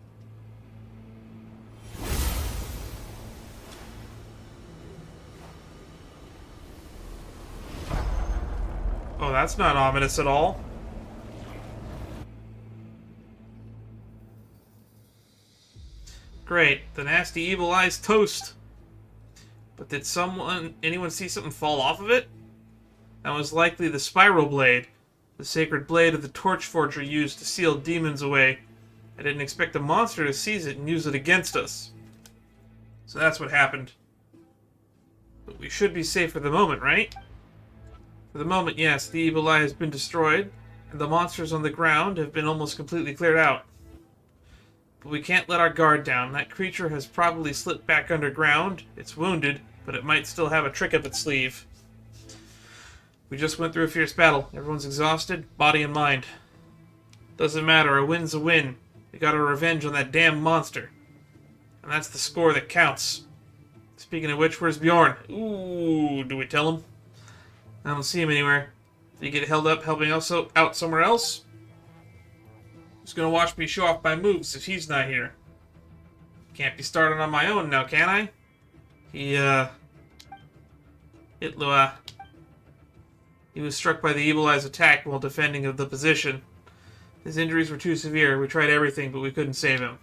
Speaker 1: Oh, that's not ominous at all. Great, the nasty evil eye's toast. But did anyone see something fall off of it? That was likely the spiral blade, the sacred blade of the torch forger used to seal demons away. I didn't expect a monster to seize it and use it against us. So that's what happened. But we should be safe for the moment, right? For the moment, yes, the evil eye has been destroyed, and the monsters on the ground have been almost completely cleared out. But we can't let our guard down. That creature has probably slipped back underground. It's wounded, but it might still have a trick up its sleeve. We just went through a fierce battle. Everyone's exhausted, body and mind. Doesn't matter, a win's a win. We got our revenge on that damn monster. And that's the score that counts. Speaking of which, where's Bjorn? Ooh, do we tell him? I don't see him anywhere. Did he get held up helping us out somewhere else? Who's gonna watch me show off my moves if he's not here? Can't be started on my own now, can I? He was struck by the evil eye's attack while defending of the position. His injuries were too severe. We tried everything, but we couldn't save him.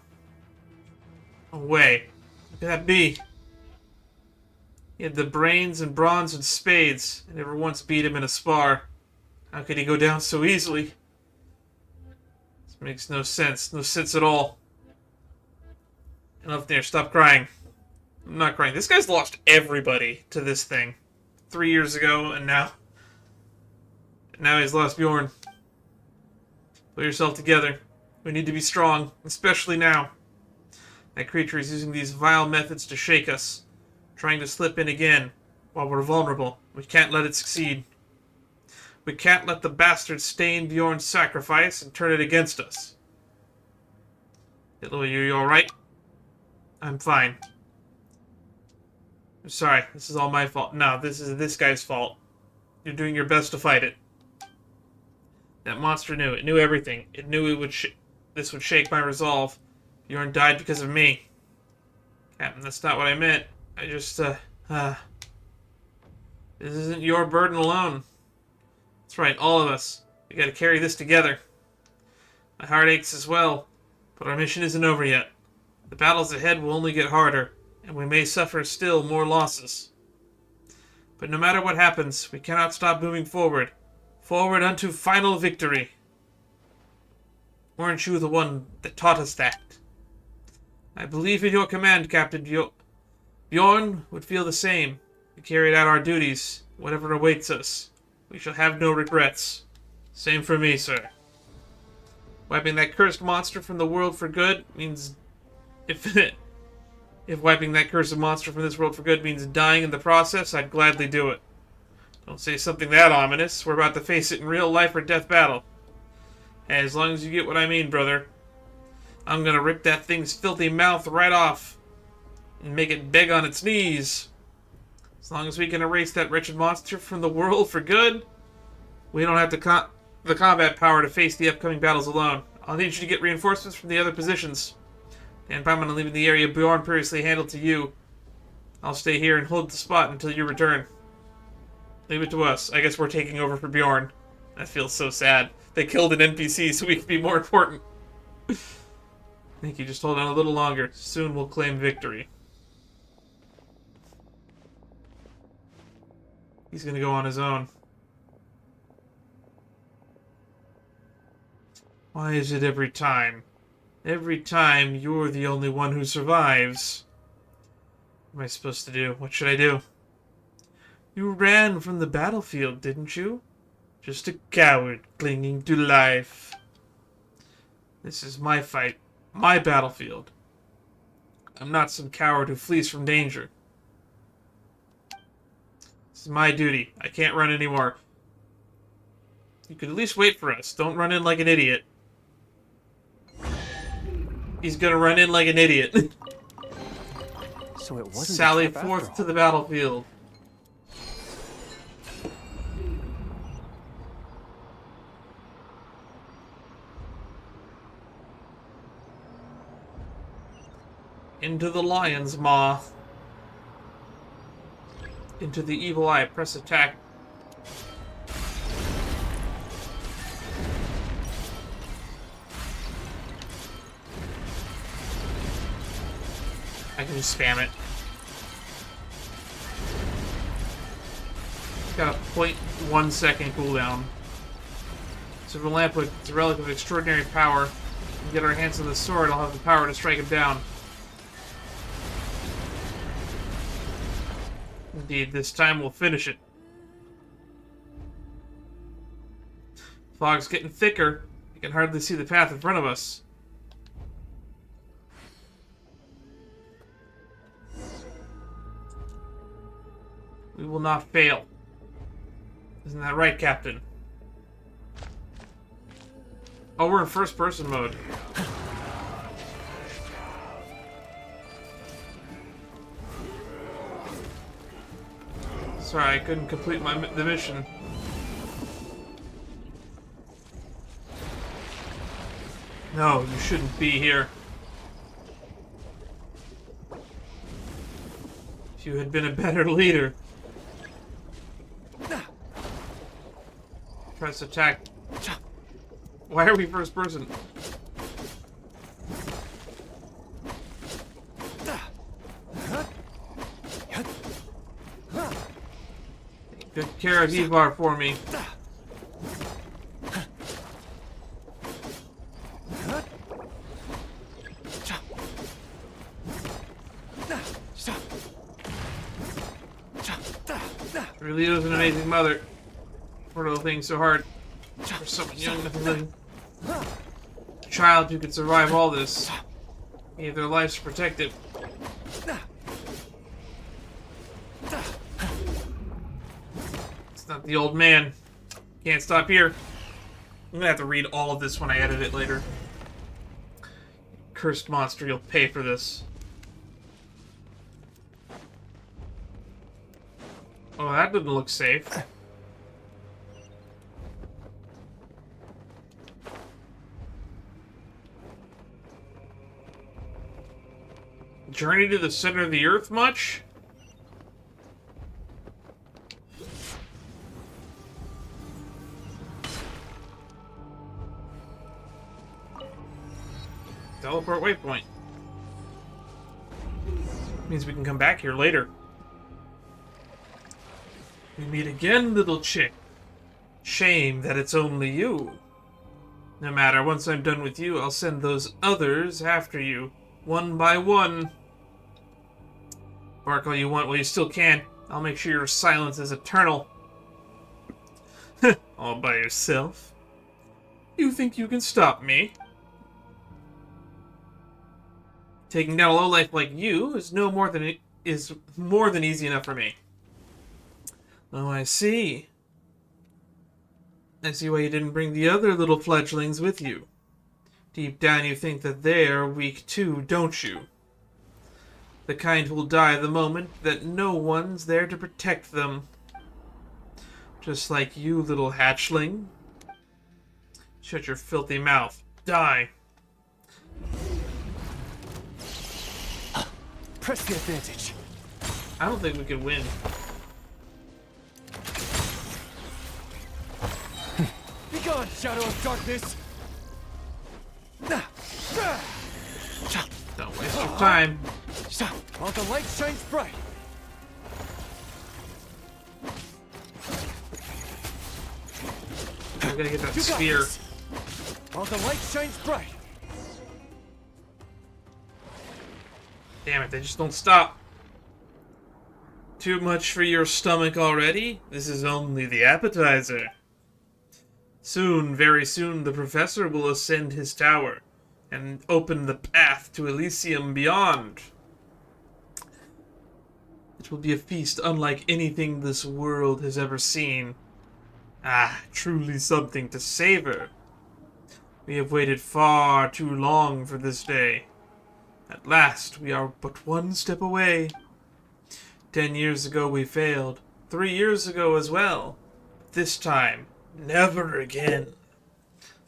Speaker 1: No way. How could that be? He had the brains and bronze and spades. I never once beat him in a spar. How could he go down so easily? This makes no sense. No sense at all. Enough there. Stop crying. I'm not crying. This guy's lost everybody to this thing. 3 years ago, and now he's lost Bjorn. Pull yourself together. We need to be strong, especially now. That creature is using these vile methods to shake us, trying to slip in again while we're vulnerable. We can't let it succeed. We can't let the bastard stain Bjorn's sacrifice and turn it against us. Hello, you alright? I'm fine. I'm sorry, this is all my fault. No, this is this guy's fault. You're doing your best to fight it. That monster knew. It knew everything. It knew it would this would shake my resolve. Bjorn died because of me. Captain, that's not what I meant. I just, this isn't your burden alone. That's right, all of us. We gotta carry this together. My heart aches as well, but our mission isn't over yet. The battles ahead will only get harder, and we may suffer still more losses. But no matter what happens, we cannot stop moving forward. Forward unto final victory. Weren't you the one that taught us that? I believe in your command, Captain. Bjorn would feel the same. We carried out our duties. Whatever awaits us, we shall have no regrets. Same for me, sir. Wiping that cursed monster from the world for good means... If wiping that cursed monster from this world for good means dying in the process, I'd gladly do it. Don't say something that ominous. We're about to face it in real life or death battle. Hey, as long as you get what I mean, brother. I'm gonna rip that thing's filthy mouth right off and make it beg on its knees. As long as we can erase that wretched monster from the world for good, we don't have the combat power to face the upcoming battles alone. I'll need you to get reinforcements from the other positions. And I'm gonna leave the area Bjorn previously handled to you. I'll stay here and hold the spot until you return. Leave it to us. I guess we're taking over for Bjorn. That feels so sad. They killed an NPC so we can be more important. Thank you. Just hold on a little longer. Soon we'll claim victory. He's gonna go on his own. Why is it every time? Every time you're the only one who survives. What am I supposed to do? What should I do? You ran from the battlefield, didn't you? Just a coward clinging to life. This is my fight. My battlefield. I'm not some coward who flees from danger. This is my duty. I can't run anymore. You could at least wait for us. Don't run in like an idiot. He's gonna run in like an idiot.
Speaker 5: So it wasn't
Speaker 1: Sally
Speaker 5: a trap
Speaker 1: forth
Speaker 5: after
Speaker 1: to
Speaker 5: all.
Speaker 1: the battlefield. Into the lion's maw. Into the evil eye. Press attack. I can just spam it. Got a 0.1 second cooldown. Silver Lampwood, it's a relic of extraordinary power. When we get our hands on the sword, I'll have the power to strike him down. Indeed, this time we'll finish it. Fog's getting thicker. You can hardly see the path in front of us. We will not fail. Isn't that right, Captain? Oh, we're in first-person mode. Sorry, I couldn't complete the mission. No, you shouldn't be here. If you had been a better leader. Press attack. Why are we first person? Good care of Evar for me. Really is an amazing mother. For little things so hard. For someone young, nothing living. A child who could survive all this. Gave their lives to protect it. It's not the old man. Can't stop here. I'm gonna have to read all of this when I edit it later. Cursed monster, you'll pay for this. Oh, that didn't look safe. Journey to the center of the earth much? Teleport waypoint. Means we can come back here later. We meet again, little chick. Shame that it's only you. No matter, once I'm done with you, I'll send those others after you. One by one. Bark all you want while you still can. I'll make sure your silence is eternal. All by yourself? You think you can stop me? Taking down a lowlife like you is more than easy enough for me. Oh, I see. I see why you didn't bring the other little fledglings with you. Deep down you think that they're weak too, don't you? The kind who'll die the moment that no one's there to protect them. Just like you, little hatchling. Shut your filthy mouth. Die.
Speaker 5: Press the advantage.
Speaker 1: I don't think we could win.
Speaker 5: Be gone, shadow of darkness!
Speaker 1: Don't waste your time.
Speaker 5: While the light shines bright.
Speaker 1: I'm gonna get that
Speaker 5: You got
Speaker 1: sphere.
Speaker 5: this. While the light shines bright.
Speaker 1: Damn it, they just don't stop. Too much for your stomach already? This is only the appetizer. Soon, very soon, the professor will ascend his tower and open the path to Elysium beyond. It will be a feast unlike anything this world has ever seen. Ah, truly something to savor. We have waited far too long for this day. At last, we are but one step away. 10 years ago we failed. 3 years ago as well. This time, never again.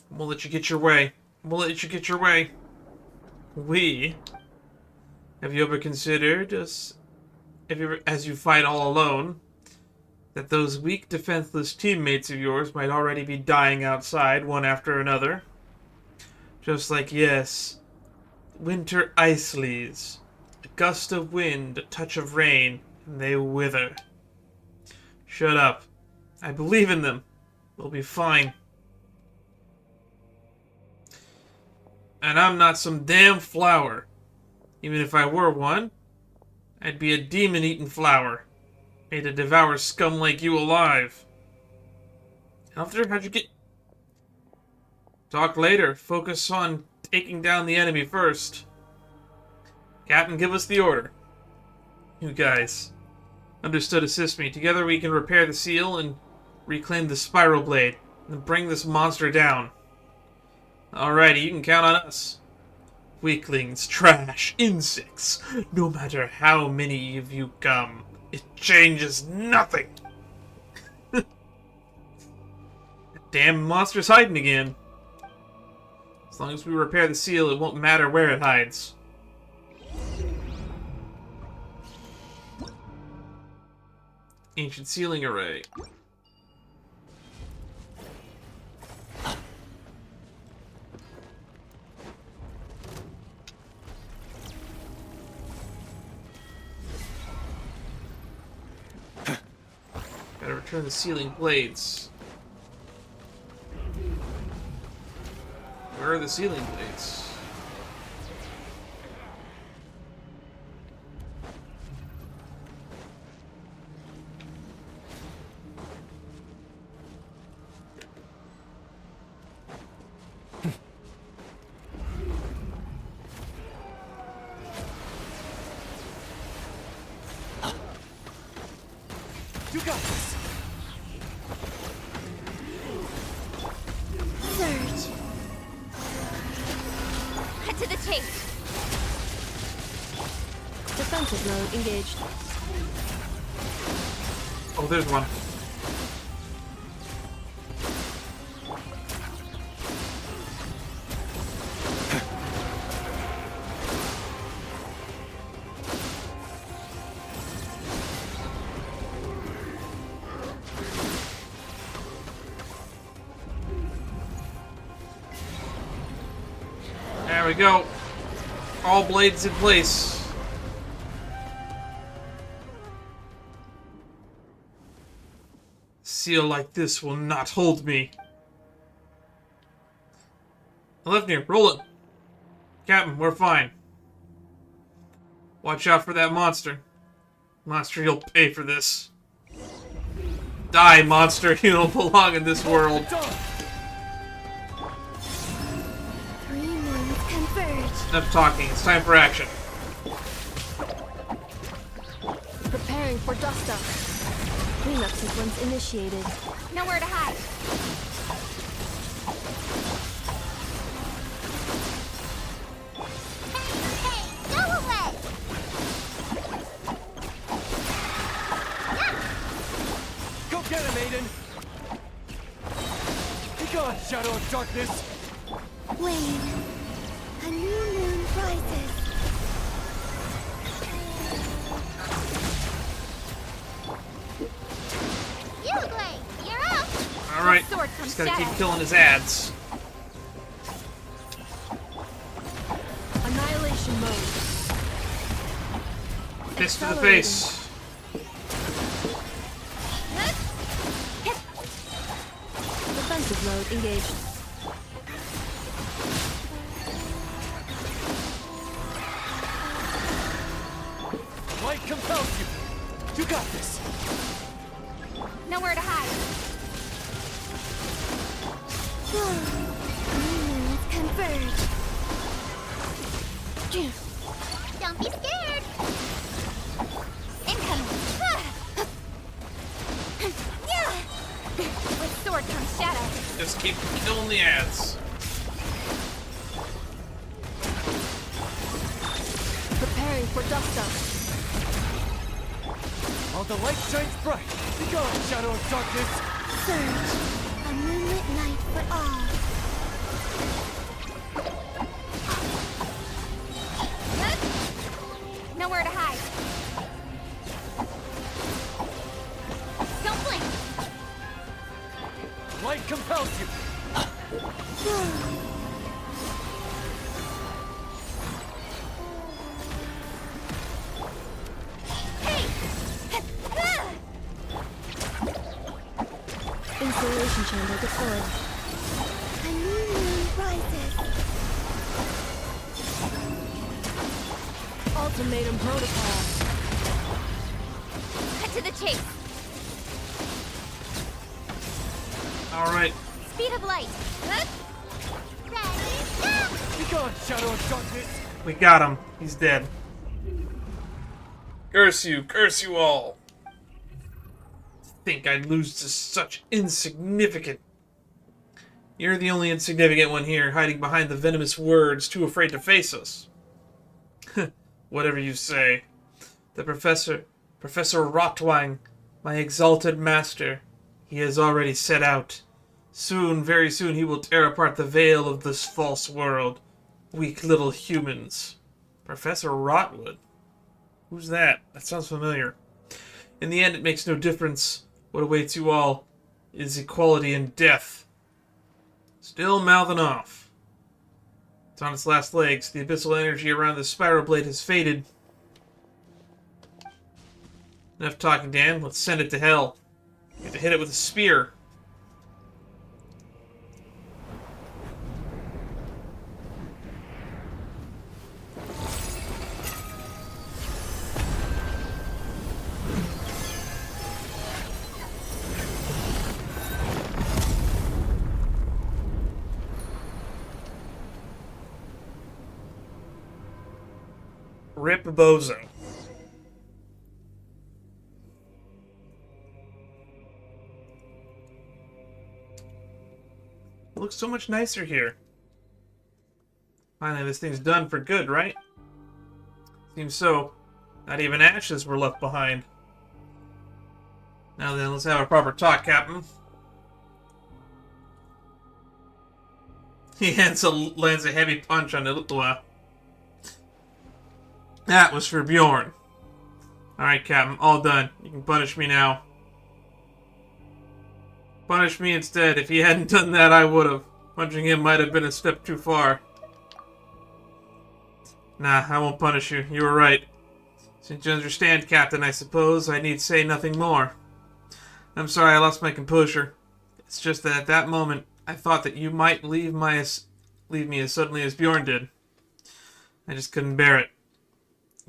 Speaker 1: We'll let you get your way. We'll let you get your way. We? Have you ever considered, as you fight all alone, that those weak, defenseless teammates of yours might already be dying outside, one after another? Just like, yes, winter ice leaves. A gust of wind, a touch of rain, and they wither. Shut up. I believe in them. They'll be fine. And I'm not some damn flower. Even if I were one, I'd be a demon-eating flower. Made to devour scum like you alive. After, how'd you get... Talk later. Focus on taking down the enemy first. Captain, give us the order. You guys. Understood, assist me. Together we can repair the seal and reclaim the spiral blade. And bring this monster down. Alrighty, you can count on us. Weaklings, trash, insects. No matter how many of you come, it changes nothing. Damn monster's hiding again. As long as we repair the seal, it won't matter where it hides. Ancient sealing array. Gotta return the sealing blades. Where are the sealing blades?
Speaker 7: You got this!
Speaker 3: Surge! Cut to the chase!
Speaker 8: Defensive mode engaged.
Speaker 1: Oh, there's one. There we go. All blades in place. Seal like this will not hold me. Alefnir, roll it. Captain, we're fine. Watch out for that monster. Monster, you'll pay for this. Die, monster. You don't belong in this world. Enough talking. It's time for action.
Speaker 8: Preparing for dust up. Cleanup sequence initiated.
Speaker 3: Nowhere to hide. Hey, go away!
Speaker 7: Go get him, Aiden! Be gone, Shadow of Darkness!
Speaker 3: Wait. A new moon rises. Yugway, you're up!
Speaker 1: Alright,
Speaker 3: Sword from
Speaker 1: just gotta
Speaker 3: Shadow.
Speaker 1: keep killing his ads.
Speaker 8: Annihilation mode.
Speaker 1: Fist to the face.
Speaker 8: Defensive mode engaged.
Speaker 7: Light compels you! You got this!
Speaker 3: Nowhere to hide. Moons converge. Don't be scared. Incoming. With sword from Shadow.
Speaker 1: Just keep killing the ads.
Speaker 8: for dust up.
Speaker 7: While the light shines bright, be gone, shadow of darkness!
Speaker 3: Surge, a moonlit night for all. Nowhere to hide. Don't blink!
Speaker 7: Light compels you!
Speaker 8: Installation chamber deployed.
Speaker 3: A new moon rises.
Speaker 8: Ultimatum protocol.
Speaker 3: Cut to the chase.
Speaker 1: All right.
Speaker 3: Speed of light. Ready, go!
Speaker 7: Be gone, shadow of darkness!
Speaker 1: We got him. He's dead. Curse you all. Think I'd lose to such insignificant. You're the only insignificant one here, hiding behind the venomous words, too afraid to face us. Whatever you say. The Professor Rotwang, my exalted master, he has already set out. Soon, very soon, he will tear apart the veil of this false world. Weak little humans. Professor Rotwood? Who's that? That sounds familiar. In the end, it makes no difference. What awaits you all is equality in death. Still mouthing off. It's on its last legs. The abyssal energy around the spiral blade has faded. Enough talking, Dan. Let's send it to hell. You have to hit it with a spear. Rip Bozo. It looks so much nicer here. Finally, this thing's done for good, right? Seems so. Not even ashes were left behind. Now then, let's have a proper talk, Captain. He lands a heavy punch on Iltua. That was for Bjorn. Alright, Captain. All done. You can punish me now. Punish me instead. If he hadn't done that, I would have. Punching him might have been a step too far. Nah, I won't punish you. You were right. Since you understand, Captain, I suppose I need say nothing more. I'm sorry I lost my composure. It's just that at that moment, I thought that you might leave me as suddenly as Bjorn did. I just couldn't bear it.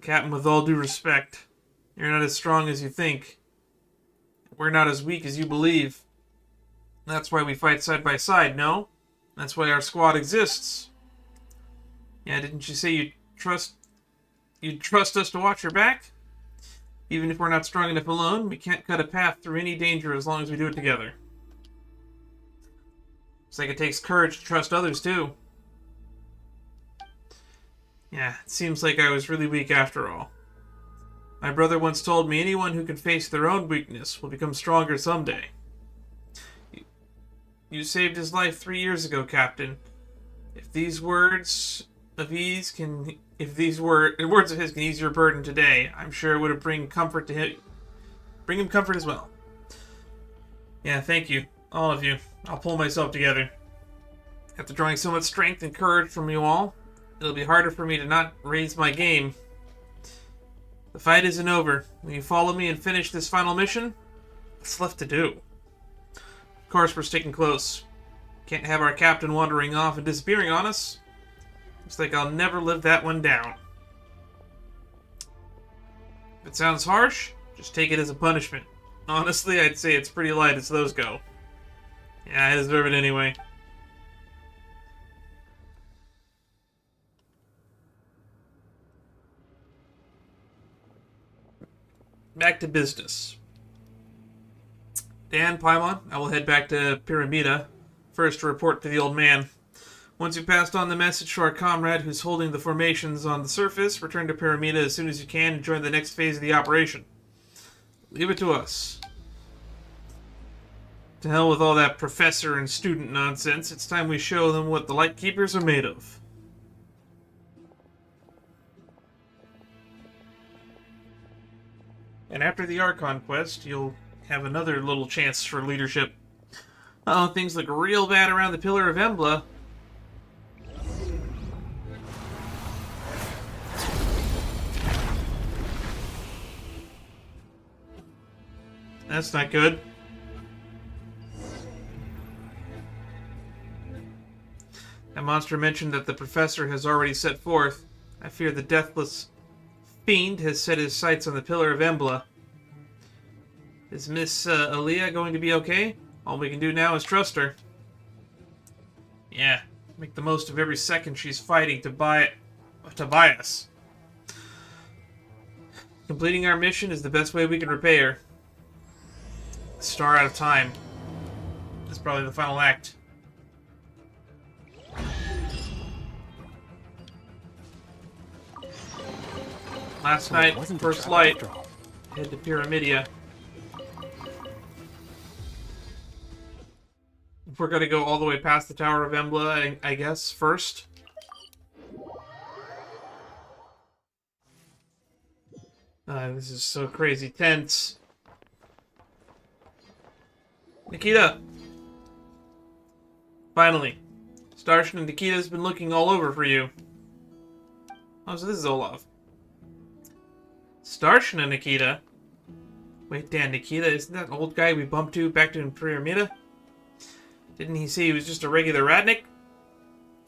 Speaker 1: Captain, with all due respect, you're not as strong as you think. We're not as weak as you believe. That's why we fight side by side, no? That's why our squad exists. Yeah, didn't you say you'd trust us to watch your back? Even if we're not strong enough alone, we can't cut a path through any danger as long as we do it together. It's like it takes courage to trust others, too. Yeah, it seems like I was really weak after all. My brother once told me anyone who can face their own weakness will become stronger someday. You saved his life 3 years ago, Captain. If these words of his can ease your burden today, I'm sure it would have bring him comfort as well. Yeah, thank you, all of you. I'll pull myself together. After drawing so much strength and courage from you all, it'll be harder for me to not raise my game. The fight isn't over. Will you follow me and finish this final mission? What's left to do? Of course, we're sticking close. Can't have our captain wandering off and disappearing on us. Looks like I'll never live that one down. If it sounds harsh, just take it as a punishment. Honestly, I'd say it's pretty light as those go. Yeah, I deserve it anyway. Back to business. Dan, Paimon, I will head back to Pyramida first to report to the old man. Once you've passed on the message to our comrade who's holding the formations on the surface, return to Pyramida as soon as you can and join the next phase of the operation. Leave it to us. To hell with all that professor and student nonsense. It's time we show them what the Lightkeepers are made of. And after the Archon quest, you'll have another little chance for leadership. Uh-oh, things look real bad around the Pillar of Embla. That's not good. That monster mentioned that the professor has already set forth. I fear the deathless fiend has set his sights on the Pillar of Embla. Is Miss Aaliyah going to be okay? All we can do now is trust her. Yeah, make the most of every second she's fighting to buy us. Completing our mission is the best way we can repay her. Star out of time. That's probably the final act. Last night, first light, head to Pyramidia. If we're gonna go all the way past the Tower of Embla, I guess, first. This is so crazy tense. Nikita! Finally. Starshin and Nikita's been looking all over for you. Oh, so this is Olaf. Starshin and Nikita? Wait, Dan, Nikita, isn't that old guy we bumped to back to Pyramida? Didn't he say he was just a regular ratnik?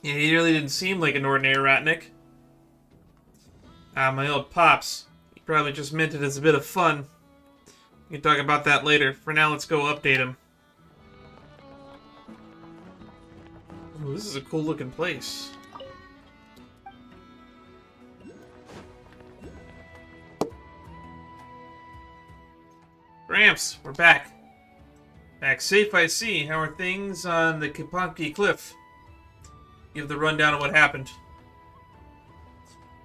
Speaker 1: Yeah, he really didn't seem like an ordinary ratnik. Ah, my old pops. He probably just meant it as a bit of fun. We can talk about that later. For now, let's go update him. Ooh, this is a cool looking place. Gramps, we're back. Back safe, I see. How are things on the Kipanki Cliff? Give the rundown of what happened.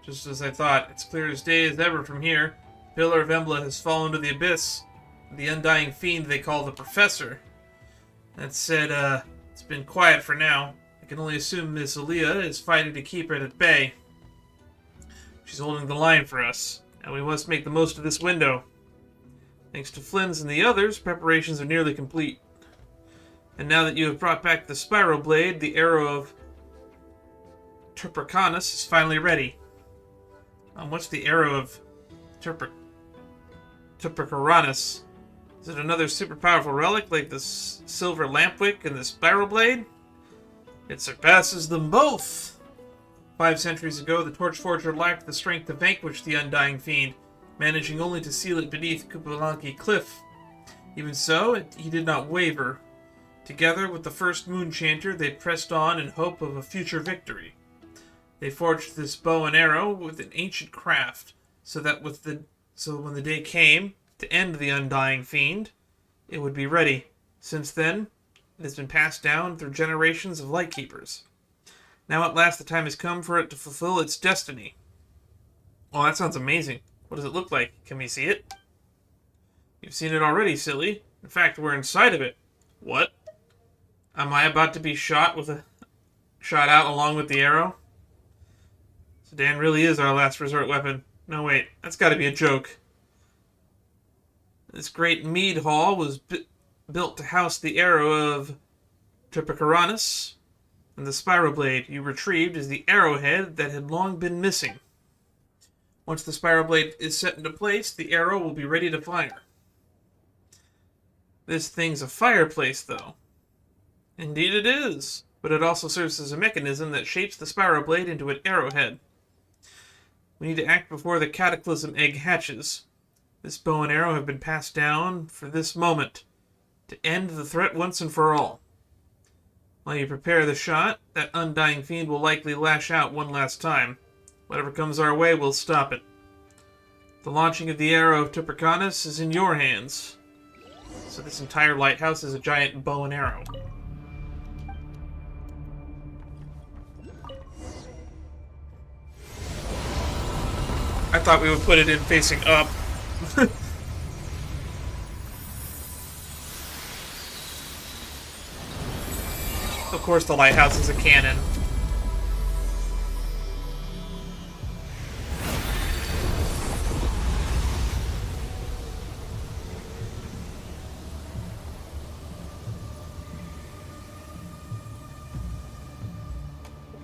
Speaker 1: Just as I thought, it's clear as day as ever from here. Pillar of Embla has fallen to the abyss. The undying fiend they call the Professor. That said, it's been quiet for now. I can only assume Miss Aaliyah is fighting to keep it at bay. She's holding the line for us, and we must make the most of this window. Thanks to Flynn's and the others, preparations are nearly complete. And now that you have brought back the Spiral Blade, the arrow of Turpercanus is finally ready. What's the arrow of Turpercanus? Is it another super powerful relic like the Silver Lampwick and the Spiral Blade? It surpasses them both! 5 centuries ago, the Torchforger lacked the strength to vanquish the Undying Fiend, managing only to seal it beneath Kupulanki Cliff. Even so, he did not waver. Together with the first Moonchanter, they pressed on in hope of a future victory. They forged this bow and arrow with an ancient craft, so that when the day came to end the Undying Fiend, it would be ready. Since then, it has been passed down through generations of Lightkeepers. Now at last the time has come for it to fulfill its destiny. Oh, that sounds amazing. What does it look like? Can we see it? You've seen it already, silly. In fact, we're inside of it. What? Am I about to be shot out along with the arrow? So Dan really is our last resort weapon. No, wait. That's got to be a joke. This great mead hall was built to house the arrow of Turpercanus, and the Spiral Blade you retrieved is the arrowhead that had long been missing. Once the Spiral Blade is set into place, the arrow will be ready to fire. This thing's a fireplace, though. Indeed it is, but it also serves as a mechanism that shapes the Spiral Blade into an arrowhead. We need to act before the Cataclysm egg hatches. This bow and arrow have been passed down for this moment, to end the threat once and for all. While you prepare the shot, that Undying Fiend will likely lash out one last time. Whatever comes our way, we'll stop it. The launching of the arrow of Turpercanus is in your hands. So this entire lighthouse is a giant bow and arrow. I thought we would put it in facing up. Of course, the lighthouse is a cannon.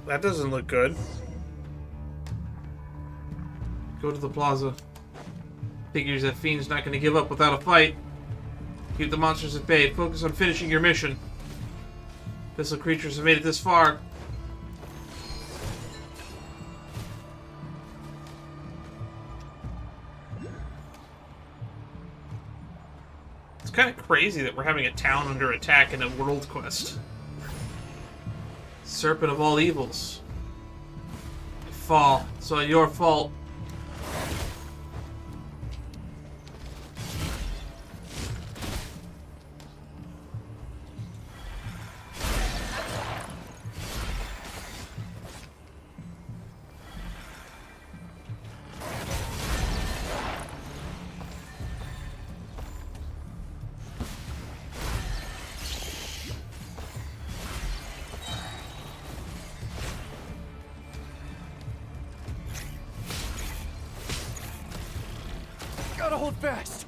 Speaker 1: That doesn't look good. Go to the plaza. Figures that Fiend's not going to give up without a fight. Keep the monsters at bay. Focus on finishing your mission. Abyssal creatures have made it this far. It's kind of crazy that we're having a town under attack in a world quest. Serpent of all evils. You fall. It's all your fault.
Speaker 5: Gotta hold fast.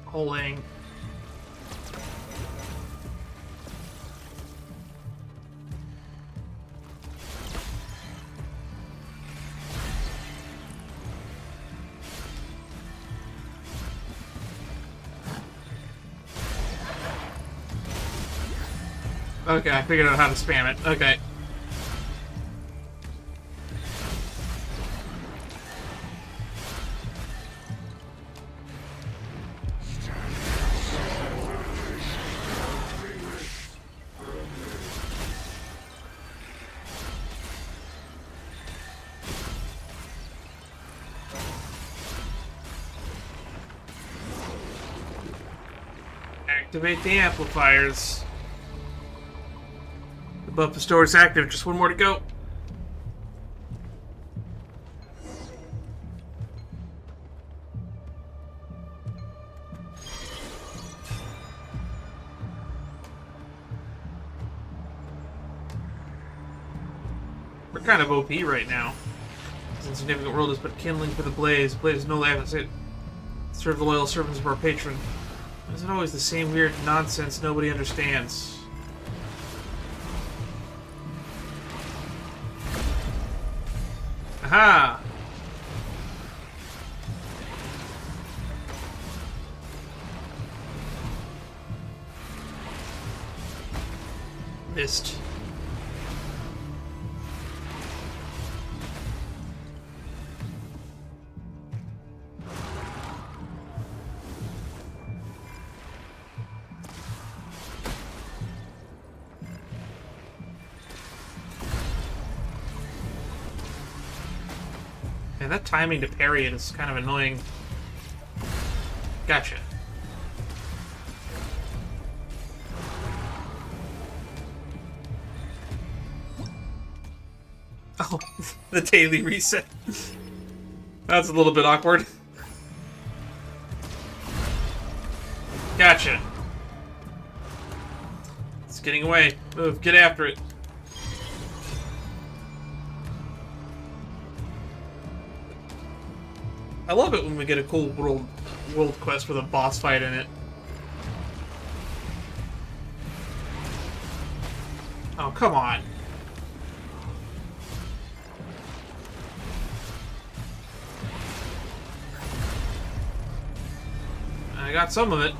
Speaker 1: Holding. Okay, I figured out how to spam it. Okay. Activate the amplifiers. The buffer store is active. Just one more to go. We're kind of OP right now. This insignificant world is but kindling for the blaze. Blaze no laughs it. Serve the loyal servants of our patron. Is it always the same weird nonsense nobody understands? Aha! Missed. And that timing to parry it is kind of annoying. Gotcha. Oh, the daily reset. That's a little bit awkward. Gotcha. It's getting away. Move, get after it. I love it when we get a cool world quest with a boss fight in it. Oh, come on. I got some of it.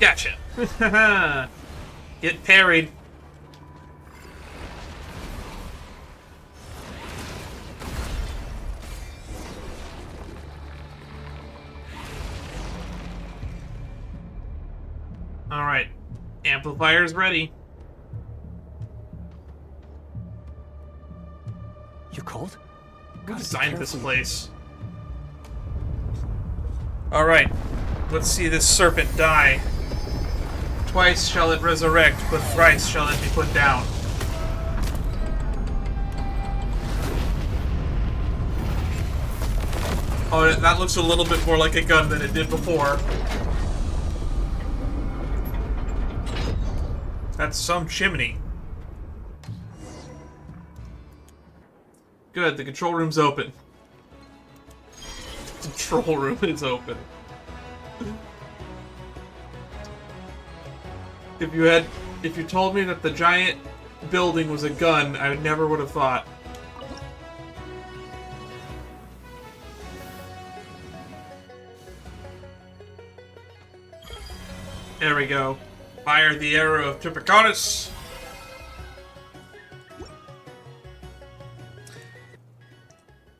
Speaker 1: Gotcha. Get parried. Alright. Amplifier's ready.
Speaker 5: You cold?
Speaker 1: Who designed this place? Alright. Let's see this serpent die. Twice shall it resurrect, but thrice shall it be put down. Oh, that looks a little bit more like a gun than it did before. That's some chimney. Good, the control room's open. The control room is open. If you told me that the giant building was a gun, I never would have thought. There we go. Fire the arrow of Typicanus.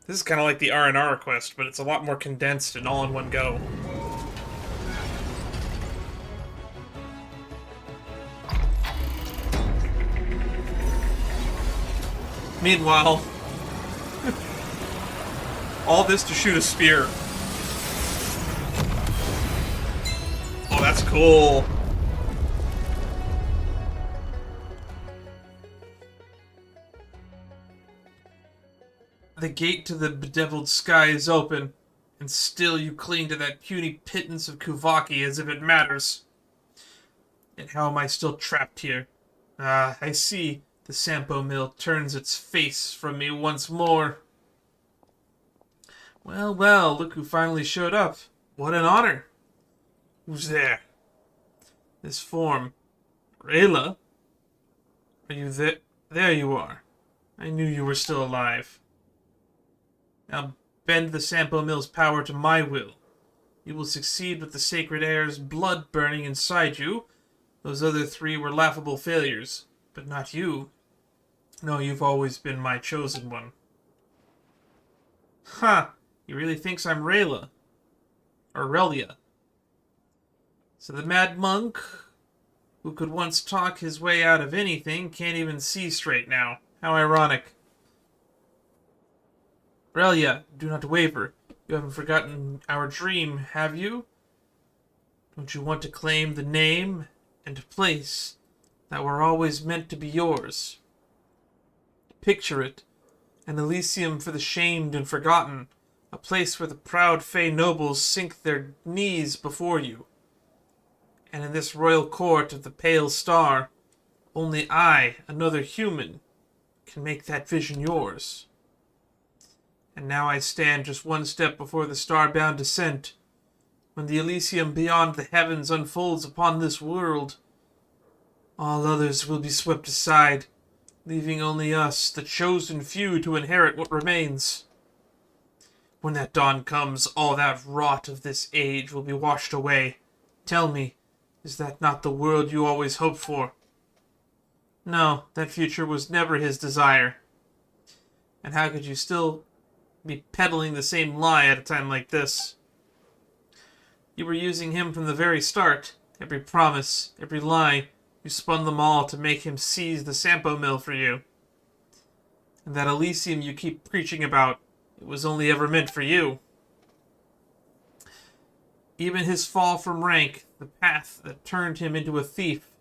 Speaker 1: This is kind of like the R&R quest, but it's a lot more condensed and all in one go. Meanwhile, all this to shoot a spear. Oh, that's cool. The gate to the bedeviled sky is open, and still you cling to that puny pittance of Kuvaki as if it matters. Yet how am I still trapped here? Ah, I see. The Sampo Mill turns its face from me once more. Well, well, look who finally showed up. What an honor. Who's there? This form. Rayla? Are you there? There you are. I knew you were still alive. Now bend the Sampo Mill's power to my will. You will succeed with the sacred air's blood burning inside you. Those other three were laughable failures, but not you. No, you've always been my chosen one. Ha! He really thinks I'm Rayla. Or Relia. So the mad monk, who could once talk his way out of anything, can't even see straight now. How ironic. Relia, do not waver. You haven't forgotten our dream, have you? Don't you want to claim the name and place that were always meant to be yours? Picture it. An Elysium for the shamed and forgotten. A place where the proud Fey nobles sink their knees before you. And in this royal court of the Pale Star, only I, another human, can make that vision yours. And now I stand just one step before the star-bound descent, when the Elysium beyond the heavens unfolds upon this world. All others will be swept aside, leaving only us, the chosen few, to inherit what remains. When that dawn comes, all that rot of this age will be washed away. Tell me, is that not the world you always hoped for? No, that future was never his desire. And how could you still be peddling the same lie at a time like this? You were using him from the very start. Every promise, every lie, you spun them all to make him seize the Sampo Mill for you. And that Elysium you keep preaching about, it was only ever meant for you. Even his fall from rank, the path that turned him into a thief,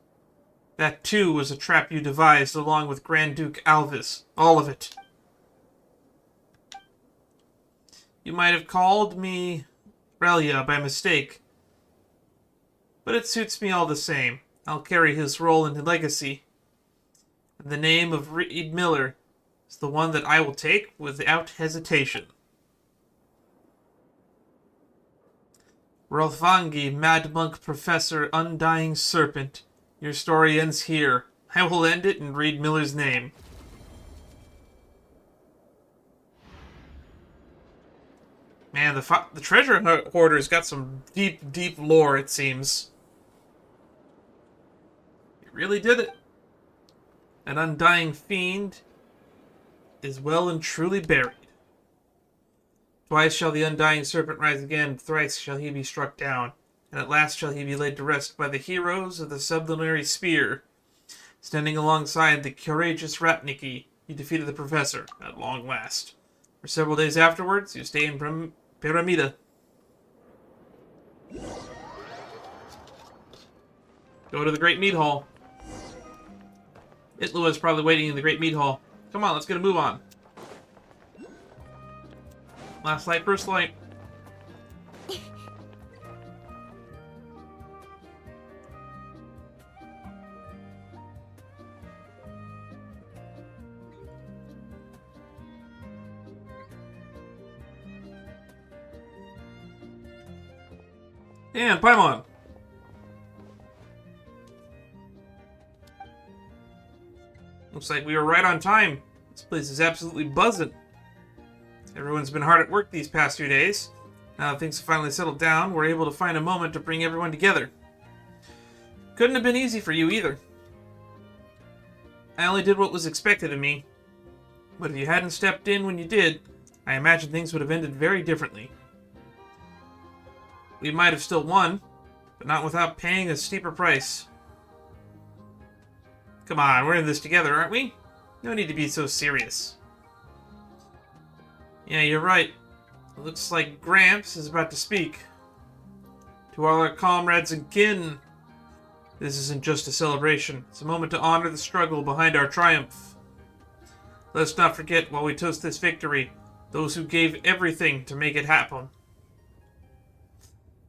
Speaker 1: that too was a trap you devised along with Grand Duke Alvis. All of it. You might have called me Relia by mistake, but it suits me all the same. I'll carry his role and legacy. And the name of Reed Miller is the one that I will take without hesitation. Rolfangi, Mad Monk Professor, Undying Serpent. Your story ends here. I will end it in Reed Miller's name. Man, the treasure hoarder's got some deep, deep lore, it seems. He really did it. An undying fiend is well and truly buried. Twice shall the undying serpent rise again, thrice shall he be struck down, and at last shall he be laid to rest by the heroes of the sublunary spear. Standing alongside the courageous Ratniki, you defeated the professor, at long last. For several days afterwards, you stay in Pyramida. Go to the Great Meat Hall. Itlua is probably waiting in the Great Meat Hall. Come on, let's get a move on. Last light, first light. And Paimon. Looks like we were right on time. This place is absolutely buzzing. Everyone's been hard at work these past few days. Now that things have finally settled down, we're able to find a moment to bring everyone together. Couldn't have been easy for you either. I only did what was expected of me. But if you hadn't stepped in when you did, I imagine things would have ended very differently. We might have still won, but not without paying a steeper price. Come on, we're in this together, aren't we? No need to be so serious. Yeah, you're right. It looks like Gramps is about to speak. To all our comrades and kin, this isn't just a celebration. It's a moment to honor the struggle behind our triumph. Let's not forget, while we toast this victory, those who gave everything to make it happen.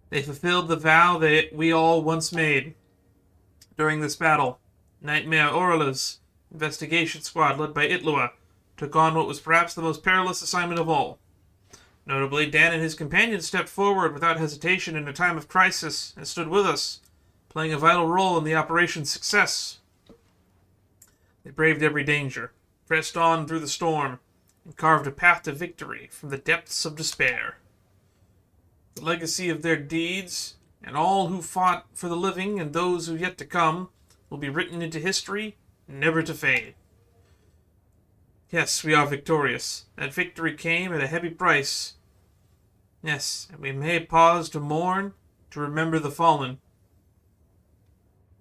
Speaker 1: They fulfilled the vow that we all once made. During this battle, Nightmare Orla's investigation squad, led by Itlua, took on what was perhaps the most perilous assignment of all. Notably, Dan and his companions stepped forward without hesitation in a time of crisis and stood with us, playing a vital role in the operation's success. They braved every danger, pressed on through the storm, and carved a path to victory from the depths of despair. The legacy of their deeds, and all who fought for the living and those who yet to come, will be written into history, never to fade. Yes, we are victorious. That victory came at a heavy price. Yes, and we may pause to mourn, to remember the fallen.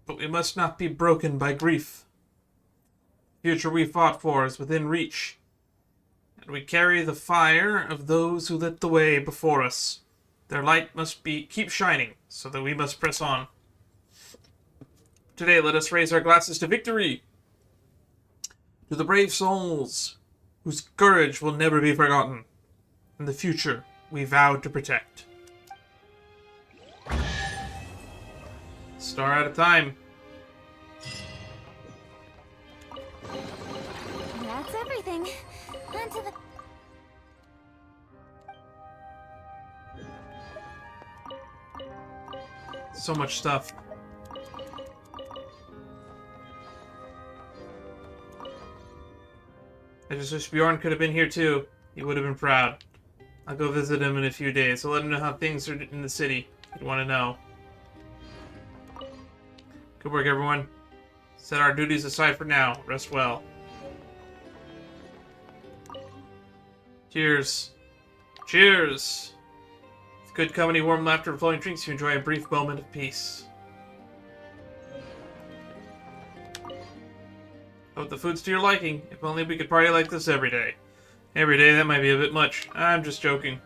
Speaker 1: But we must not be broken by grief. The future we fought for is within reach, and we carry the fire of those who lit the way before us. Their light must keep shining, so that we must press on. Today, let us raise our glasses to victory. To the brave souls whose courage will never be forgotten, and the future we vowed to protect. Star at a time.
Speaker 3: That's everything. On to the...
Speaker 1: So much stuff. I just wish Bjorn could have been here too. He would have been proud. I'll go visit him in a few days. I'll let him know how things are in the city. If you want to know. Good work, everyone. Set our duties aside for now. Rest well. Cheers. Cheers. With good company, warm laughter, and flowing drinks, you enjoy a brief moment of peace. Hope the food's to your liking. If only we could party like this every day. Every day, that might be a bit much. I'm just joking.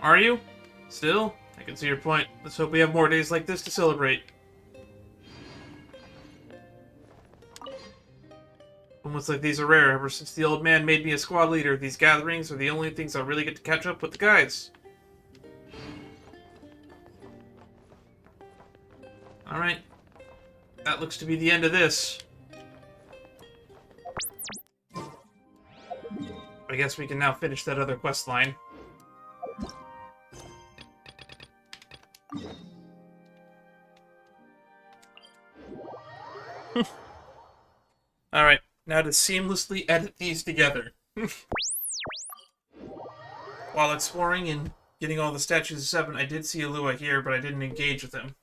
Speaker 1: Are you? Still? I can see your point. Let's hope we have more days like this to celebrate. Moments like these are rare. Ever since the old man made me a squad leader, these gatherings are the only things I really get to catch up with the guys. Alright. That looks to be the end of this. I guess we can now finish that other quest line. Alright, now to seamlessly edit these together. While exploring and getting all the statues of 7, I did see Alua here, but I didn't engage with him.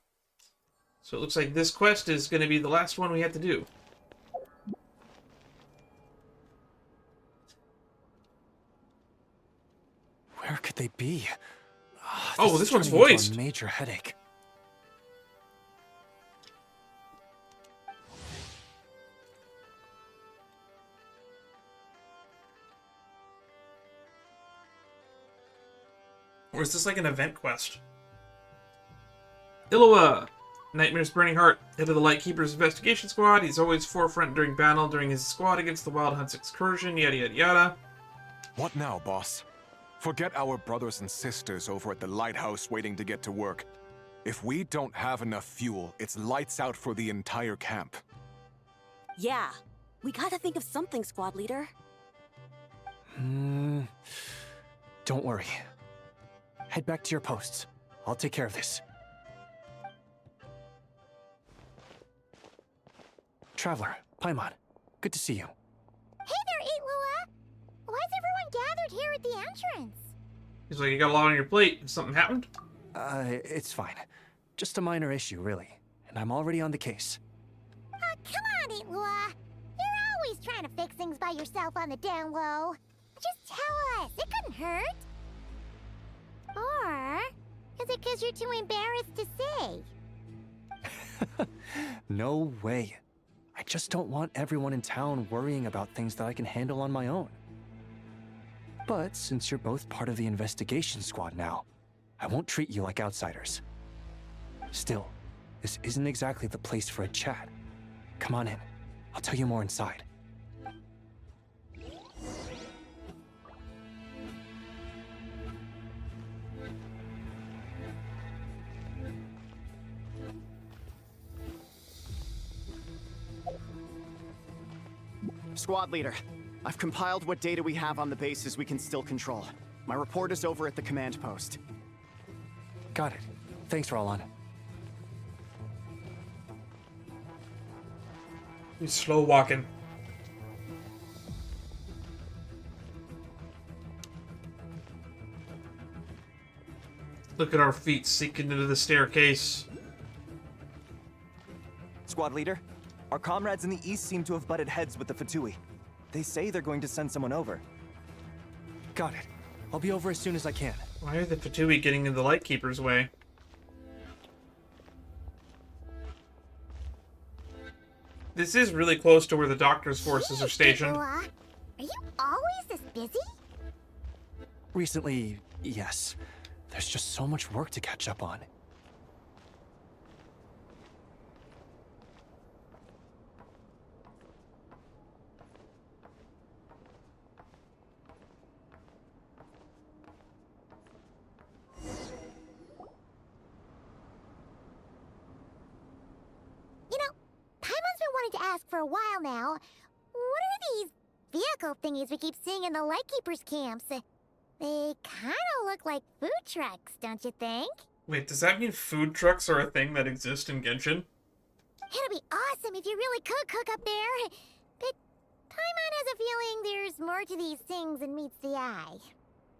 Speaker 1: So it looks like this quest is going to be the last one we have to do.
Speaker 5: Where could they be?
Speaker 1: Oh, this one's
Speaker 5: turning into
Speaker 1: voiced.
Speaker 5: a major headache.
Speaker 1: Or is this like an event quest? Illawa! Nightmare's Burning Heart. Head of the Lightkeeper's investigation squad. He's always forefront during battle, during his squad against the Wild Hunt's excursion, yada yada yada.
Speaker 10: What now, boss? Forget our brothers and sisters over at the lighthouse waiting to get to work. If we don't have enough fuel, it's lights out for the entire camp.
Speaker 11: Yeah, we gotta think of something, squad leader.
Speaker 5: Don't worry. Head back to your posts. I'll take care of this. Traveler, Paimon, good to see you.
Speaker 3: Hey there, Eitlua! Why is everyone gathered here at the entrance?
Speaker 1: He's like, you got a lot on your plate. Has something happened?
Speaker 5: It's fine. Just a minor issue, really. And I'm already on the case.
Speaker 3: Come on, Eitlua! You're always trying to fix things by yourself on the down low. Just tell us, it couldn't hurt. Or is it because you're too embarrassed to say?
Speaker 5: No way. I just don't want everyone in town worrying about things that I can handle on my own. But since you're both part of the investigation squad now, I won't treat you like outsiders. Still, this isn't exactly the place for a chat. Come on in. I'll tell you more inside.
Speaker 12: Squad leader, I've compiled what data we have on the bases we can still control. My report is over at the command post.
Speaker 5: Got it. Thanks, Roland.
Speaker 1: He's slow walking. Look at our feet sinking into the staircase.
Speaker 5: Squad leader, our comrades in the east seem to have butted heads with the Fatui. They say they're going to send someone over. Got it. I'll be over as soon as I can.
Speaker 1: Why are the Fatui getting in the Lightkeeper's way? This is really close to where the Doctor's forces are stationed.
Speaker 3: Eitlua, are you always this busy?
Speaker 5: Recently, yes. There's just so much work to catch up on.
Speaker 3: You know, Paimon's been wanting to ask for a while now. What are these vehicle thingies we keep seeing in the Lightkeepers camps? They kind of look like food trucks, don't you think?
Speaker 1: Wait, does that mean food trucks are a thing that exist in Genshin?
Speaker 3: It'd be awesome if you really could cook up there. But Paimon has a feeling there's more to these things than meets the eye.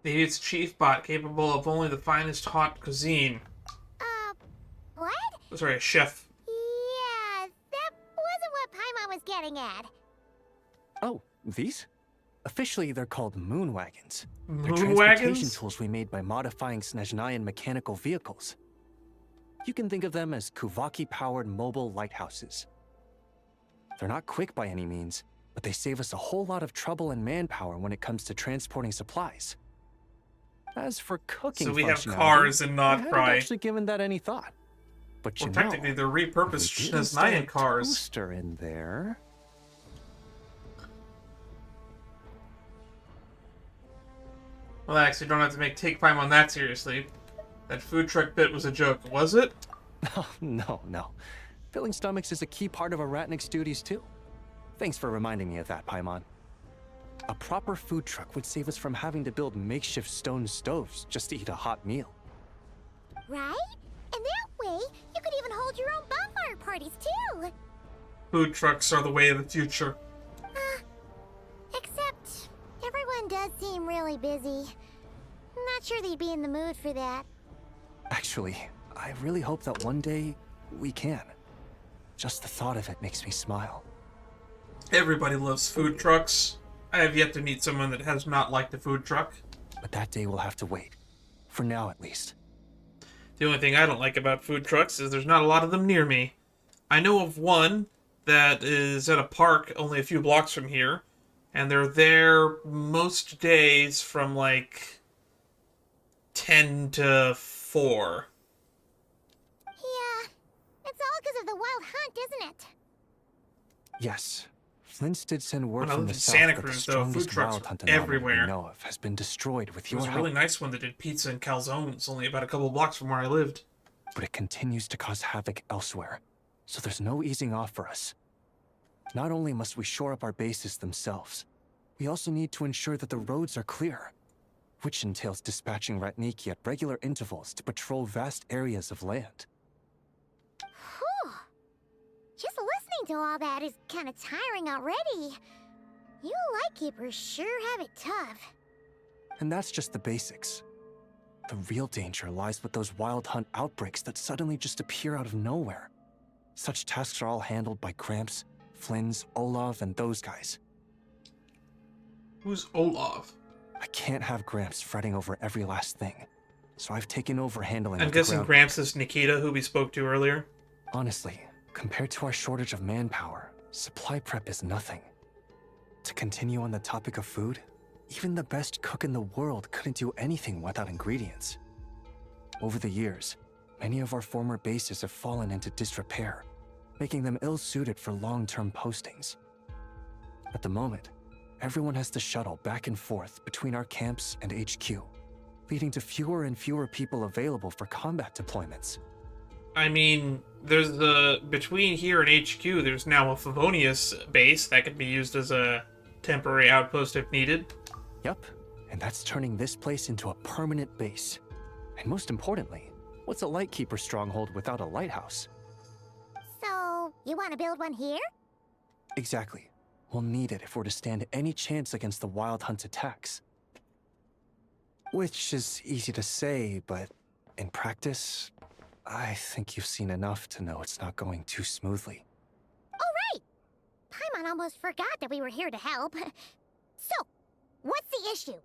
Speaker 1: Maybe it's Chief Bot, capable of only the finest hot cuisine.
Speaker 3: What?
Speaker 1: Oh, sorry, a chef.
Speaker 3: Yeah, that wasn't what Paimon was getting at.
Speaker 5: Oh, these? Officially, they're called moon wagons. They're
Speaker 1: Moon
Speaker 5: transportation
Speaker 1: wagons?
Speaker 5: tools we made by modifying Snezhnayan mechanical vehicles. You can think of them as Kuvaki-powered mobile lighthouses. They're not quick by any means, but they save us a whole lot of trouble and manpower when it comes to transporting supplies. As for cooking
Speaker 1: So we have
Speaker 5: functionality,
Speaker 1: cars and
Speaker 5: I
Speaker 1: not
Speaker 5: haven't
Speaker 1: Pry.
Speaker 5: actually given that any thought. But you
Speaker 1: Well,
Speaker 5: know,
Speaker 1: technically, they're
Speaker 5: if we
Speaker 1: repurposed
Speaker 5: did install a
Speaker 1: Snezhnayan cars.
Speaker 5: toaster in there.
Speaker 1: Relax, you don't have to take Paimon that seriously. That food truck bit was a joke, was it?
Speaker 5: Oh, no. Filling stomachs is a key part of a Ratnik's duties, too. Thanks for reminding me of that, Paimon. A proper food truck would save us from having to build makeshift stone stoves just to eat a hot meal.
Speaker 3: Right? And that way, you could even hold your own bonfire parties, too.
Speaker 1: Food trucks are the way of the future.
Speaker 3: Except, everyone does seem really busy. Not sure they'd be in the mood for that.
Speaker 5: Actually, I really hope that one day we can. Just the thought of it makes me smile.
Speaker 1: Everybody loves food trucks. I have yet to meet someone that has not liked a food truck.
Speaker 5: But that day will have to wait. For now, at least.
Speaker 1: The only thing I don't like about food trucks is there's not a lot of them near me. I know of one that is at a park only a few blocks from here, and they're there most days from like 10 to 4.
Speaker 3: Yeah, it's all because because of the wild hunt, isn't it?
Speaker 5: Yes. Flint's did send word
Speaker 1: When I
Speaker 5: from
Speaker 1: lived
Speaker 5: the
Speaker 1: in
Speaker 5: south
Speaker 1: Santa
Speaker 5: that the
Speaker 1: Cruz, though, food
Speaker 5: strongest
Speaker 1: trucks
Speaker 5: wild
Speaker 1: were
Speaker 5: hunt anomaly we
Speaker 1: everywhere.
Speaker 5: know of has been destroyed with
Speaker 1: It
Speaker 5: your
Speaker 1: was a
Speaker 5: help.
Speaker 1: really nice one that did pizza and calzones, only about a couple blocks from where I lived.
Speaker 5: But it continues to cause havoc elsewhere, so there's no easing off for us. Not only must we shore up our bases themselves, we also need to ensure that the roads are clear, which entails dispatching Ratniki at regular intervals to patrol vast areas of land.
Speaker 3: Whew. Just listening to all that is kind of tiring already. You Lightkeepers sure have it tough.
Speaker 5: And that's just the basics. The real danger lies with those wild hunt outbreaks that suddenly just appear out of nowhere. Such tasks are all handled by Gramps, Flynn's, Olav, and those guys.
Speaker 1: Who's Olav?
Speaker 5: I can't have Gramps fretting over every last thing, so I've taken over handling
Speaker 1: I'm
Speaker 5: of the
Speaker 1: guessing
Speaker 5: ground.
Speaker 1: Gramps is Nikita, who we spoke to earlier.
Speaker 5: Honestly, compared to our shortage of manpower, supply prep is nothing. To continue on the topic of food, even the best cook in the world couldn't do anything without ingredients. Over the years, many of our former bases have fallen into disrepair, making them ill-suited for long-term postings. At the moment, everyone has to shuttle back and forth between our camps and HQ, leading to fewer and fewer people available for combat deployments.
Speaker 1: I mean, there's between here and HQ, there's now a Favonius base that could be used as a temporary outpost if needed.
Speaker 5: Yep, and that's turning this place into a permanent base. And most importantly, what's a Lightkeeper stronghold without a lighthouse?
Speaker 3: So, you want to build one here?
Speaker 5: Exactly. We'll need it if we're to stand any chance against the Wild Hunt attacks. Which is easy to say, but in practice, I think you've seen enough to know it's not going too smoothly.
Speaker 3: Oh, right! Paimon almost forgot that we were here to help. So, what's the issue?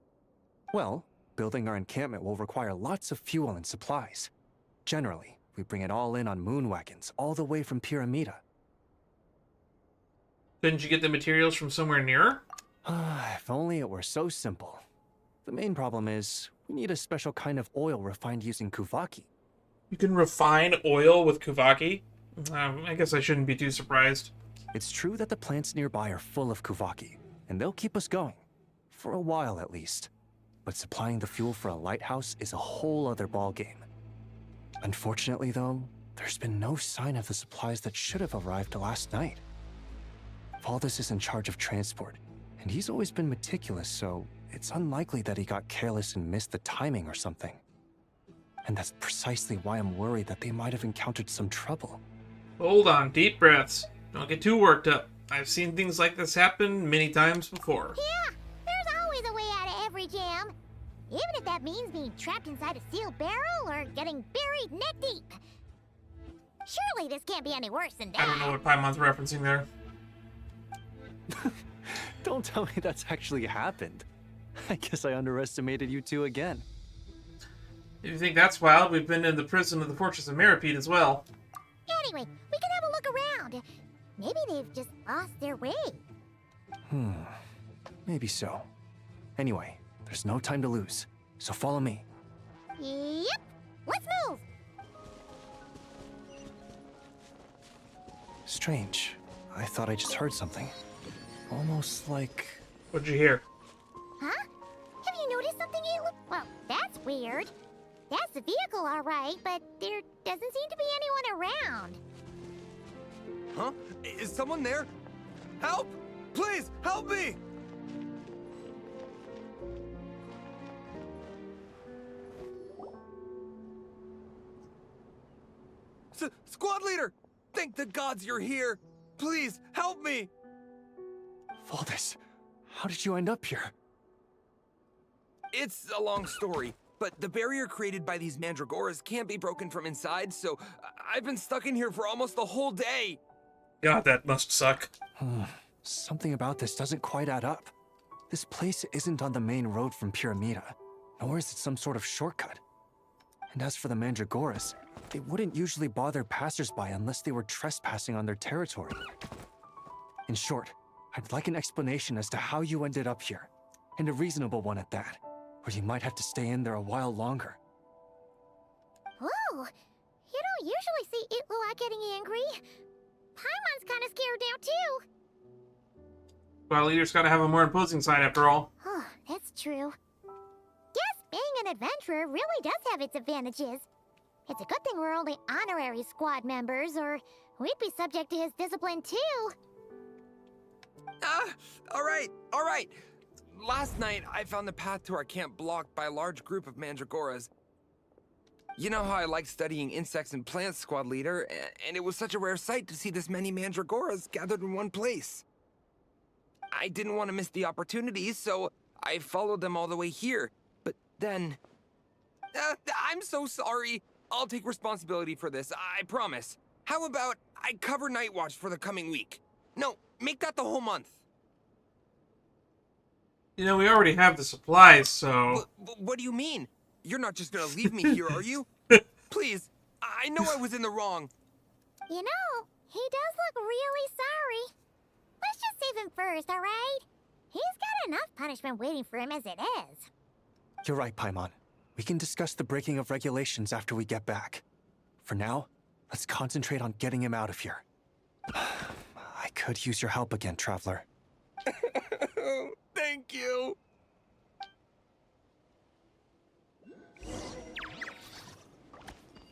Speaker 5: Well, building our encampment will require lots of fuel and supplies. Generally, we bring it all in on moon wagons, all the way from Pyramida.
Speaker 1: Couldn't you get the materials from somewhere nearer?
Speaker 5: If only it were so simple. The main problem is, we need a special kind of oil refined using Kuvaki.
Speaker 1: You can refine oil with Kuvaki? I guess I shouldn't be too surprised.
Speaker 5: It's true that the plants nearby are full of Kuvaki, and they'll keep us going. For a while, at least. But supplying the fuel for a lighthouse is a whole other ballgame. Unfortunately, though, there's been no sign of the supplies that should have arrived last night. Valdez is in charge of transport, and he's always been meticulous, so it's unlikely that he got careless and missed the timing or something. And that's precisely why I'm worried that they might have encountered some trouble.
Speaker 1: Hold on, deep breaths. Don't get too worked up. I've seen things like this happen many times before.
Speaker 3: Yeah, there's always a way out of every jam. Even if that means being trapped inside a sealed barrel or getting buried neck deep. Surely this can't be any worse than that.
Speaker 1: I don't know what Paimon's referencing there.
Speaker 5: Don't tell me that's actually happened. I guess I underestimated you two again.
Speaker 1: If you think that's wild, we've been in the prison of the Fortress of Meripede as well.
Speaker 3: Anyway, we can have a look around. Maybe they've just lost their way.
Speaker 5: Maybe so. Anyway, there's no time to lose, so follow me.
Speaker 3: Yep, let's move.
Speaker 5: Strange. I thought I just heard something. Almost like...
Speaker 1: What'd you hear?
Speaker 3: Huh? Have you noticed something, Elu? Well, that's weird. That's the vehicle, all right, but there doesn't seem to be anyone around.
Speaker 7: Huh? Is someone there? Help! Please, help me! Squad leader! Thank the gods you're here! Please, help me!
Speaker 5: Valdez, how did you end up here?
Speaker 13: It's a long story, but the barrier created by these mandragoras can't be broken from inside, so I've been stuck in here for almost the whole day.
Speaker 1: God, that must suck.
Speaker 5: Something about this doesn't quite add up. This place isn't on the main road from Pyramida, nor is it some sort of shortcut. And as for the mandragoras, they wouldn't usually bother passersby unless they were trespassing on their territory. In short, I'd like an explanation as to how you ended up here, and a reasonable one at that, or you might have to stay in there a while longer.
Speaker 3: Whoa! You don't usually see see Itlua getting angry. Paimon's kind of scared now, too.
Speaker 1: Well, leader's got to have a more imposing side after all.
Speaker 3: Oh, that's true. Guess being an adventurer really does have its advantages. It's a good thing we're only honorary squad members, or we'd be subject to his discipline, too.
Speaker 13: All right. Last night, I found the path to our camp blocked by a large group of mandragoras. You know how I like studying insects and plants, squad leader, and it was such a rare sight to see this many mandragoras gathered in one place. I didn't want to miss the opportunity, so I followed them all the way here. But then... I'm so sorry. I'll take responsibility for this, I promise. How about I cover Night Watch for the coming week? No, make that the whole month.
Speaker 1: You know, we already have the supplies, so...
Speaker 13: What do you mean? You're not just gonna leave me here, are you? Please, I know I was in the wrong.
Speaker 3: You know, he does look really sorry. Let's just save him first, alright? He's got enough punishment waiting for him as it is.
Speaker 12: You're right, Paimon. We can discuss the breaking of regulations after we get back. For now, let's concentrate on getting him out of here. I could use your help again, Traveler.
Speaker 13: Thank you.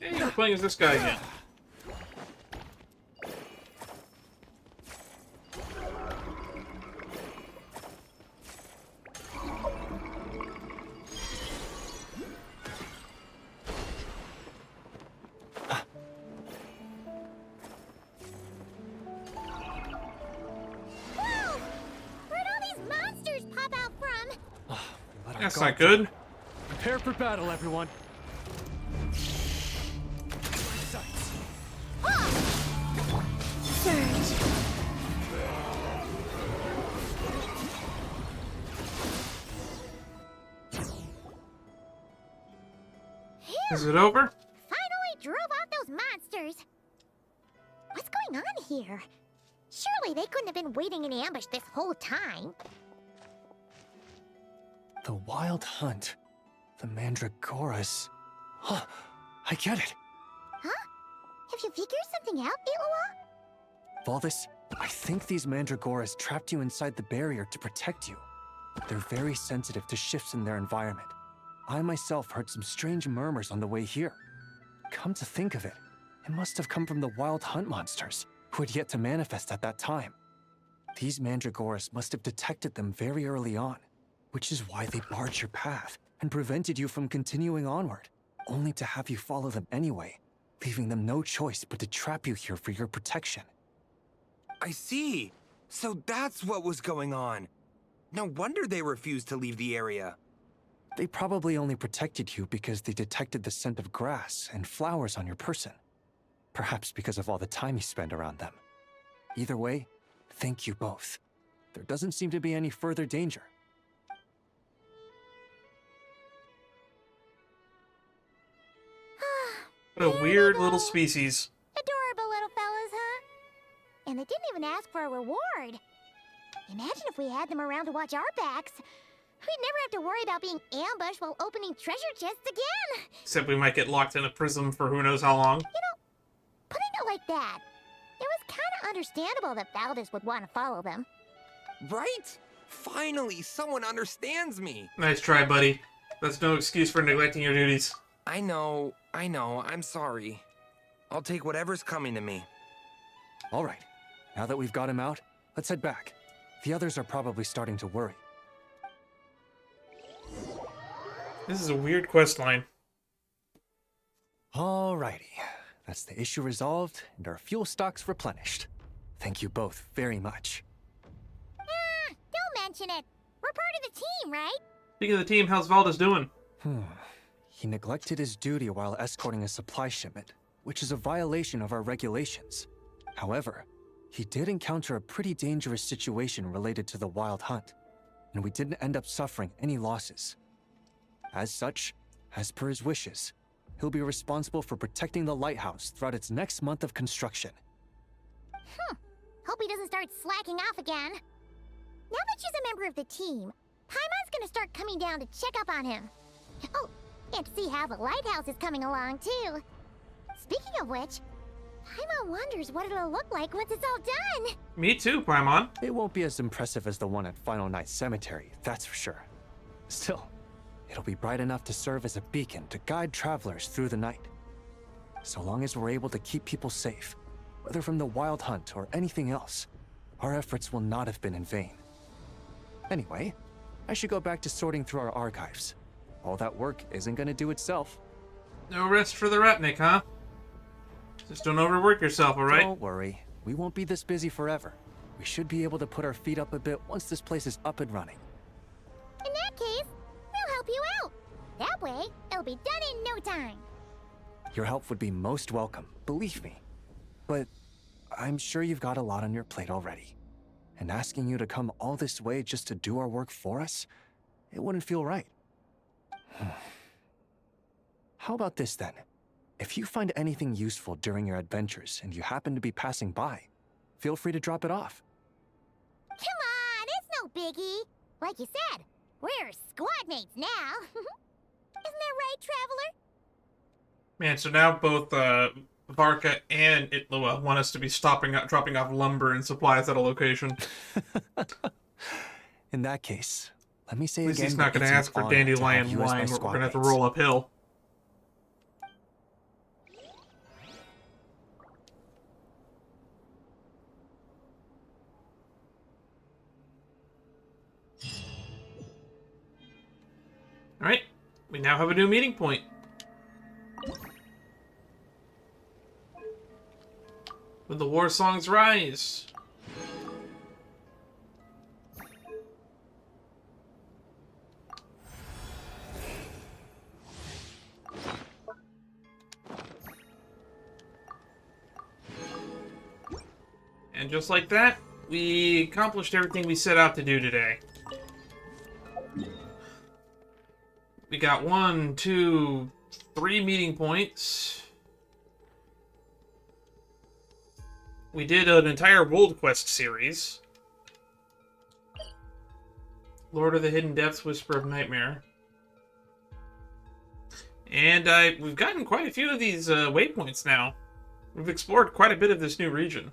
Speaker 1: Hey, you're playing as this guy again. That's not good.
Speaker 14: Prepare for battle, everyone.
Speaker 3: Surge.
Speaker 1: Is it over?
Speaker 3: Finally drove out those monsters. What's going on here? Surely they couldn't have been waiting in ambush this whole time.
Speaker 12: The Wild Hunt. The Mandragoras. Huh, I get it.
Speaker 3: Huh? Have you figured something out, Itlua?
Speaker 12: Valdis, I think these Mandragoras trapped you inside the barrier to protect you. They're very sensitive to shifts in their environment. I myself heard some strange murmurs on the way here. Come to think of it, it must have come from the Wild Hunt monsters, who had yet to manifest at that time. These Mandragoras must have detected them very early on, which is why they barred your path and prevented you from continuing onward, only to have you follow them anyway, leaving them no choice but to trap you here for your protection.
Speaker 13: I see. So that's what was going on. No wonder they refused to leave the area.
Speaker 12: They probably only protected you because they detected the scent of grass and flowers on your person. Perhaps because of all the time you spend around them. Either way, thank you both. There doesn't seem to be any further danger.
Speaker 1: What a weird little species.
Speaker 3: Adorable little fellas, huh? And they didn't even ask for a reward. Imagine if we had them around to watch our backs. We'd never have to worry about being ambushed while opening treasure chests again.
Speaker 1: Except we might get locked in a prism for who knows how long.
Speaker 3: You know, putting it like that, it was kind of understandable that Valdis would want to follow them.
Speaker 13: Right? Finally, someone understands me.
Speaker 1: Nice try, buddy. That's no excuse for neglecting your duties.
Speaker 13: I know. I'm sorry. I'll take whatever's coming to me.
Speaker 12: All right. Now that we've got him out, let's head back. The others are probably starting to worry.
Speaker 1: This is a weird quest line.
Speaker 12: Alrighty. That's the issue resolved and our fuel stocks replenished. Thank you both very much.
Speaker 3: Don't mention it. We're part of the team, right?
Speaker 1: Speaking of the team, how's Valdis doing?
Speaker 12: He neglected his duty while escorting a supply shipment, which is a violation of our regulations. However, he did encounter a pretty dangerous situation related to the Wild Hunt, and we didn't end up suffering any losses. As such, as per his wishes, he'll be responsible for protecting the lighthouse throughout its next month of construction.
Speaker 3: Hope he doesn't start slacking off again. Now that she's a member of the team, Paimon's gonna start coming down to check up on him. Oh, and to see how the lighthouse is coming along, too. Speaking of which, Paimon wonders what it'll look like once it's all done.
Speaker 1: Me too, Paimon.
Speaker 12: It won't be as impressive as the one at Final Night Cemetery, that's for sure. Still, it'll be bright enough to serve as a beacon to guide travelers through the night. So long as we're able to keep people safe, whether from the Wild Hunt or anything else, our efforts will not have been in vain. Anyway, I should go back to sorting through our archives. All that work isn't gonna do itself.
Speaker 1: No rest for the Ratnik, huh? Just don't overwork yourself, alright?
Speaker 12: Don't worry. We won't be this busy forever. We should be able to put our feet up a bit once this place is up and running.
Speaker 3: In that case, we'll help you out. That way, it'll be done in no time.
Speaker 12: Your help would be most welcome, believe me. But I'm sure you've got a lot on your plate already. And asking you to come all this way just to do our work for us, it wouldn't feel right. How about this then? If you find anything useful during your adventures and you happen to be passing by, feel free to drop it off.
Speaker 3: Come on, it's no biggie. Like you said, we're squad mates now. Isn't that right, Traveler?
Speaker 1: Man, so now both Varka and Itlua want us to be dropping off lumber and supplies at a location.
Speaker 12: In that case, let me say
Speaker 1: At least
Speaker 12: again,
Speaker 1: he's not going to ask for dandelion wine. We're going to have to roll uphill. Alright, we now have a new meeting point. When the war songs rise. And just like that, we accomplished everything we set out to do today. We got 1, 2, 3 meeting points. We did an entire World Quest series. Lord of the Hidden Depths, Whisper of Nightmare. And we've gotten quite a few of these waypoints now. We've explored quite a bit of this new region.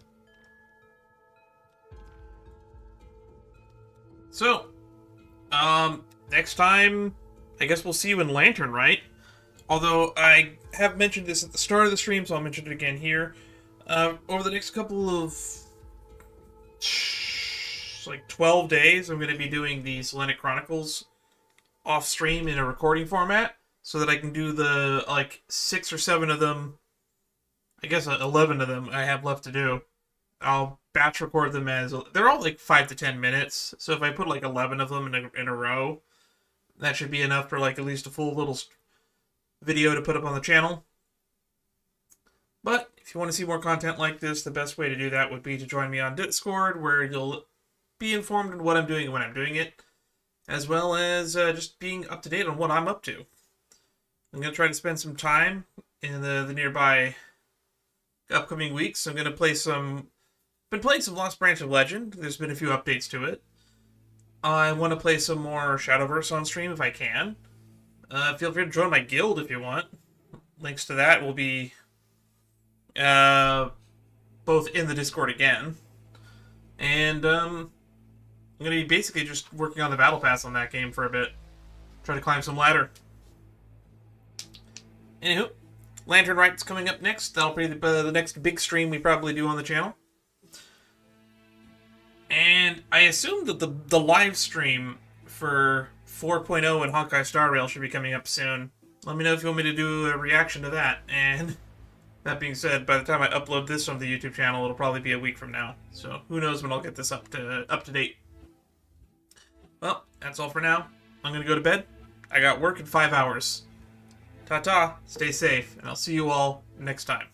Speaker 1: So, next time, I guess we'll see you in Lantern, right? Although I have mentioned this at the start of the stream, so I'll mention it again here. Over the next couple of, like 12 days, I'm going to be doing the Selenic Chronicles off stream in a recording format, so that I can do the, like, 6 or 7 of them, I guess 11 of them I have left to do. I'll batch record them as, they're all like 5 to 10 minutes, so if I put like 11 of them in a row, that should be enough for like at least a full little video to put up on the channel. But if you want to see more content like this, the best way to do that would be to join me on Discord, where you'll be informed on what I'm doing and when I'm doing it, as well as just being up to date on what I'm up to. I'm going to try to spend some time in the nearby upcoming weeks. I'm going to play been playing some Lost Branch of Legend. There's been a few updates to it. I want to play some more Shadowverse on stream if I can. Feel free to join my guild if you want. Links to that will be both in the Discord again. And I'm going to be basically just working on the Battle Pass on that game for a bit. Try to climb some ladder. Anywho, Lantern Right's coming up next. That'll be the next big stream we probably do on the channel. And I assume that the live stream for 4.0 and Honkai Star Rail should be coming up soon. Let me know if you want me to do a reaction to that. And that being said, by the time I upload this on the YouTube channel, it'll probably be a week from now. So who knows when I'll get this up to date. Well, that's all for now. I'm going to go to bed. I got work in 5 hours. Ta-ta, stay safe, and I'll see you all next time.